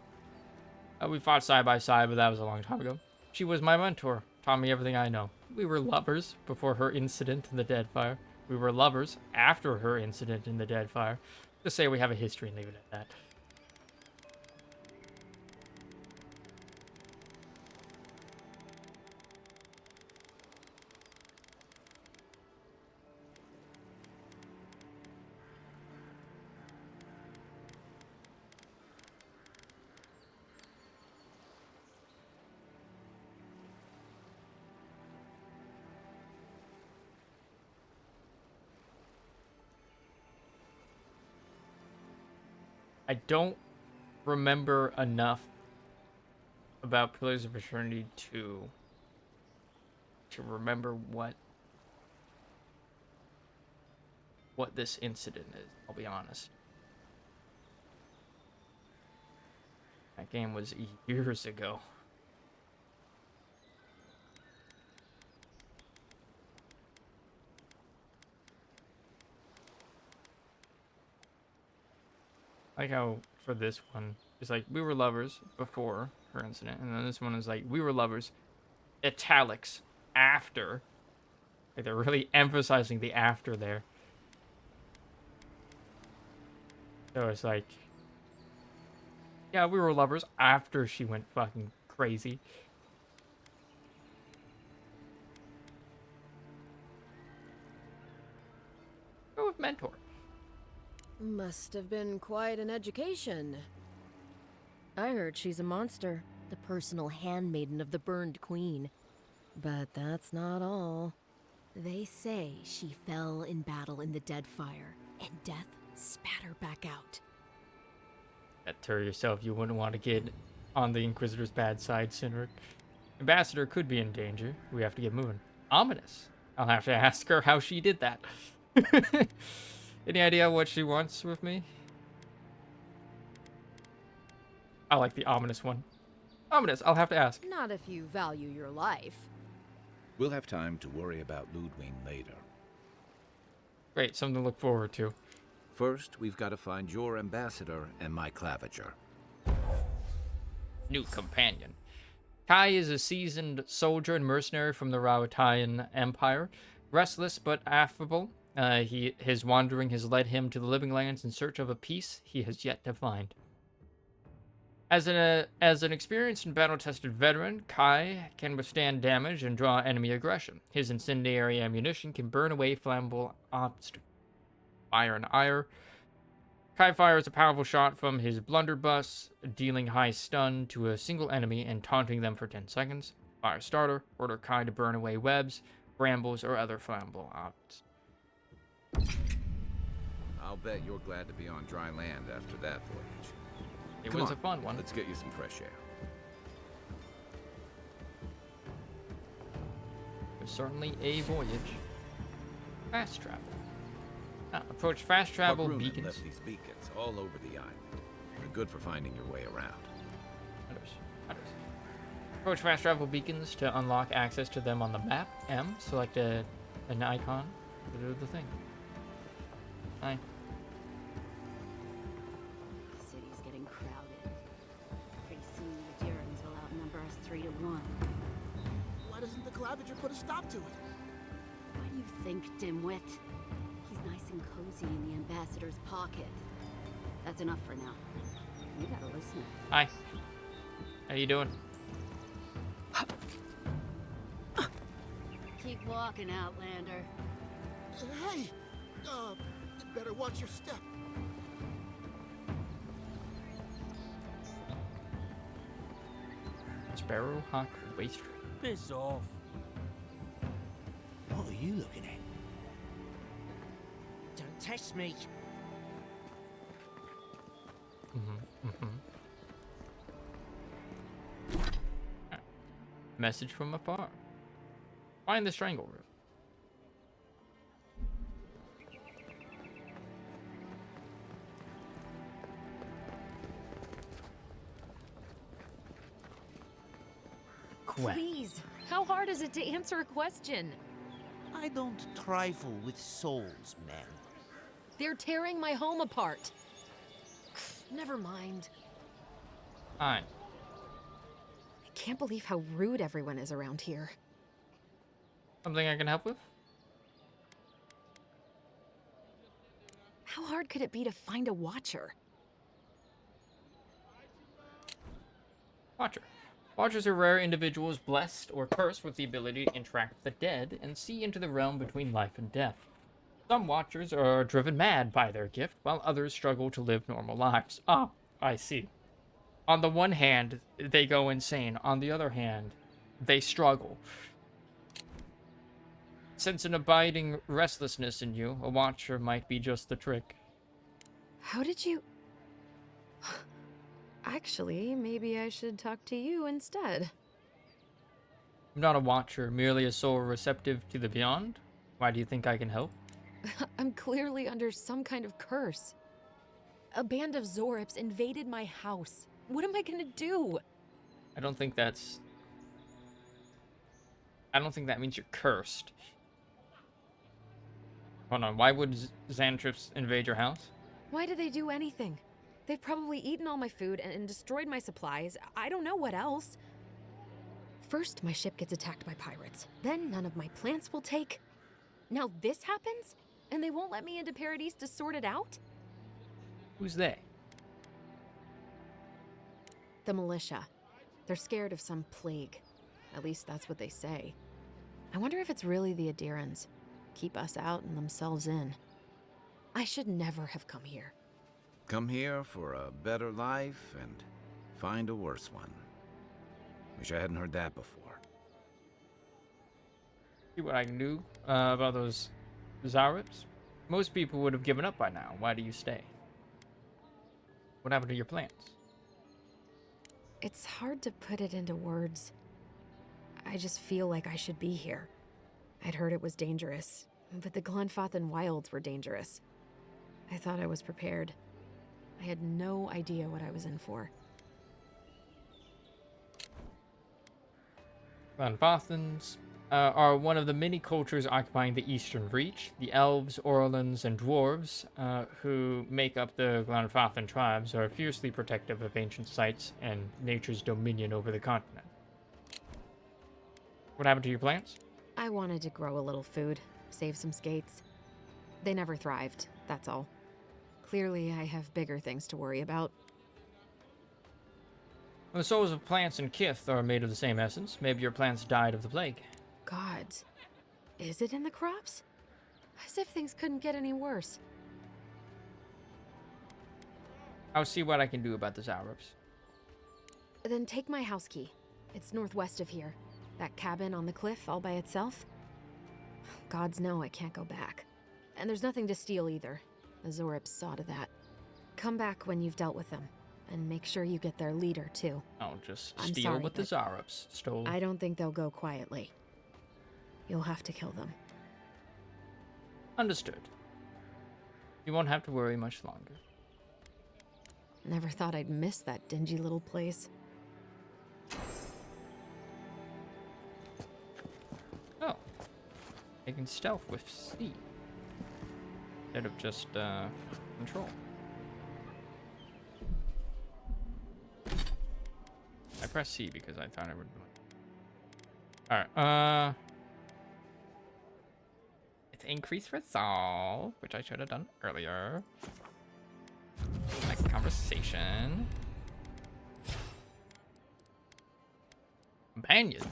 We fought side by side, but that was a long time ago. She was my mentor, taught me everything I know. We were lovers before her incident in the Deadfire. We were lovers after her incident in the Deadfire. Just say we have a history and leave it at that. I don't remember enough about Pillars of Eternity to remember what this incident is, I'll be honest. That game was years ago. Like how for this one, it's like we were lovers before her incident, and then this one is like we were lovers, italics, after. Like they're really emphasizing the after there. So it's like, yeah, we were lovers after she went fucking crazy. Go with mentor. Must have been quite an education. I heard she's a monster, the personal handmaiden of the burned queen. But that's not all. They say she fell in battle in the dead fire, and death spat her back out. Tell yourself you wouldn't want to get on the Inquisitor's bad side, Cynric. Ambassador could be in danger. We have to get moving. Ominous. I'll have to ask her how she did that. Any idea what she wants with me? I like the ominous one. Ominous, I'll have to ask. Not if you value your life. We'll have time to worry about Ludwig later. Great, something to look forward to. First, we've got to find your ambassador and my claviger. New companion. Kai is a seasoned soldier and mercenary from the Rauatayan Empire. Restless but affable, his wandering has led him to the Living Lands in search of a peace he has yet to find. As an experienced and battle-tested veteran, Kai can withstand damage and draw enemy aggression. His incendiary ammunition can burn away flammable obstacles. Fire and ire. Kai fires a powerful shot from his blunderbuss, dealing high stun to a single enemy and taunting them for 10 seconds. Fire starter. Order Kai to burn away webs, brambles, or other flammable objects. I'll bet you're glad to be on dry land after that voyage. It was a fun one. Let's get you some fresh air. It was certainly a voyage. Fast travel. Approach fast travel beacons. Left these beacons all over the island. They're good for finding your way around. Approach fast travel beacons to unlock access to them on the map. M. Select an icon to do the thing. Hi. The city's getting crowded. Pretty soon the Durans will outnumber us 3-1. Why doesn't the Claviger put a stop to it? What do you think, dimwit? He's nice and cozy in the ambassador's pocket. That's enough for now. You gotta listen. Hi. How you doing? Keep walking, Outlander. Hey! You better watch your step. Sparrowhawk Wastrel. Piss off. What are you looking at? Don't test me. Message from afar. Find the strangle room. Please, how hard is it to answer a question? I don't trifle with souls, man. They're tearing my home apart. Never mind. Fine. I can't believe how rude everyone is around here. Something I can help with? How hard could it be to find a watcher? Watcher. Watchers are rare individuals blessed or cursed with the ability to interact with the dead and see into the realm between life and death. Some Watchers are driven mad by their gift, while others struggle to live normal lives. Ah, I see. On the one hand, they go insane. On the other hand, they struggle. Sense an abiding restlessness in you, a Watcher might be just the trick. How did you... Actually, maybe I should talk to you instead. I'm not a Watcher, merely a soul receptive to the beyond. Why do you think I can help? I'm clearly under some kind of curse. A band of Zorips invaded my house. What am I gonna do? I don't think that means you're cursed. Hold on, why would Xantrips invade your house? Why did they do anything? They've probably eaten all my food and destroyed my supplies. I don't know what else. First, my ship gets attacked by pirates. Then none of my plants will take. Now this happens? And they won't let me into Paradise to sort it out? Who's they? The militia. They're scared of some plague. At least that's what they say. I wonder if it's really the Adirans. Keep us out and themselves in. I should never have come here. Come here for a better life and find a worse one. Wish I hadn't heard that before. See what I can do about those Zaribs. Most people would have given up by now. Why do you stay? What happened to your plans? It's hard to put it into words. I just feel like I should be here. I'd heard it was dangerous, but the Glenfathan wilds were dangerous. I thought I was prepared. I had no idea what I was in for. Glenfathans are one of the many cultures occupying the Eastern Reach. The Elves, Orlans, and Dwarves, who make up the Glenfathan tribes, are fiercely protective of ancient sites and nature's dominion over the continent. What happened to your plants? I wanted to grow a little food, save some skates. They never thrived, that's all. Clearly, I have bigger things to worry about. The souls of plants and kith are made of the same essence. Maybe your plants died of the plague. Gods. Is it in the crops? As if things couldn't get any worse. I'll see what I can do about the Zaribs. Then take my house key. It's northwest of here. That cabin on the cliff all by itself. Gods know I can't go back. And there's nothing to steal either. The Zorips saw to that. Come back when you've dealt with them. And make sure you get their leader, too. I'll just I'm steal sorry, what the but Zaribs stole. I don't think they'll go quietly. You'll have to kill them. Understood. You won't have to worry much longer. Never thought I'd miss that dingy little place. Oh. They can stealth with C. Instead of just, control. I pressed C because I thought I would... Alright, it's increased resolve, which I should have done earlier. Like conversation. Companions.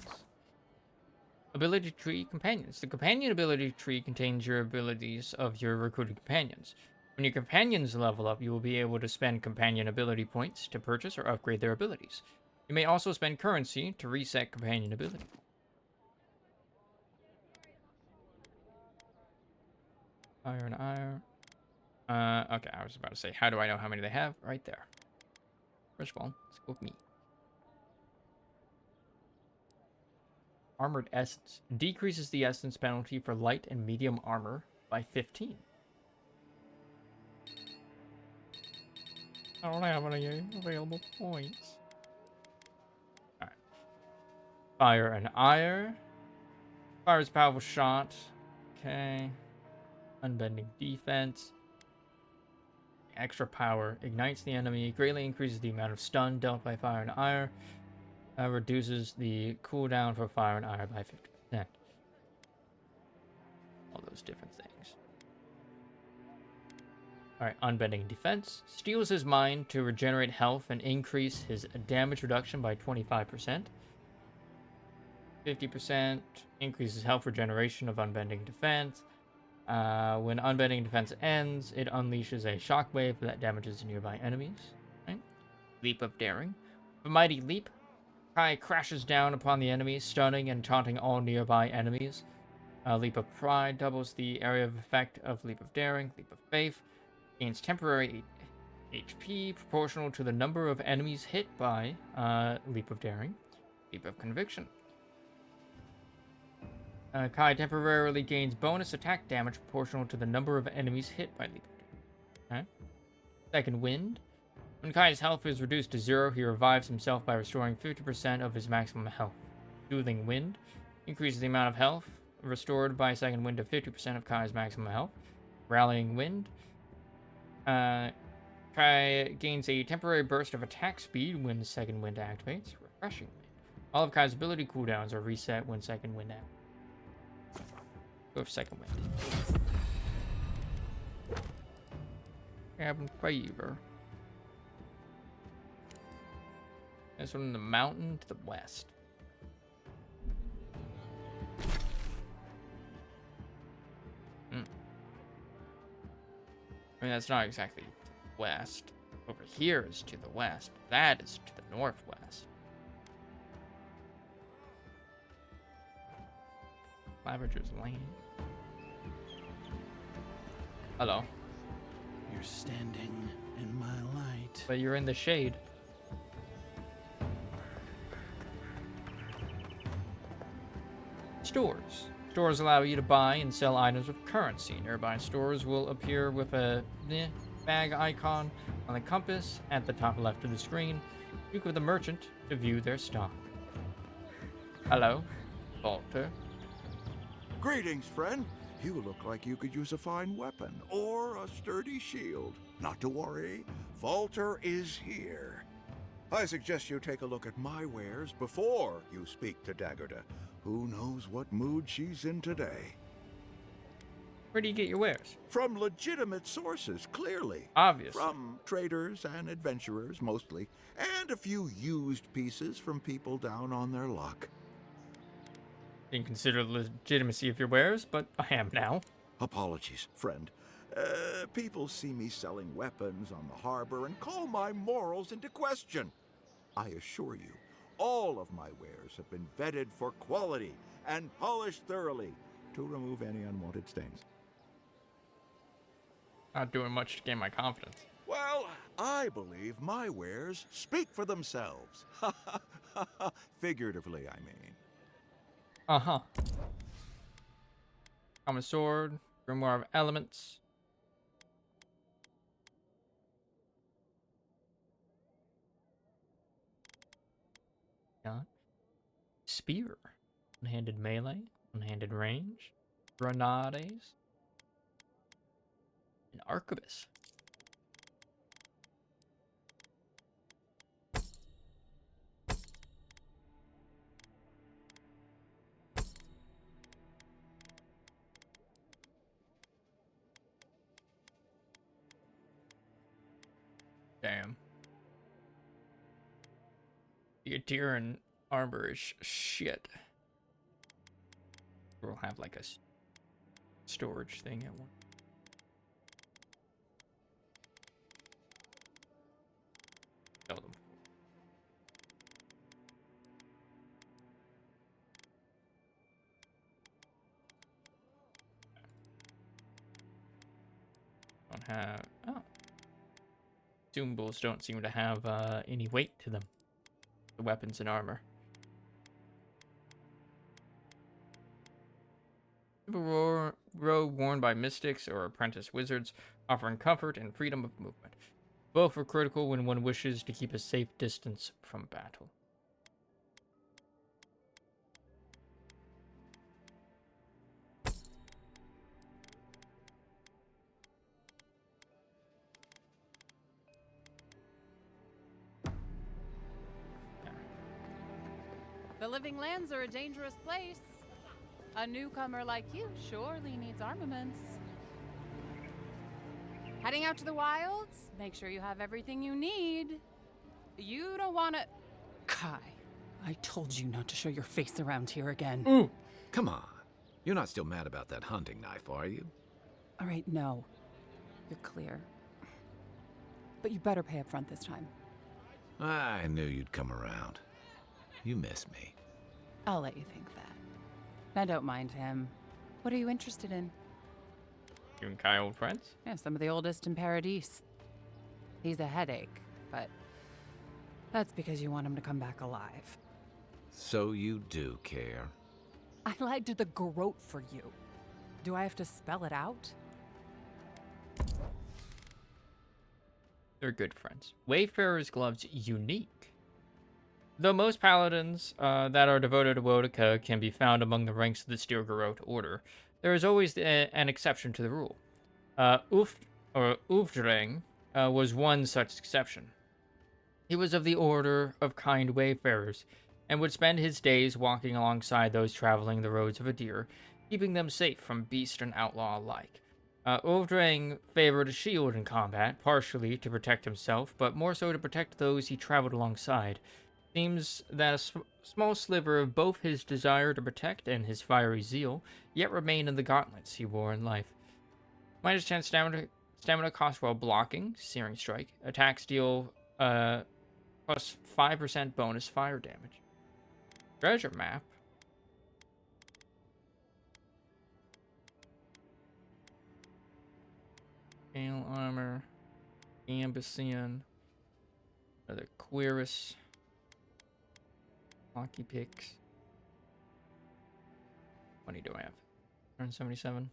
Ability tree companions. The companion ability tree contains your abilities of your recruited companions. When your companions level up, you will be able to spend companion ability points to purchase or upgrade their abilities. You may also spend currency to reset companion ability. Fire and ire. Okay, I was about to say, how do I know how many they have? Right there. First of all, let's go with me. Armored Essence. Decreases the essence penalty for light and medium armor by 15. I don't have any available points. Alright. Fire and ire. Fire is a powerful shot. Okay. Unbending defense. Extra power. Ignites the enemy. Greatly increases the amount of stun dealt by fire and ire. Reduces the cooldown for fire and ire by 50%. All those different things. Alright, unbending defense. Steals his mind to regenerate health and increase his damage reduction by 25%. 50% increases health regeneration of unbending defense. When unbending defense ends, it unleashes a shockwave that damages nearby enemies. Right? Leap of daring. A mighty leap. Kai crashes down upon the enemies, stunning and taunting all nearby enemies. Leap of pride doubles the area of effect of leap of daring. Leap of faith gains temporary HP proportional to the number of enemies hit by leap of daring. Leap of conviction. Kai temporarily gains bonus attack damage proportional to the number of enemies hit by leap of daring. Okay. Second wind. When Kai's health is reduced to 0, he revives himself by restoring 50% of his maximum health. Soothing wind increases the amount of health restored by second wind to 50% of Kai's maximum health. Rallying wind. gains a temporary burst of attack speed when second wind activates. Refreshing wind. All of Kai's ability cooldowns are reset when second wind activates. Go for second wind. Cabin fever. This one in the mountain to the west. I mean, that's not exactly west. Over here is to the west. That is to the northwest. Lavager's Lane. Hello. You're standing in my light. But you're in the shade. Stores. Stores allow you to buy and sell items with currency. Nearby stores will appear with a bag icon on the compass at the top left of the screen. Speak with the merchant to view their stock. Hello, Walter. Greetings, friend. You look like you could use a fine weapon or a sturdy shield. Not to worry, Walter is here. I suggest you take a look at my wares before you speak to Daggerda. Who knows what mood she's in today? Where do you get your wares? From legitimate sources, clearly. Obviously. From traders and adventurers, mostly. And a few used pieces from people down on their luck. Didn't consider the legitimacy of your wares, but I am now. Apologies, friend. People see me selling weapons on the harbor and call my morals into question. I assure you, all of my wares have been vetted for quality and polished thoroughly to remove any unwanted stains. Not doing much to gain my confidence. Well, I believe my wares speak for themselves. Figuratively, I mean. Uh-huh. Common sword, grimoire of elements. Spear. One-handed melee, one-handed range, grenades, and arquebus. Damn. Your deer and armor is shit. We'll have like a storage thing at one. Sell them. Don't have. Oh. Consumables don't seem to have any weight to them. The weapons and armor. A robe worn by mystics or apprentice wizards, offering comfort and freedom of movement. Both are critical when one wishes to keep a safe distance from battle. The Living Lands are a dangerous place. A newcomer like you surely needs armaments. Heading out to the wilds? Make sure you have everything you need. You don't want to... Kai, I told you not to show your face around here again. Ooh. Come on. You're not still mad about that hunting knife, are you? All right, no. You're clear. But you better pay up front this time. I knew you'd come around. You miss me. I'll let you think that. Now don't mind him. What are you interested in? You and Kai old friends? Yeah, some of the oldest in Paradise. He's a headache, but that's because you want him to come back alive. So you do care. I lied to the Garrote for you. Do I have to spell it out? They're good friends. Wayfarer's Glove's unique. Though most paladins that are devoted to Woedica can be found among the ranks of the Steel Garrote order, there is always an exception to the rule. Uvdreng was one such exception. He was of the order of kind wayfarers, and would spend his days walking alongside those traveling the roads of Adir, keeping them safe from beast and outlaw alike. Uldrang favored a shield in combat, partially to protect himself, but more so to protect those he traveled alongside. Seems that a small sliver of both his desire to protect and his fiery zeal yet remained in the gauntlets he wore in life. Minus 10 stamina cost while blocking, Searing Strike. Attacks deal plus 5% bonus fire damage. Treasure map. Scale armor. Ambition. Another Quirus. Hockey picks. What money do I have? 177.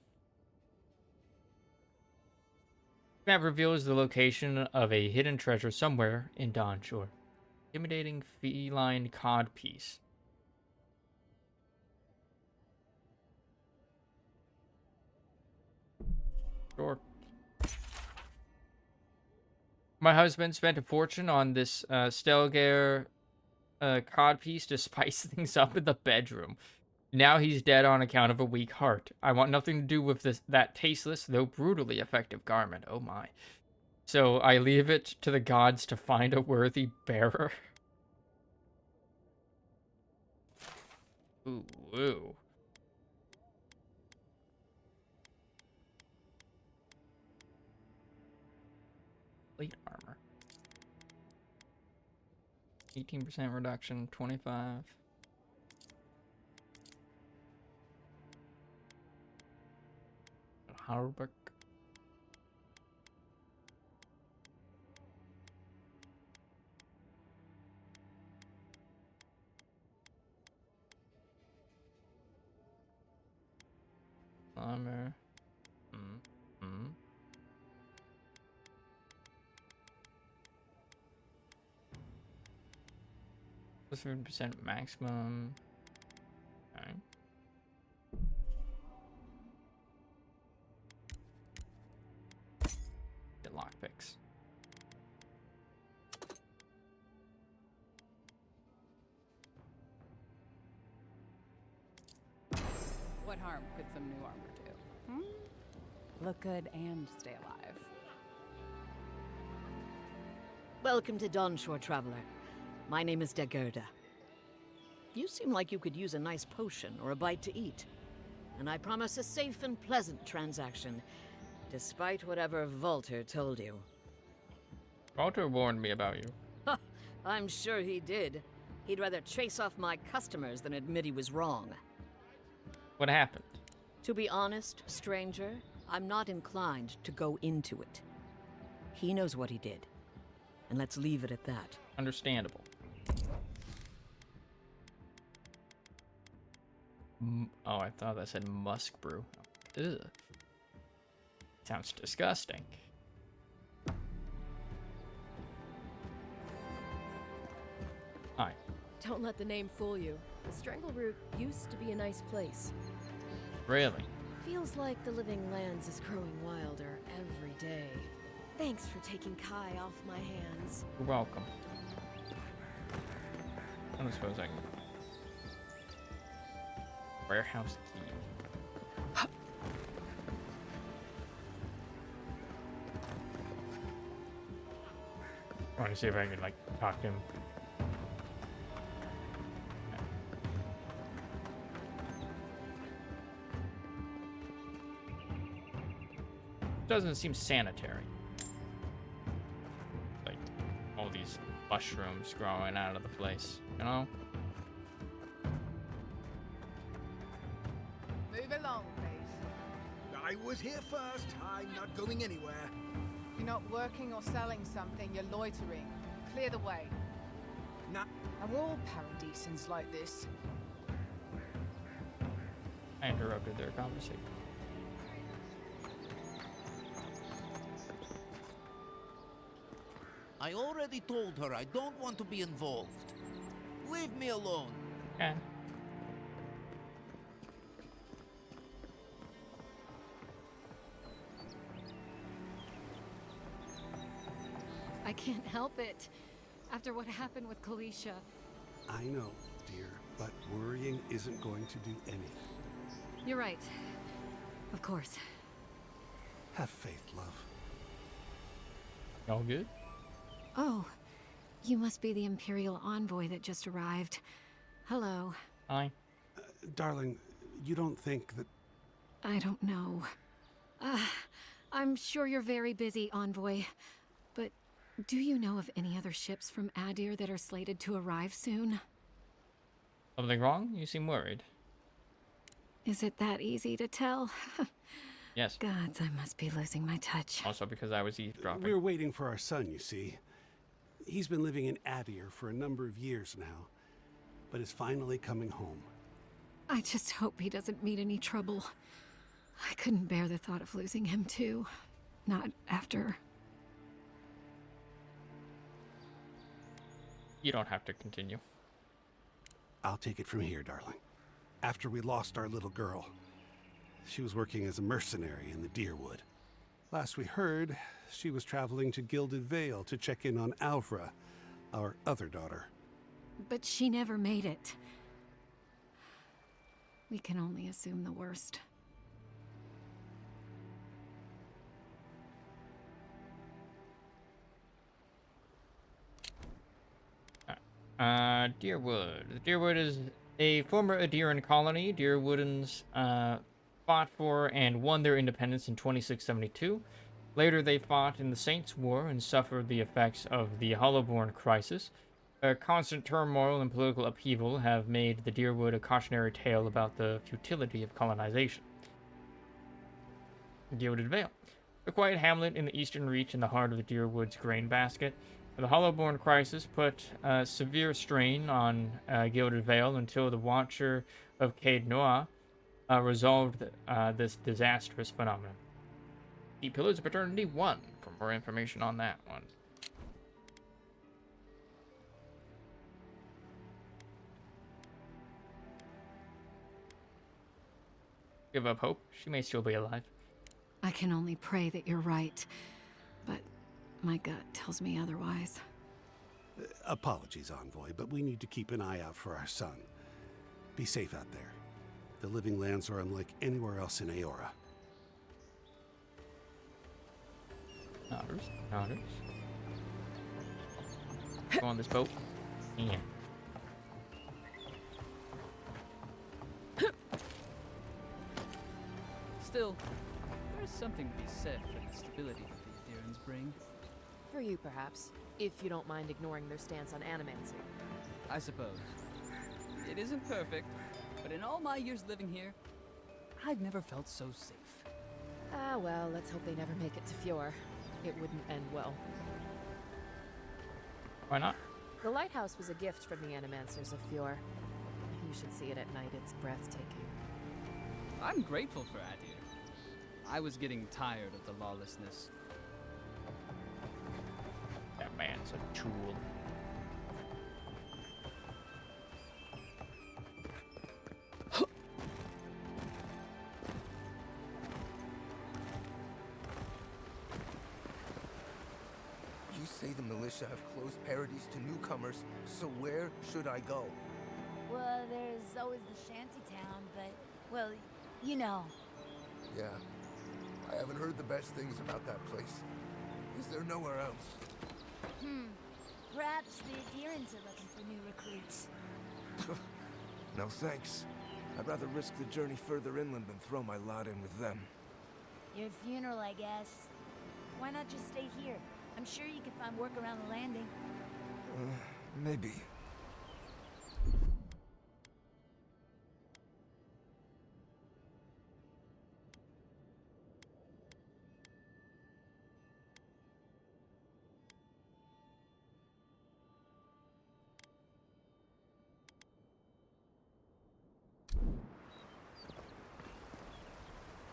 Map reveals the location of a hidden treasure somewhere in Dawnshore. Intimidating feline cod piece. Sure. My husband spent a fortune on this Stelgare cod piece to spice things up in the bedroom. Now he's dead on account of a weak heart. I want nothing to do with that tasteless, though brutally effective garment. Oh my. So I leave it to the gods to find a worthy bearer. Ooh, ooh. Plate armor. 18% reduction, 25. Harbuck. Armor. Plus 50% maximum. Alright. Get lockpicks. What harm could some new armor do? Look good and stay alive. Welcome to Dawnshore, Traveler. My name is Dagerda. You seem like you could use a nice potion or a bite to eat. And I promise a safe and pleasant transaction, despite whatever Volter told you. Volter warned me about you. I'm sure he did. He'd rather chase off my customers than admit he was wrong. What happened? To be honest, stranger, I'm not inclined to go into it. He knows what he did. And let's leave it at that. Understandable. Oh, I thought that said musk brew. Ugh. Sounds disgusting. Alright. Don't let the name fool you. The Strangleroot used to be a nice place. Really? Feels like the living lands is growing wilder every day. Thanks for taking Kai off my hands. You're welcome. I don't suppose I can... Warehouse key. I want to see if I can, like, talk to him. Doesn't seem sanitary. Like, all these mushrooms growing out of the place, you know? Move along, please. I was here first. I'm not going anywhere. You're not working or selling something, you're loitering. Clear the way. Nah. Are all paradisans like this? I interrupted their conversation. I already told her I don't want to be involved. Leave me alone. Okay. I can't help it. After what happened with Kalisha. I know, dear, but worrying isn't going to do anything. You're right. Of course. Have faith, love. All good? Oh, you must be the Imperial envoy that just arrived. Hello. Hi. Darling, you don't think that... I don't know. I'm sure you're very busy, envoy. But do you know of any other ships from Adir that are slated to arrive soon? Something wrong? You seem worried. Is it that easy to tell? Yes. Gods, I must be losing my touch. Also because I was eavesdropping. We're waiting for our son, you see. He's been living in Adir for a number of years now, but is finally coming home. I just hope he doesn't meet any trouble. I couldn't bear the thought of losing him too. Not after... You don't have to continue. I'll take it from here, darling. After we lost our little girl, she was working as a mercenary in the Deerwood. Last we heard, she was traveling to Gilded Vale to check in on Alvra, our other daughter. But she never made it. We can only assume the worst. Deerwood. Deerwood is a former Adiran colony. Deerwoodans fought for and won their independence in 2672. Later, they fought in the Saints' War and suffered the effects of the Hollowborn crisis. Constant turmoil and political upheaval have made the Deerwood a cautionary tale about the futility of colonization. Gilded Vale. A quiet hamlet in the eastern reach in the heart of the Deerwood's grain basket. The Hollowborn crisis put a severe strain on Gilded Vale until the Watcher of Caed Noir resolved this disastrous phenomenon. The Pillars of Eternity 1 for more information on that one. Give up hope. She may still be alive. I can only pray that you're right, but my gut tells me otherwise. Apologies, Envoy, but we need to keep an eye out for our son. Be safe out there. The Living Lands are unlike anywhere else in Aora. Nodders. Go on this boat. Yeah. Still, there's something to be said for the stability that the Adirans bring. For you, perhaps, if you don't mind ignoring their stance on animancy. I suppose. It isn't perfect, but in all my years living here, I've never felt so safe. Ah, well, let's hope they never make it to Fjord. It wouldn't end well. Why not? The lighthouse was a gift from the Animancers of Fjord. You should see it at night. It's breathtaking. I'm grateful for Adir. I was getting tired of the lawlessness. That man's a tool. You say the militia have closed Paradise to newcomers, so where should I go? Well, there's always the shanty town, but, well, you know. Yeah, I haven't heard the best things about that place. Is there nowhere else? Perhaps the Adirans are looking for new recruits. No thanks. I'd rather risk the journey further inland than throw my lot in with them. Your funeral, I guess. Why not just stay here? I'm sure you could find work around the landing. Maybe.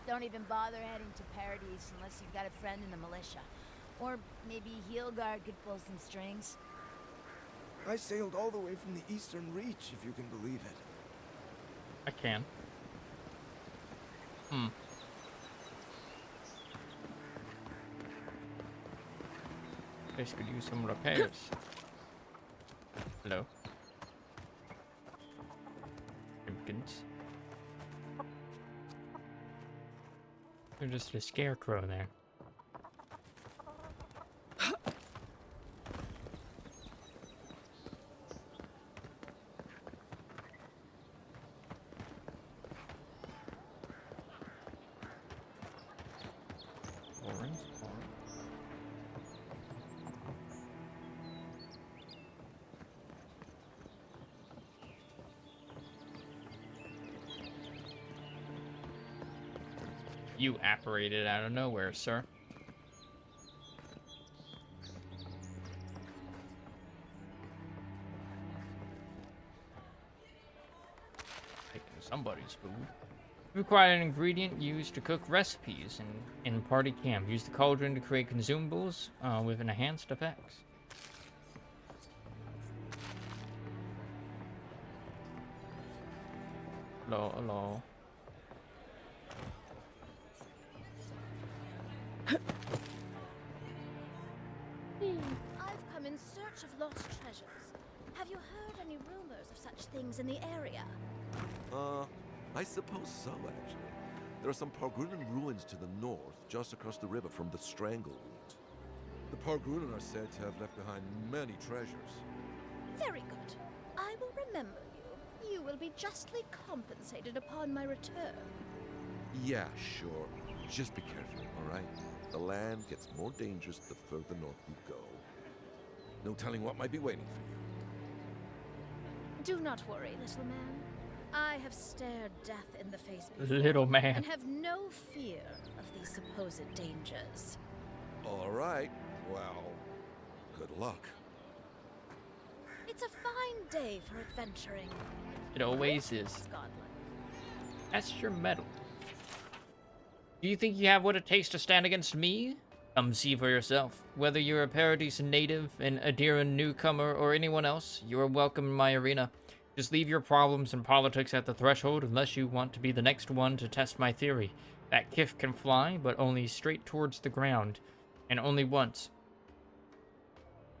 Don't even bother heading to Paradise unless you've got a friend in the militia. Or maybe Heelguard could pull some strings. I sailed all the way from the Eastern Reach, if you can believe it. I can. This could use some repairs. Hello. Pumpkins. There's just a scarecrow there. You apparated out of nowhere, sir. Taking somebody's food. Require an ingredient used to cook recipes in party camp. Use the cauldron to create consumables with enhanced effects. Hello, hello. I've come in search of lost treasures. Have you heard any rumors of such things in the area? I suppose so, actually. There are some Pargrunan ruins to the north, just across the river from the Stranglewood. The Pargrunan are said to have left behind many treasures. Very good. I will remember you. You will be justly compensated upon my return. Yeah, sure. Just be careful, all right? The land gets more dangerous the further north you go. No telling what might be waiting for you. Do not worry, little man. I have stared death in the face before. Little man. And have no fear of these supposed dangers. All right. Well, good luck. It's a fine day for adventuring. It always is. Scotland. That's your medal. Do you think you have what it takes to stand against me? Come see for yourself. Whether you're a Paradise native, an Adiran newcomer, or anyone else, you are welcome in my arena. Just leave your problems and politics at the threshold unless you want to be the next one to test my theory. That Kif can fly, but only straight towards the ground, and only once.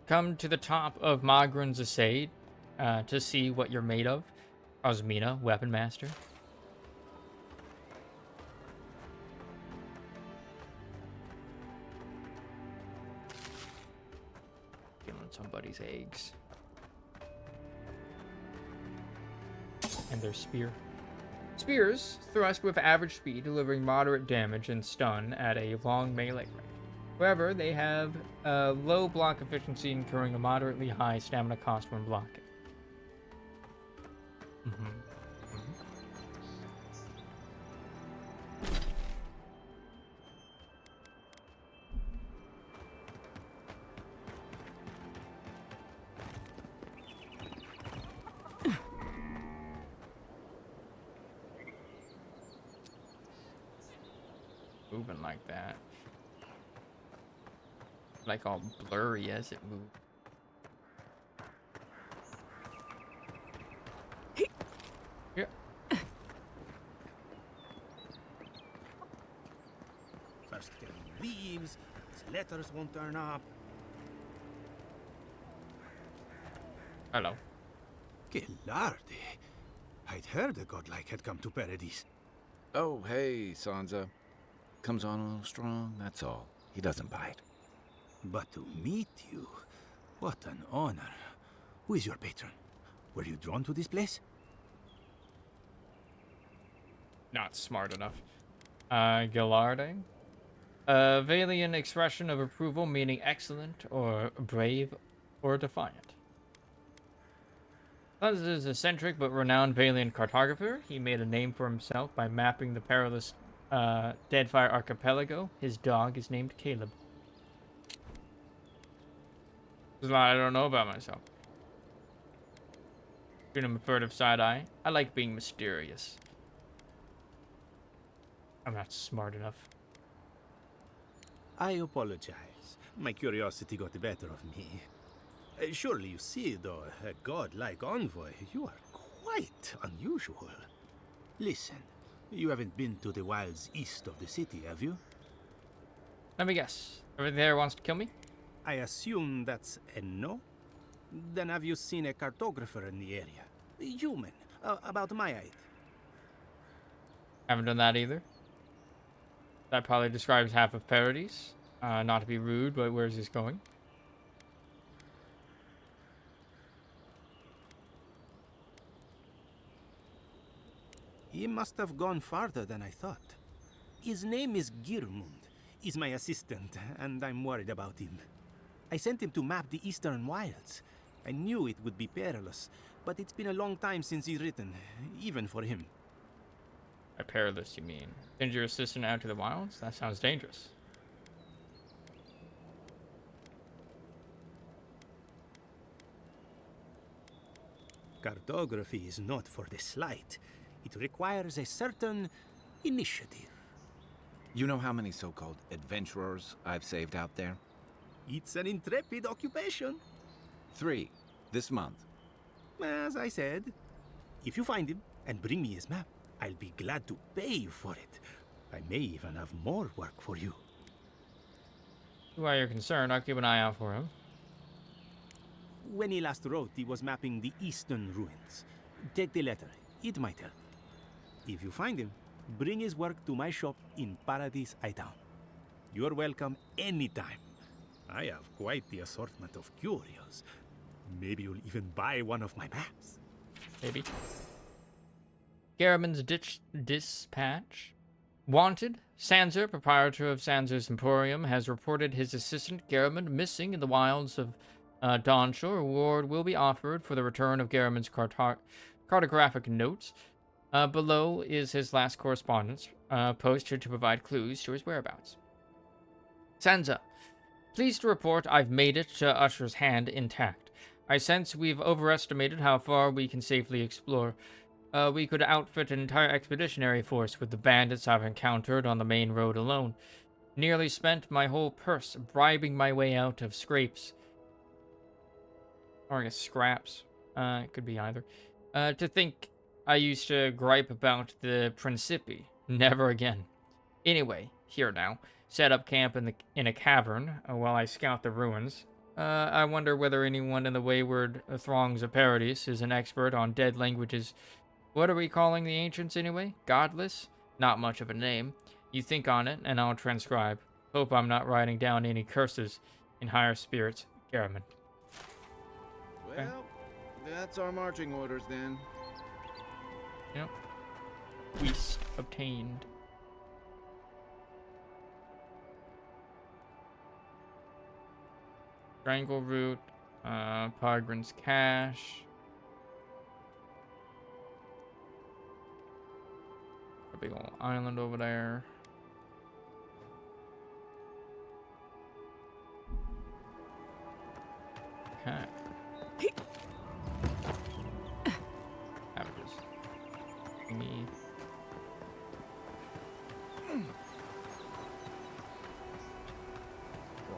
Come to the top of Magran's Asade to see what you're made of. Osmina, Weapon Master. Killing somebody's eggs. And their spear. Spears thrust with average speed, delivering moderate damage and stun at a long melee range. However, they have a low block efficiency, incurring a moderately high stamina cost when blocking. Moving like that. Like all blurry as it moves. Yeah. First getting leaves, his letters won't turn up. Hello. Que larde. I'd heard a godlike had come to Paradise. Oh, hey, Sansa. Comes on a little strong, that's all. He doesn't bite. But to meet you, what an honor. Who is your patron? Were you drawn to this place? Not smart enough. Gallarde. A Valiant expression of approval, meaning excellent, or brave, or defiant. Sansa is an eccentric but renowned Valiant cartographer. He made a name for himself by mapping the perilous Deadfire Archipelago. His dog is named Caleb. There's a lot I don't know about myself. Shoot him a furtive side eye. I like being mysterious. I'm not smart enough. I apologize. My curiosity got the better of me. Surely you see, though, a godlike envoy, you are quite unusual. Listen, you haven't been to the wilds east of the city, have you? Let me guess. Everything there wants to kill me? I assume that's a no? Then have you seen a cartographer in the area? A human, about my height. Haven't done that either. That probably describes half of Paradise. Not to be rude, but where's this going? He must have gone farther than I thought. His name is Girmund. He's my assistant, and I'm worried about him. I sent him to map the Eastern Wilds. I knew it would be perilous, but it's been a long time since he's written, even for him. By perilous, you mean? Send your assistant out to the wilds? That sounds dangerous. Cartography is not for the slight. It requires a certain initiative. You know how many so-called adventurers I've saved out there? It's an intrepid occupation. 3, this month. As I said, if you find him and bring me his map, I'll be glad to pay you for it. I may even have more work for you. Why you're concerned, I'll keep an eye out for him. When he last wrote, he was mapping the eastern ruins. Take the letter. It might help. If you find him, bring his work to my shop in Paradise Town. You're welcome anytime. I have quite the assortment of curios. Maybe you'll even buy one of my maps. Maybe. Garamond's dispatch. Wanted, Sanzer, proprietor of Sanzer's Emporium, has reported his assistant Garamond missing in the wilds of Dawnshore. A reward will be offered for the return of Garamond's cartographic notes. Below is his last correspondence, posted to provide clues to his whereabouts. Sansa, pleased to report I've made it to Usher's hand intact. I sense we've overestimated how far we can safely explore. We could outfit an entire expeditionary force with the bandits I've encountered on the main road alone. Nearly spent my whole purse bribing my way out of scrapes. Or I guess scraps. It could be either. To think I used to gripe about the Principi. Never again. Anyway, here now. Set up camp in a cavern while I scout the ruins. I wonder whether anyone in the wayward throngs of Paradise is an expert on dead languages. What are we calling the ancients anyway? Godless? Not much of a name. You think on it, and I'll transcribe. Hope I'm not writing down any curses in higher spirits. Garamond. Well, that's our marching orders then. Yep. Quest obtained. Strangle root. Pogren's cache. A big old island over there. Okay. Savages. Me. Go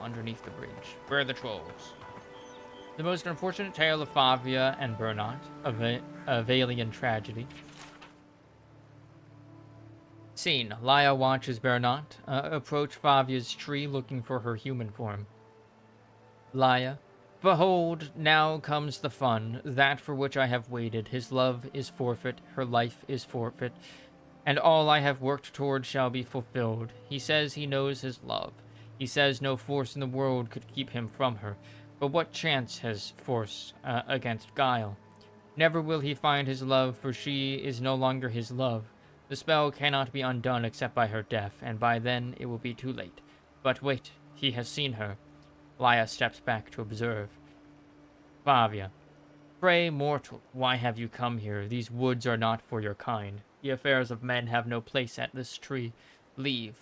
underneath the bridge. Where are the trolls? The most unfortunate tale of Favia and Bernat, a Valian tragedy. Scene. Laia watches Bernat approach Favia's tree looking for her human form. Laia. Behold, now comes the fun, that for which I have waited. His love is forfeit, her life is forfeit, and all I have worked toward shall be fulfilled. He says he knows his love. He says no force in the world could keep him from her. But what chance has force against guile? Never will he find his love, for she is no longer his love. The spell cannot be undone except by her death, and by then it will be too late. But wait, he has seen her. Laia steps back to observe. Favia. Pray, mortal, why have you come here? These woods are not for your kind. The affairs of men have no place at this tree. Leave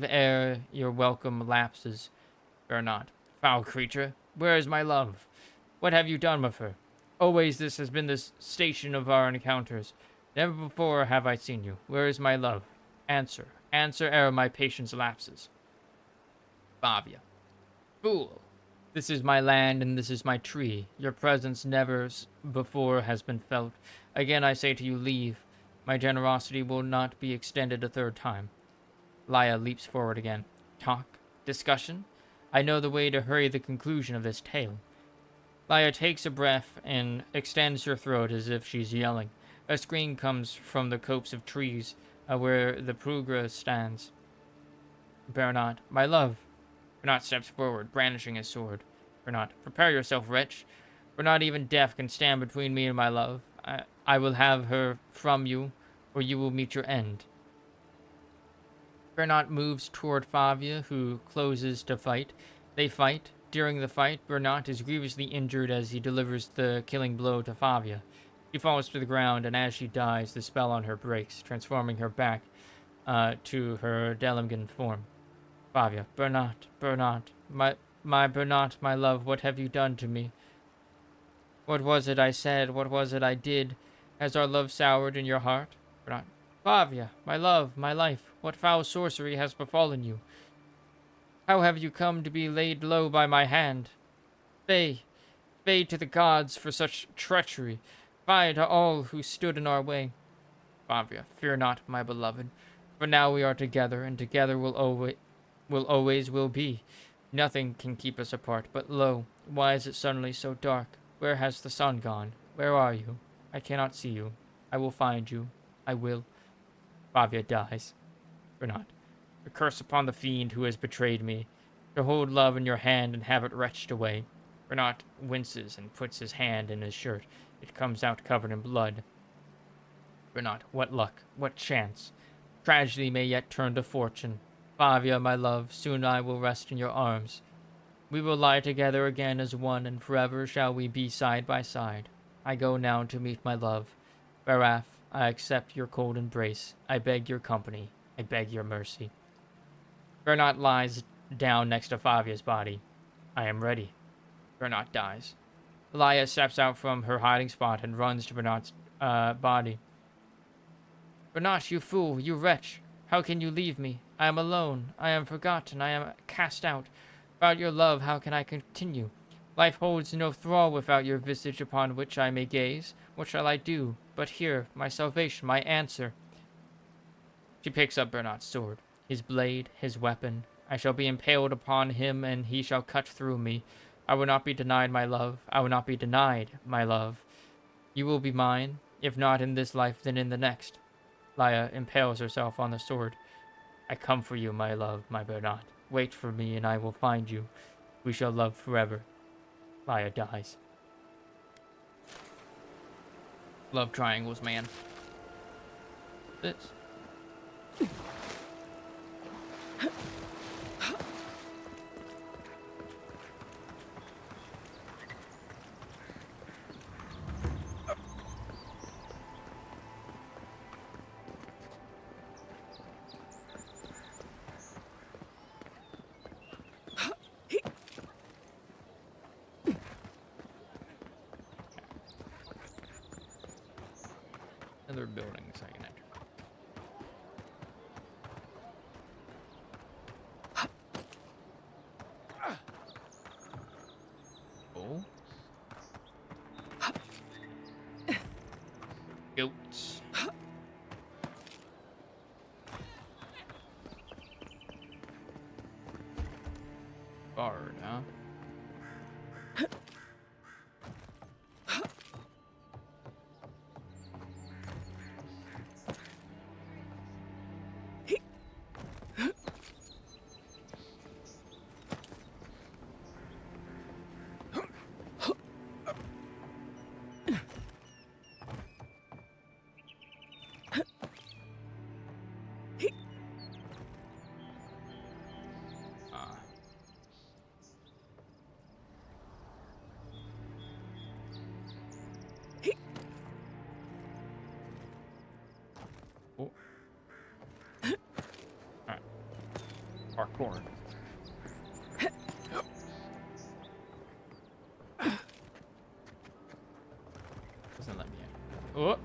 ere your welcome lapses. Bernat. Foul creature, where is my love? What have you done with her? Always this has been the station of our encounters. Never before have I seen you. Where is my love? Answer ere my patience lapses. Favia. Fool! This is my land and this is my tree. Your presence never before has been felt. Again I say to you, leave. My generosity will not be extended a third time. Laia leaps forward again. Talk? Discussion? I know the way to hurry the conclusion of this tale. Laya takes a breath and extends her throat as if she's yelling. A scream comes from the copse of trees where the Prugra stands. Bernard, my love. Bernard steps forward, brandishing his sword. Bernard, prepare yourself, wretch. For not even death can stand between me and my love. I will have her from you, or you will meet your end. Bernard moves toward Favia, who closes to fight. They fight. During the fight, Bernard is grievously injured as he delivers the killing blow to Favia. She falls to the ground, and as she dies, the spell on her breaks, transforming her back to her Delimgan form. Favia, Bernard, my Bernard, my love, what have you done to me? What was it I said? What was it I did? Has our love soured in your heart? Bernard, Favia, my love, my life, what foul sorcery has befallen you? How have you come to be laid low by my hand? Fie to the gods for such treachery. Fie to all who stood in our way. Favia, fear not, my beloved, for now we are together, and together we'll always be. Nothing can keep us apart, but lo, why is it suddenly so dark? Where has the sun gone? Where are you? I cannot see you. I will find you. I will. Favia dies. Bernard, a curse upon the fiend who has betrayed me. To hold love in your hand and have it wrenched away. Bernard winces and puts his hand in his shirt. It comes out covered in blood. Bernard, what luck, what chance. Tragedy may yet turn to fortune. Favia, my love, soon I will rest in your arms. We will lie together again as one, and forever shall we be side by side. I go now to meet my love. Baraf, I accept your cold embrace. I beg your company. I beg your mercy. Bernard lies down next to Favia's body. I am ready. Bernard dies. Laya steps out from her hiding spot and runs to Bernard's body. Bernard, you fool, you wretch. How can you leave me? I am alone. I am forgotten. I am cast out. Without your love, how can I continue? Life holds no thrall without your visage upon which I may gaze. What shall I do? But here, my salvation, my answer. She picks up Bernard's sword, his blade, his weapon. I shall be impaled upon him, and he shall cut through me. I will not be denied my love. I will not be denied my love. You will be mine, if not in this life, then in the next. Laya impales herself on the sword. I come for you, my love, my Bernard. Wait for me, and I will find you. We shall love forever. Laya dies. Love triangles, man. This. Other buildings I can enter. Oh. Goats. Bard, huh? Oh. Alright. Parkour. Doesn't let me in. Oh!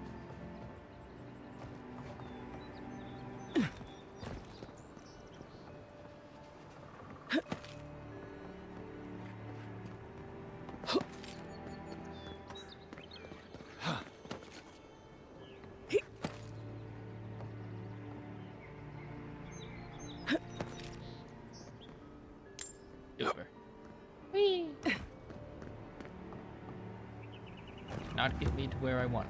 Super. not get me to where I want.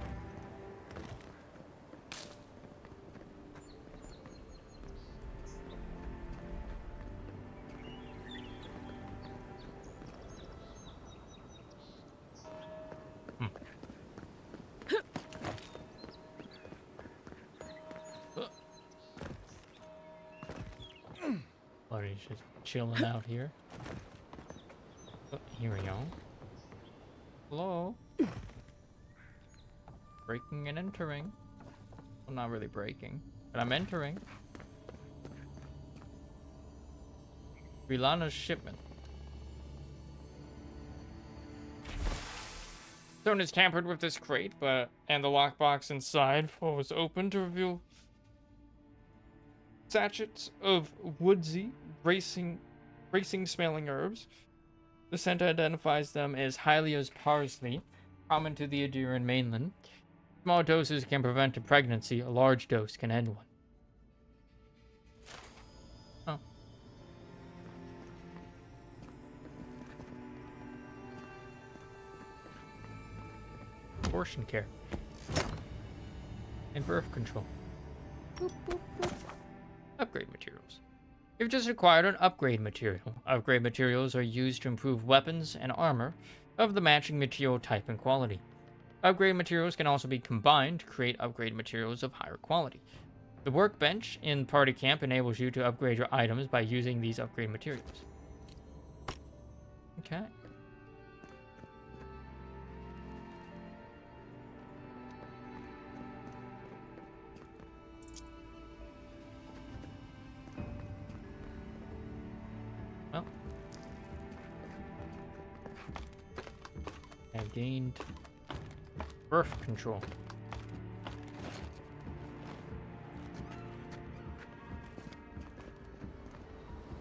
Buddy's just chilling out here. Oh, here we go. Hello? Breaking and entering. Well, not really breaking, but I'm entering. Rilana's shipment. Someone has tampered with this crate, and the lockbox inside was open to reveal sachets of woodsy, bracing smelling herbs. The scent identifies them as Hylia's parsley, common to the Adirian mainland. Small doses can prevent a pregnancy. A large dose can end one. Oh. Abortion care. And birth control. Boop, boop, boop. Upgrade materials. You've just acquired an upgrade material. Upgrade materials are used to improve weapons and armor of the matching material type and quality. Upgrade materials can also be combined to create upgrade materials of higher quality. The workbench in Party Camp enables you to upgrade your items by using these upgrade materials. Okay. Well. I've gained birth control.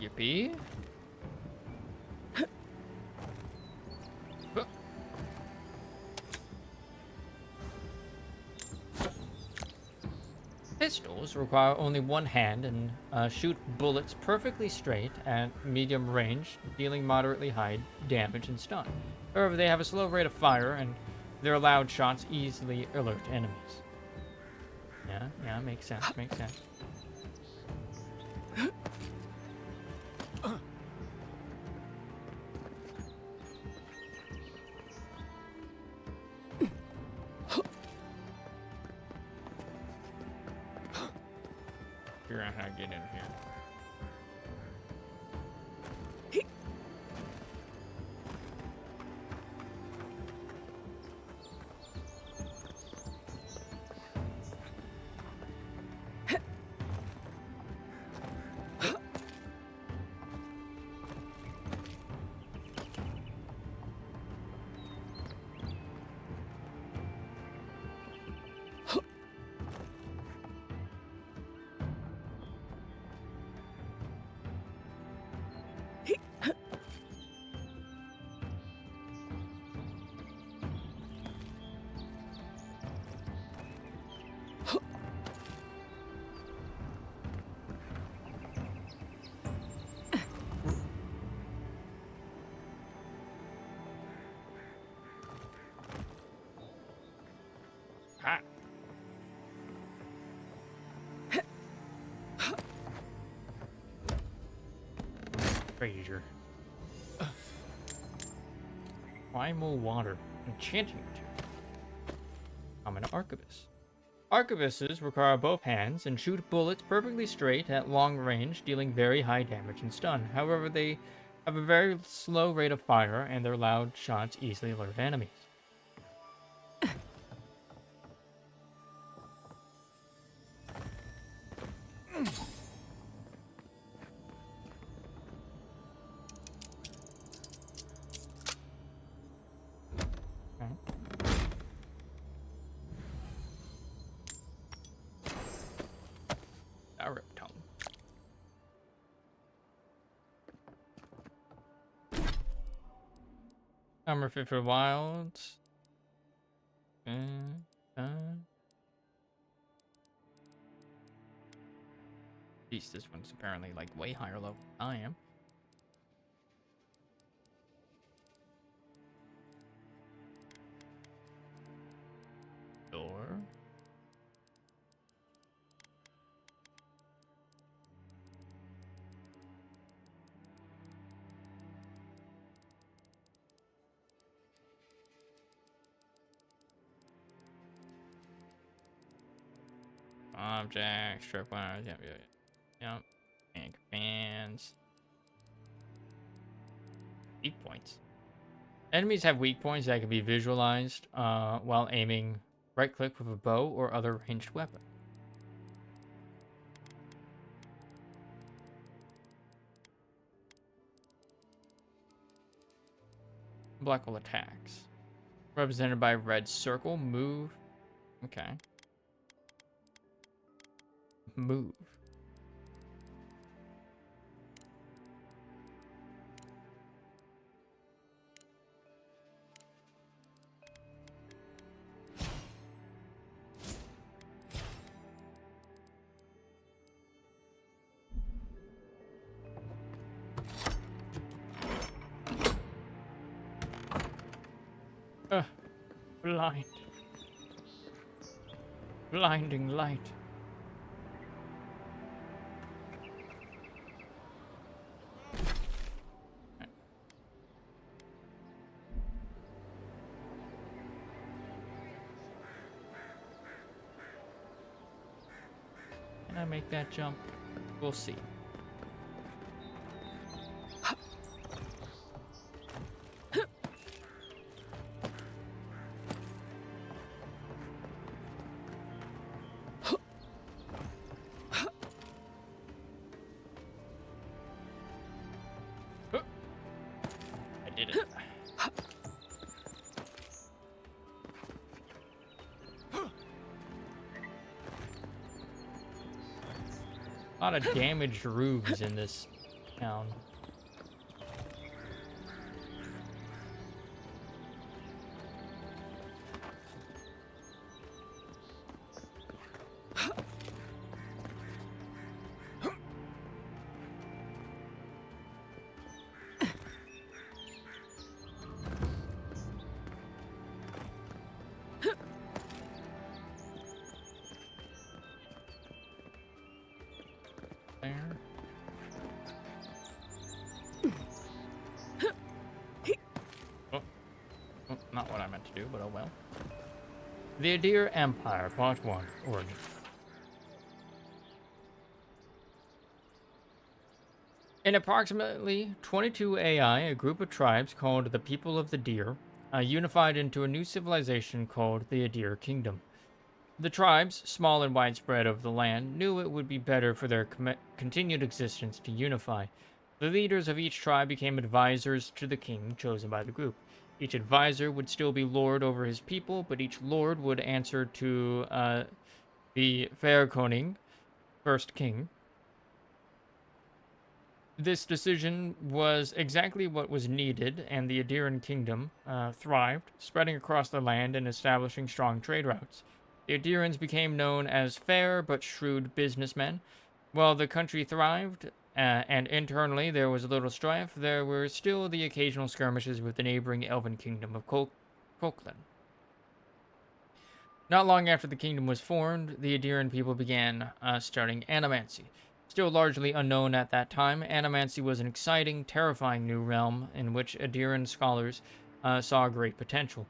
Yippee. Pistols require only one hand and shoot bullets perfectly straight at medium range, dealing moderately high damage and stun. However, they have a slow rate of fire, and their loud shots easily alert enemies. Yeah, makes sense, makes sense. Figure out how to get in here. Ah. Fraser. Primal water. Enchanting material. Common arquebus. Arquebuses require both hands and shoot bullets perfectly straight at long range, dealing very high damage and stun. However, they have a very slow rate of fire, and their loud shots easily alert enemies. Armor fit for wilds. Geez, this one's apparently like way higher level than I am. Door. Objects, strip wires, yep. And commands. Weak points. Enemies have weak points that can be visualized while aiming. Right click with a bow or other ranged weapon. Black hole attacks. Represented by a red circle. Move. Okay. Move. Blind. Blinding light. Can I make that jump? We'll see. I did it. A lot of damaged roofs in this town. There. Oh, not what I meant to do, but oh well. The Adir Empire, Part 1, Origin. In approximately 22 AI, a group of tribes called the People of the Deer unified into a new civilization called the Adir Kingdom. The tribes, small and widespread over the land, knew it would be better for their continued existence to unify. The leaders of each tribe became advisors to the king chosen by the group. Each advisor would still be lord over his people, but each lord would answer to the Fairkoning, first king. This decision was exactly what was needed, and the Adiran kingdom thrived, spreading across the land and establishing strong trade routes. The Adirans became known as fair but shrewd businessmen. While the country thrived, and internally there was a little strife, there were still the occasional skirmishes with the neighboring elven kingdom of Coquelin. Not long after the kingdom was formed, the Adiran people began studying animancy. Still largely unknown at that time, animancy was an exciting, terrifying new realm in which Adiran scholars saw great potential.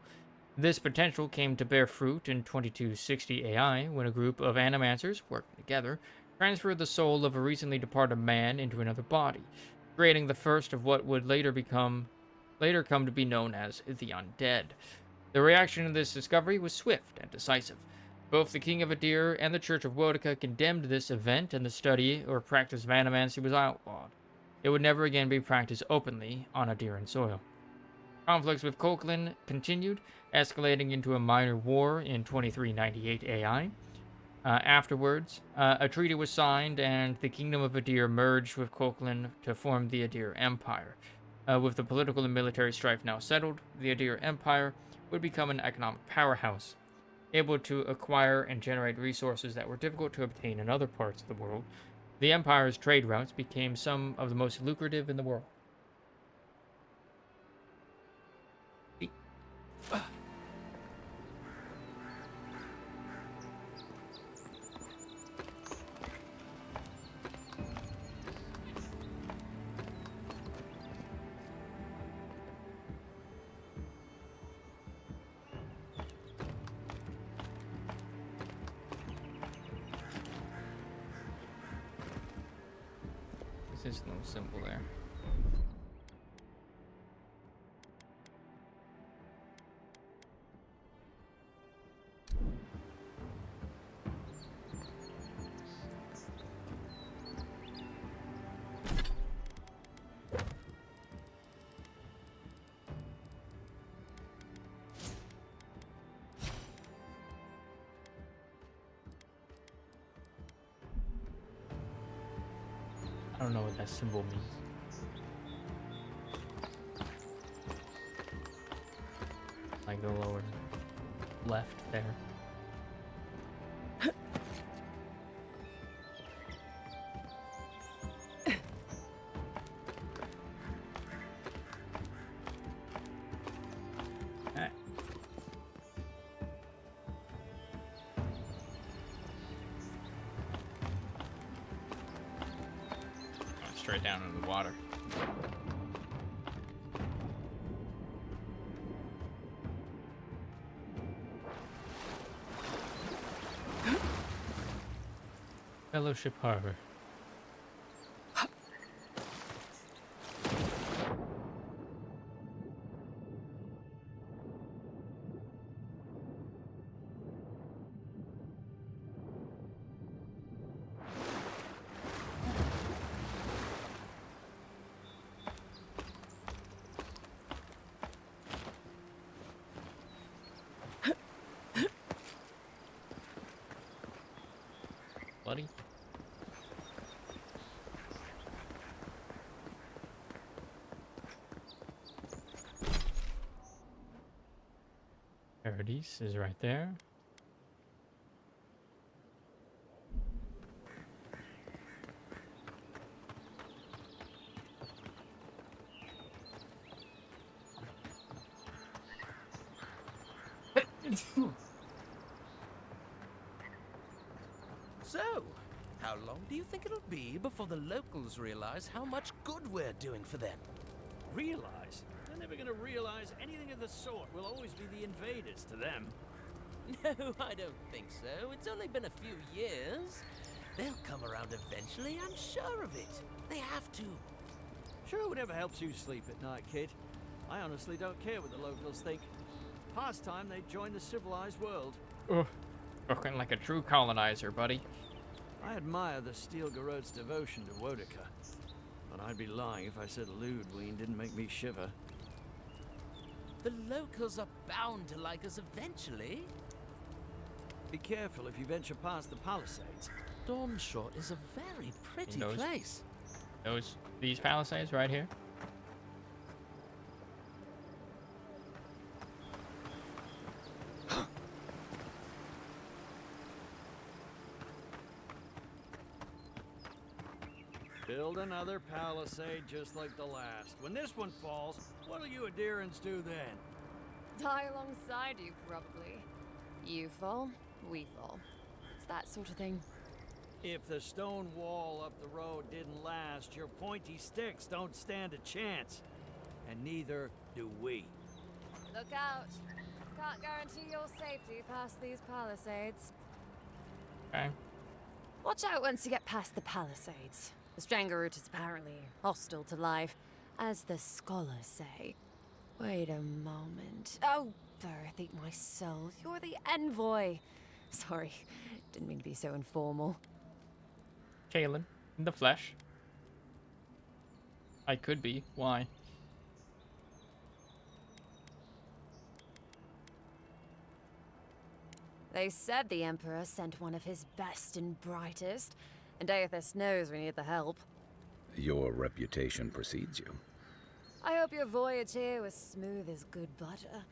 This potential came to bear fruit in 2260 AI when a group of animancers, working together, transferred the soul of a recently departed man into another body, creating the first of what would later come to be known as the Undead. The reaction to this discovery was swift and decisive. Both the King of Adir and the Church of Wodica condemned this event, and the study or practice of animancy was outlawed. It would never again be practiced openly on Adiran soil. Conflicts with Coquelin continued, escalating into a minor war in 2398 AI. Afterwards, a treaty was signed, and the Kingdom of Adir merged with Coquelin to form the Adir Empire. With the political and military strife now settled, the Adir Empire would become an economic powerhouse, able to acquire and generate resources that were difficult to obtain in other parts of the world. The Empire's trade routes became some of the most lucrative in the world. this little symbol there? I don't know what that symbol means. Like the lower left there. Alright. Straight down into the water. Fellowship Harbor. Buddy. Paradise is right there. So, how long do you think it'll be before the locals realize how much good we're doing for them? Realize? They're never gonna realize anything of the sort. We'll always be the invaders to them. No, I don't think so. It's only been a few years. They'll come around eventually, I'm sure of it. They have to. Sure, whatever helps you sleep at night, kid. I honestly don't care what the locals think. Past time they joined the civilized world. Ugh. Spoken like a true colonizer, buddy. I admire the Steel Garrote's devotion to Wodica, but I'd be lying if I said Ludwig didn't make me shiver. The locals are bound to like us eventually. Be careful if you venture past the palisades. Dawnshore is a very pretty place. These palisades right here. Build another palisade just like the last. When this one falls, what'll you adherents do then? Die alongside you, probably. You fall, we fall. It's that sort of thing. If the stone wall up the road didn't last, your pointy sticks don't stand a chance. And neither do we. Look out. Can't guarantee your safety past these palisades. Okay. Watch out once you get past the palisades. The Stranglroot is apparently hostile to life, as the scholars say. Wait a moment. Oh, Earth, eat my soul. You're the envoy. Sorry, didn't mean to be so informal. Kalen, in the flesh. I could be. Why? They said the Emperor sent one of his best and brightest, and Aethys knows we need the help. Your reputation precedes you. I hope your voyage here was smooth as good butter.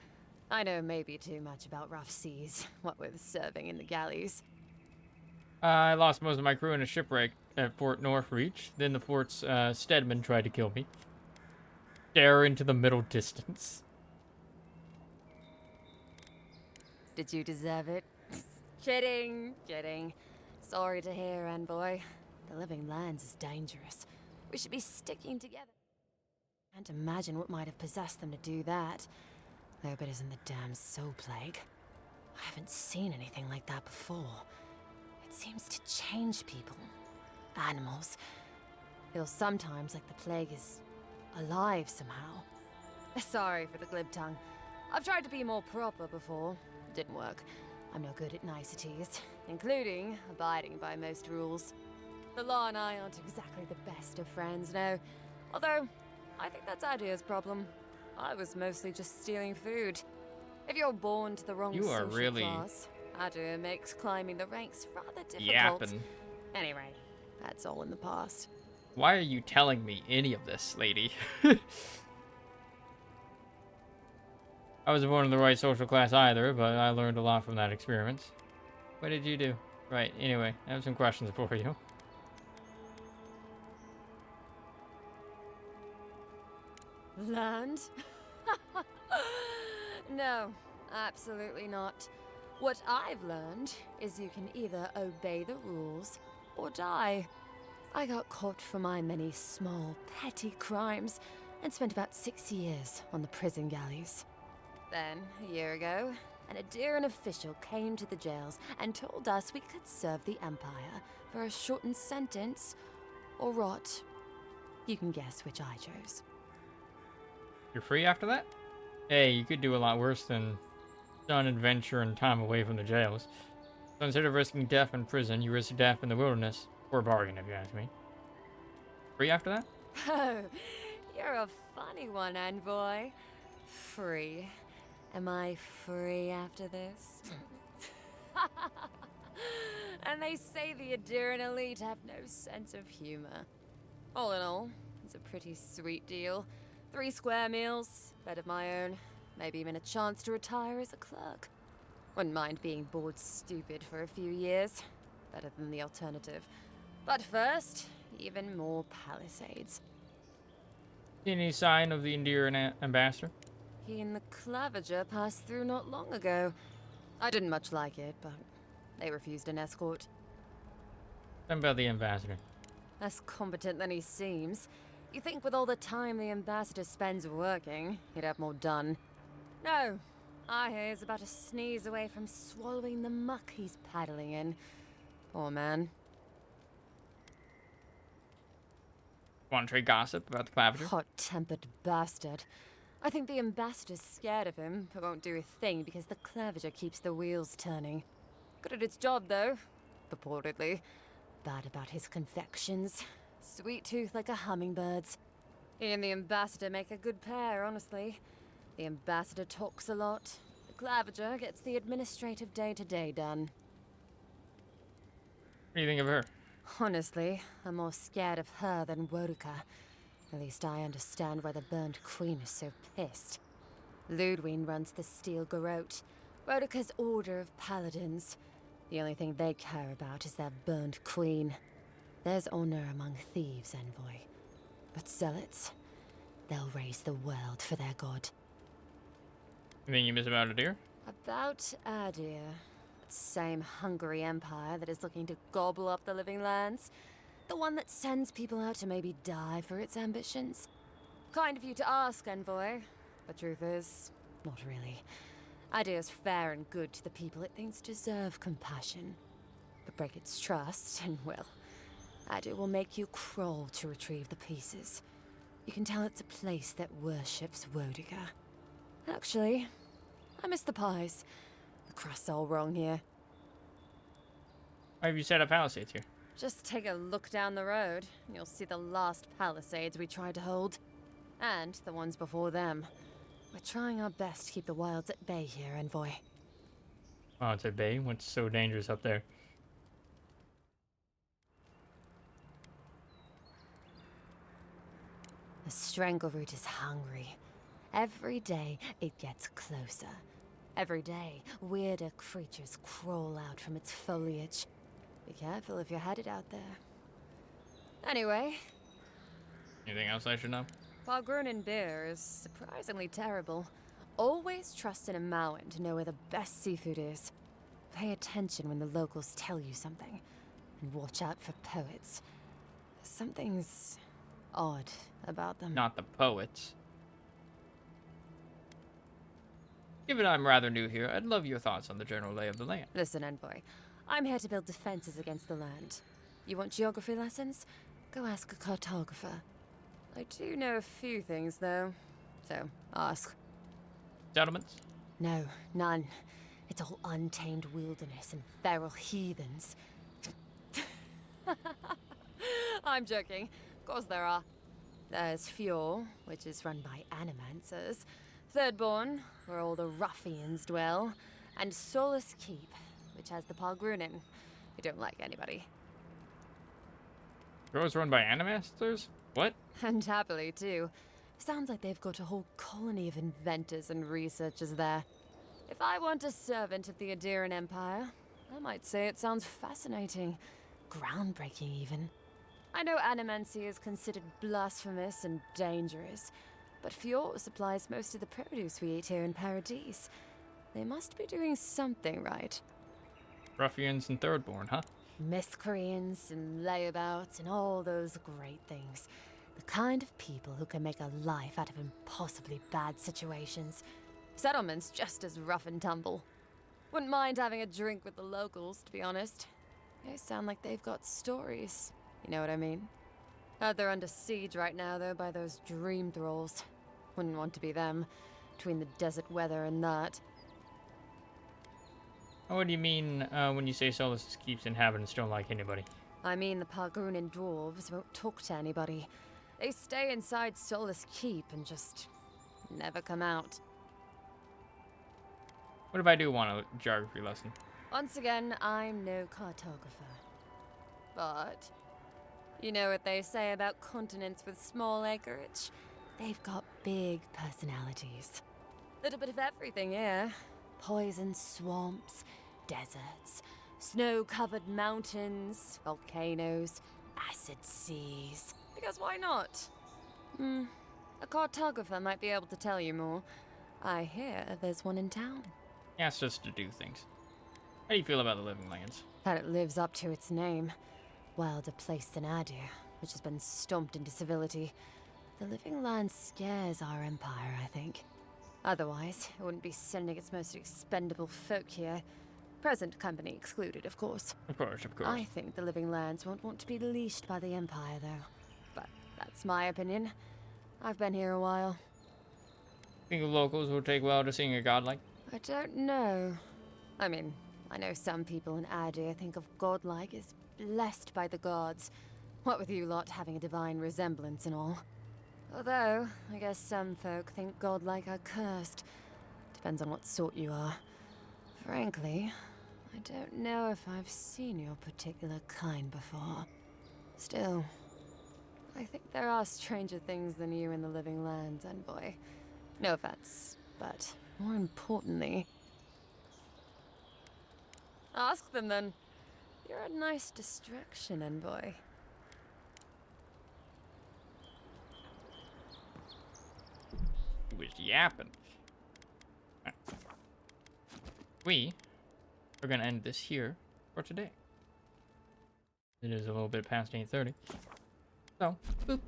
I know maybe too much about rough seas, what with serving in the galleys. I lost most of my crew in a shipwreck at Fort Northreach. Then the fort's Steadman tried to kill me. Stare into the middle distance. Did you deserve it? Kidding, kidding. Sorry to hear, envoy. The living lands is dangerous. We should be sticking together. Can't imagine what might have possessed them to do that. I hope it isn't the damn soul plague. I haven't seen anything like that before. It seems to change people. Animals. Feels sometimes like the plague is alive somehow. Sorry for the glib tongue. I've tried to be more proper before. Didn't work. I'm no good at niceties, including abiding by most rules. The law and I aren't exactly the best of friends, no. Although, I think that's Adia's problem. I was mostly just stealing food. If you're born to the wrong You are social really class, Adia makes climbing the ranks rather difficult. yapping. Anyway, that's all in the past. Why are you telling me any of this, lady? I wasn't born in the right social class either, but I learned a lot from that experience. What did you do? Right, anyway, I have some questions for you. Learned? No, absolutely not. What I've learned is you can either obey the rules or die. I got caught for my many small, petty crimes and spent about 6 years on the prison galleys. Then, a year ago, an Adiran official came to the jails and told us we could serve the Empire for a shortened sentence or rot. You can guess which I chose. You're free after that? Hey, you could do a lot worse than sun, adventure, and time away from the jails. So instead of risking death in prison, you risk death in the wilderness. Or a bargain, if you ask me. Free after that? Oh, you're a funny one, Envoy. Free. Am I free after this? And they say the Adiran elite have no sense of humor. All in all, it's a pretty sweet deal. 3 square meals, bed of my own, maybe even a chance to retire as a clerk. Wouldn't mind being bored stupid for a few years. Better than the alternative. But first, even more palisades. Any sign of the Indiran ambassador? He and the Clavager passed through not long ago. I didn't much like it, but they refused an escort. Tell me about the ambassador. Less competent than he seems. You think with all the time the ambassador spends working, he'd have more done. No, I hear he's about to sneeze away from swallowing the muck he's paddling in. Poor man. Want to trade gossip about the Clavager? Hot-tempered bastard. I think the ambassador's scared of him, but won't do a thing because the Clavager keeps the wheels turning. Good at its job, though. Purportedly. Bad about his confections. Sweet tooth like a hummingbird's. He and the ambassador make a good pair, honestly. The ambassador talks a lot. The Clavager gets the administrative day-to-day done. What do you think of her? Honestly, I'm more scared of her than Woduka. At least I understand why the Burned Queen is so pissed. Ludwig runs the Steel Garrote, Woduka's order of paladins. The only thing they care about is their Burned Queen. There's honor among thieves, Envoy. But zealots, they'll raise the world for their god. You think you miss about Adir? About Adir. That same hungry empire that is looking to gobble up the living lands. The one that sends people out to maybe die for its ambitions. Kind of you to ask, Envoy. The truth is, not really. Adir's fair and good to the people it thinks deserve compassion. But break its trust, and well, Adir will make you crawl to retrieve the pieces. You can tell it's a place that worships Woduka. Actually, I miss the pies. The crust's all wrong here. Why have you set up palisades here? Just take a look down the road, and you'll see the last palisades we tried to hold. And the ones before them. We're trying our best to keep the wilds at bay here, Envoy. Oh, it's at bay? What's so dangerous up there? The Strangleroot is hungry. Every day, it gets closer. Every day, weirder creatures crawl out from its foliage. Be careful if you're headed out there. Anyway. Anything else I should know? Balgrunen beer is surprisingly terrible. Always trust in a Mauen to know where the best seafood is. Pay attention when the locals tell you something. And watch out for poets. Something's odd about them. Not the poets. Given I'm rather new here, I'd love your thoughts on the general lay of the land. Listen, Envoy. I'm here to build defenses against the land. You want geography lessons? Go ask a cartographer. I do know a few things, though. So, ask. Settlements? No, none. It's all untamed wilderness and feral heathens. I'm joking. Of course there are. There's Fjord, which is run by animancers. Thirdborn, where all the ruffians dwell. And Solus Keep, which has the Palgrunin, who don't like anybody. Fjord's run by animasters? What? And happily, too. Sounds like they've got a whole colony of inventors and researchers there. If I want a servant of the Adiran Empire, I might say it sounds fascinating. Groundbreaking, even. I know animancy is considered blasphemous and dangerous, but Fjord supplies most of the produce we eat here in Paradise. They must be doing something right. Ruffians and Thirdborn, huh? Miscreants and layabouts and all those great things. The kind of people who can make a life out of impossibly bad situations. Settlements just as rough and tumble. Wouldn't mind having a drink with the locals, to be honest. They sound like they've got stories. You know what I mean? Heard they're under siege right now, though, by those dream thralls. Wouldn't want to be them, between the desert weather and that. What do you mean when you say Solus Keep's inhabitants don't like anybody? I mean the Palgrunin dwarves won't talk to anybody. They stay inside Solus Keep and just never come out. What if I do want a geography lesson? Once again, I'm no cartographer. But you know what they say about continents with small acreage? They've got big personalities. Little bit of everything here. Poison swamps, deserts, snow-covered mountains, volcanoes, acid seas. Because why not? A cartographer might be able to tell you more. I hear there's one in town. He asked us to do things. How do you feel about the Living Lands? That it lives up to its name. Wilder place than Adir, which has been stomped into civility. The Living Land scares our empire, I think. Otherwise, it wouldn't be sending its most expendable folk here. Present company excluded, of course. Of course, of course. I think the Living Lands won't want to be leashed by the Empire, though. But that's my opinion. I've been here a while. Think the locals will take well to seeing a godlike? I don't know. I mean, I know some people in Adir think of godlike as blessed by the gods. What with you lot having a divine resemblance and all. Although, I guess some folk think godlike are cursed. Depends on what sort you are. Frankly, I don't know if I've seen your particular kind before. Still, I think there are stranger things than you in the Living Lands, Envoy. No offense, but more importantly... Ask them then. You're a nice distraction, Envoy. He was yapping. Right. We are going to end this here for today. It is a little bit past 8:30. So, boop.